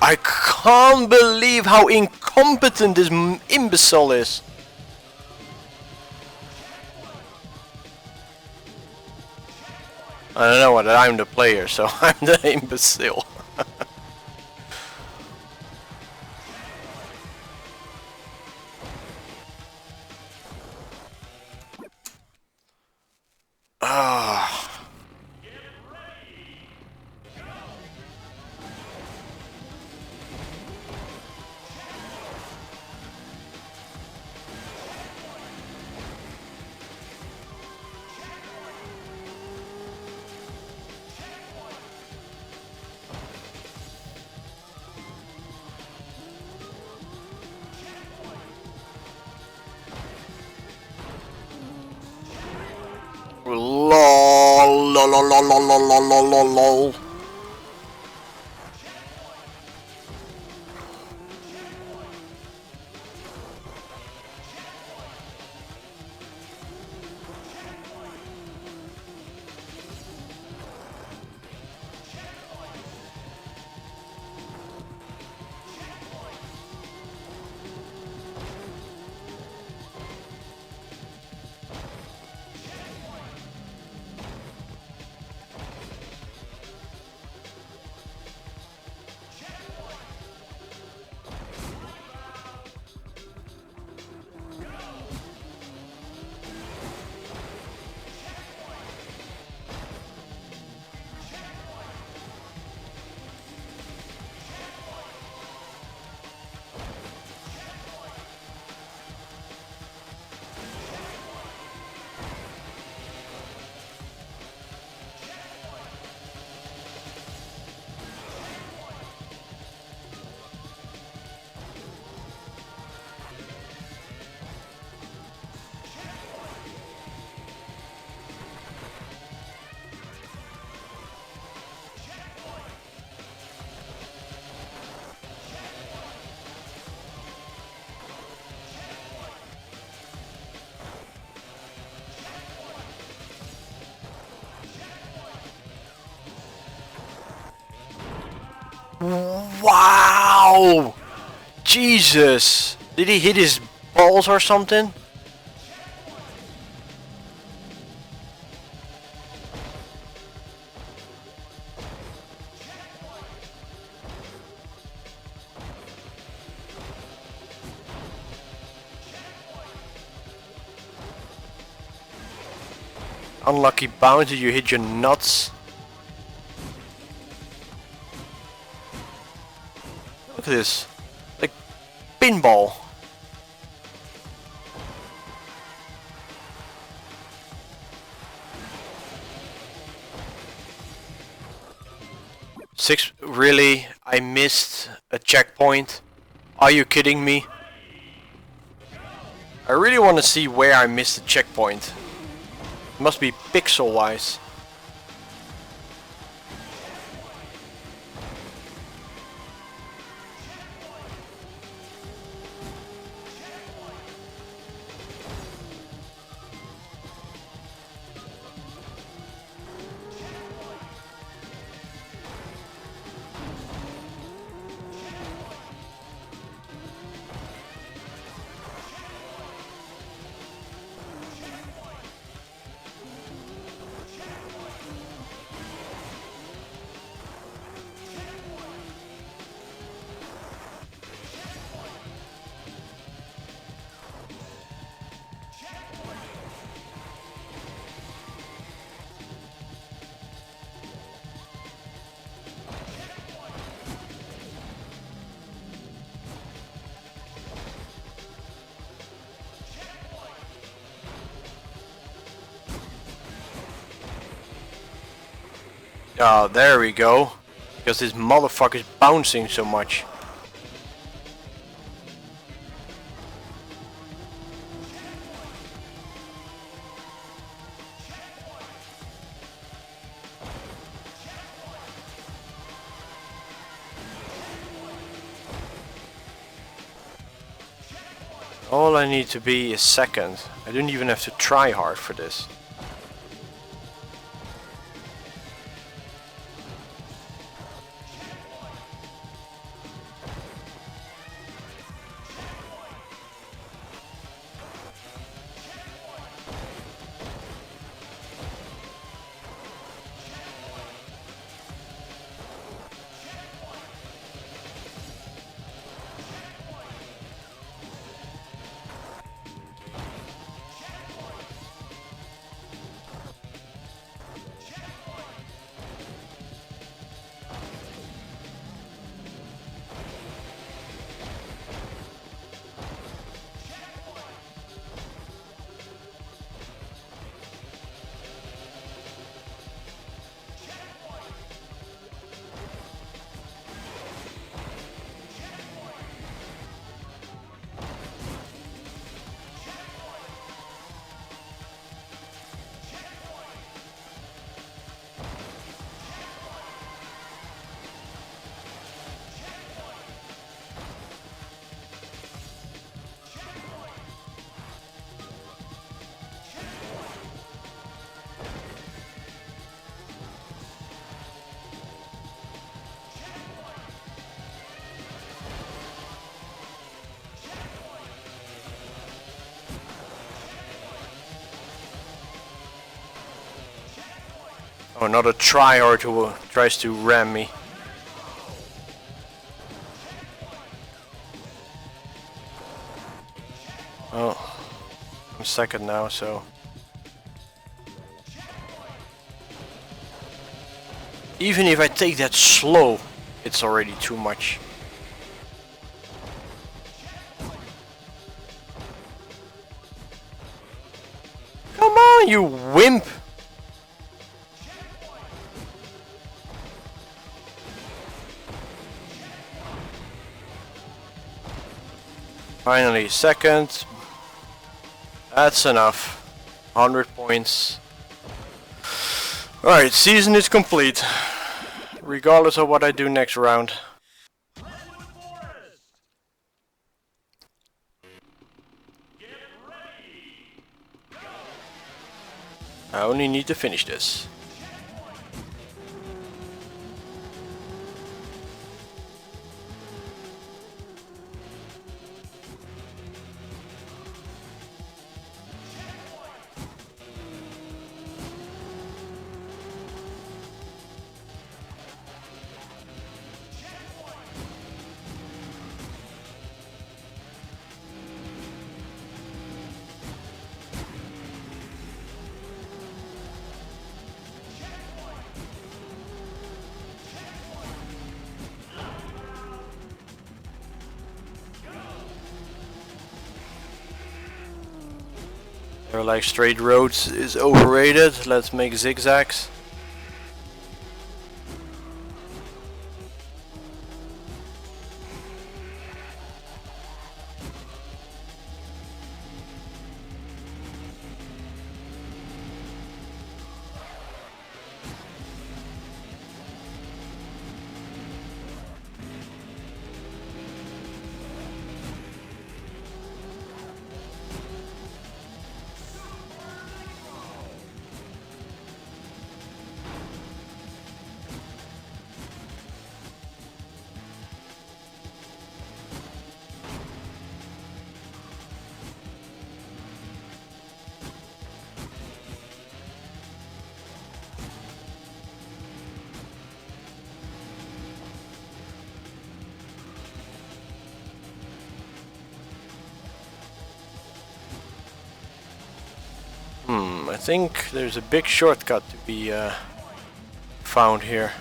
S2: I can't believe how incompetent this imbecile is. I don't know what, I'm the player, so I'm the imbecile. Ah. Lol, lol, lol, lol, lol, lol, lol, lol, lol. Wow! Jesus! Did he hit his balls or something? Unlucky bounty, you hit your nuts. Look at this. Like pinball. Six, really? I missed a checkpoint? Are you kidding me? I really want to see where I missed the checkpoint. It must be pixel wise. Oh, there we go. Because this motherfucker's bouncing so much. All I need to be is second. I don't even have to try hard for this. Oh, another tryhard who tries to ram me. Oh, I'm second now, so... Even if I take that slow, it's already too much. Come on, you wimp! Finally, second. That's enough. 100 points. Alright, season is complete. Regardless of what I do next round. I only need to finish this. They're like straight roads is overrated, let's make zigzags. I think there's a big shortcut to be found here.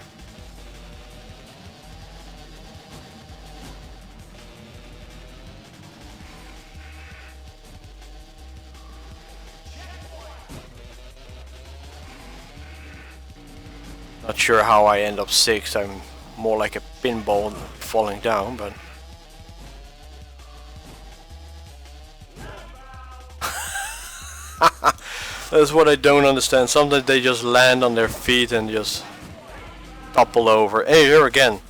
S2: Not sure how I end up 6th. I'm more like a pinball falling down, but that's what I don't understand. Sometimes they just land on their feet and just topple over. Hey, here again.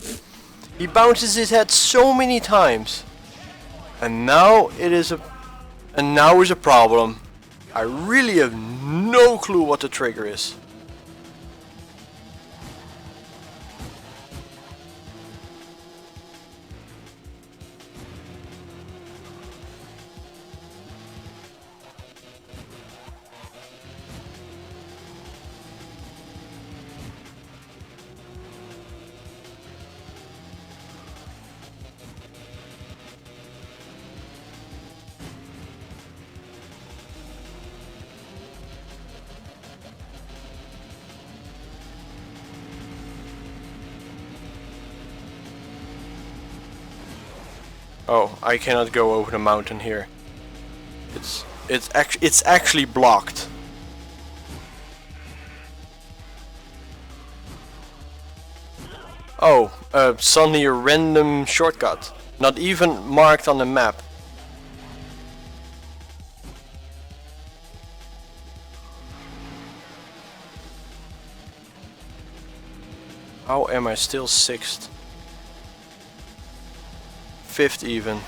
S2: He bounces his head so many times. And now it is a And now is a problem. I really have no clue what the trigger is. Oh, I cannot go over the mountain here. It's actually blocked. Oh, suddenly a random shortcut, not even marked on the map. How am I still 6th? 5th even.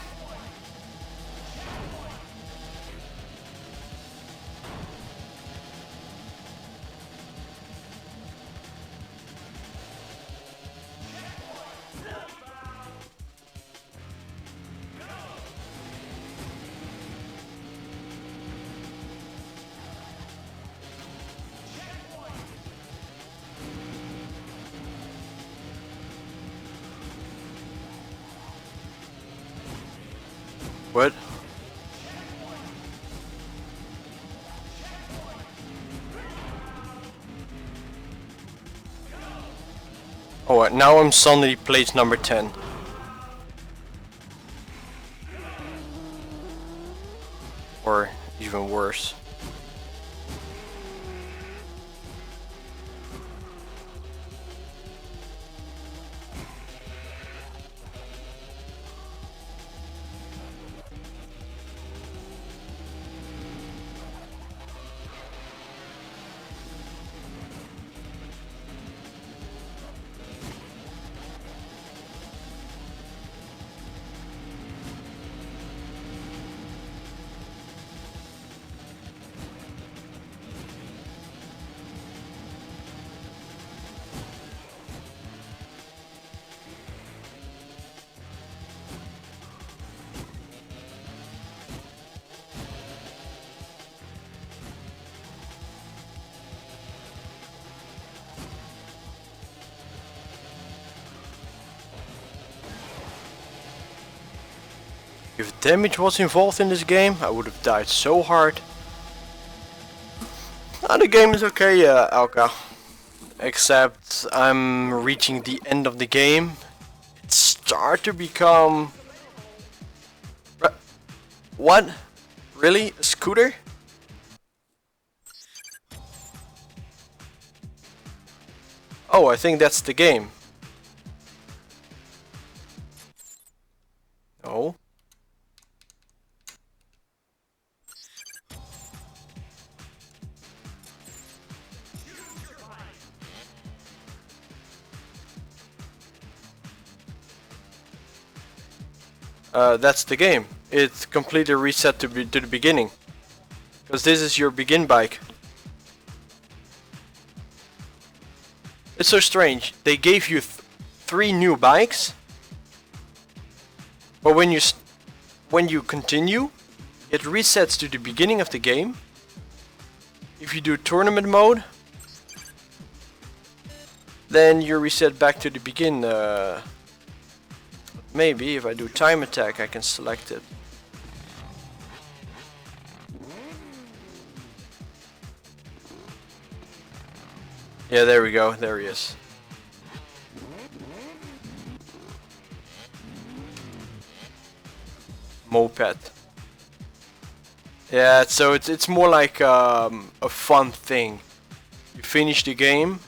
S2: What? Oh, now I'm suddenly place number 10. Or even worse. If damage was involved in this game, I would have died so hard. The game is okay, Alka. Except I'm reaching the end of the game. It starts to become... What? Really? A scooter? Oh, I think that's the game. No. That's the game. It's completely reset to the beginning. Because this is your begin bike. It's so strange. They gave you 3 new bikes. But when you continue, it resets to the beginning of the game. If you do tournament mode, then you reset back to the begin. Maybe if I do time attack, I can select it. Yeah, there we go. There he is. Moped. Yeah, so it's more like a fun thing. You finish the game,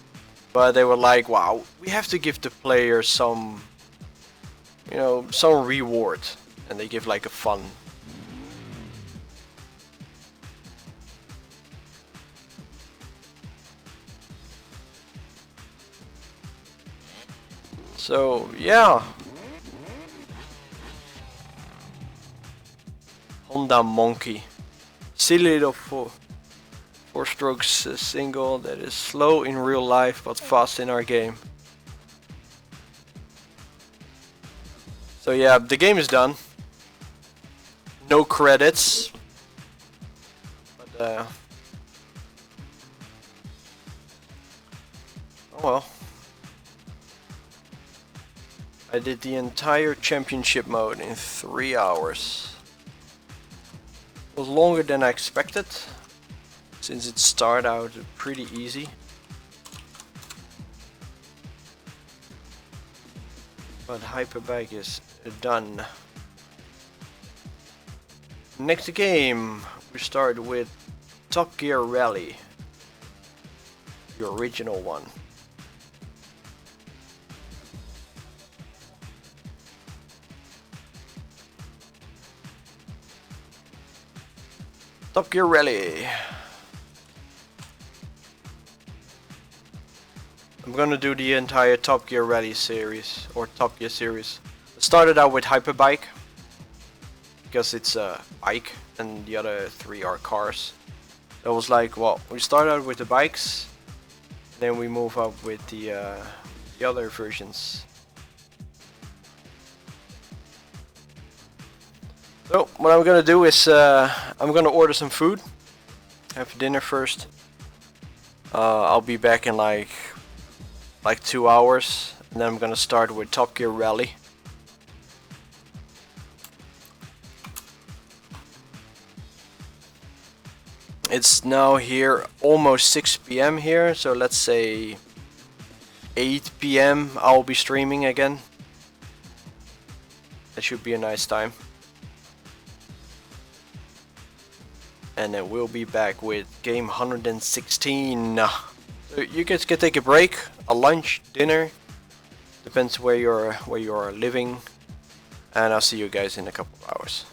S2: but they were like, wow, we have to give the player some, you know, some reward, and they give like a fun. So yeah, Honda Monkey. silly little four strokes single that is slow in real life but fast in our game. So yeah, the game is done. No credits. But oh well. I did the entire championship mode in 3 hours. It was longer than I expected, since it started out pretty easy. But Hyperbike is done. Next game, we start with Top Gear Rally, the original one. Top Gear Rally. I'm gonna do the entire Top Gear Rally series, or Top Gear series. I started out with Hyperbike, because it's a bike and the other 3 are cars. It was like, well, we start out with the bikes, then we move up with the other versions. So what I'm gonna do is I'm gonna order some food, have dinner first. I'll be back in like 2 hours, and then I'm gonna start with Top Gear Rally. It's now here almost 6 PM here, so let's say 8 PM I'll be streaming again. That should be a nice time. And then we'll be back with game 116. So you guys can take a break, a lunch, dinner, depends where you are living, and I'll see you guys in a couple of hours.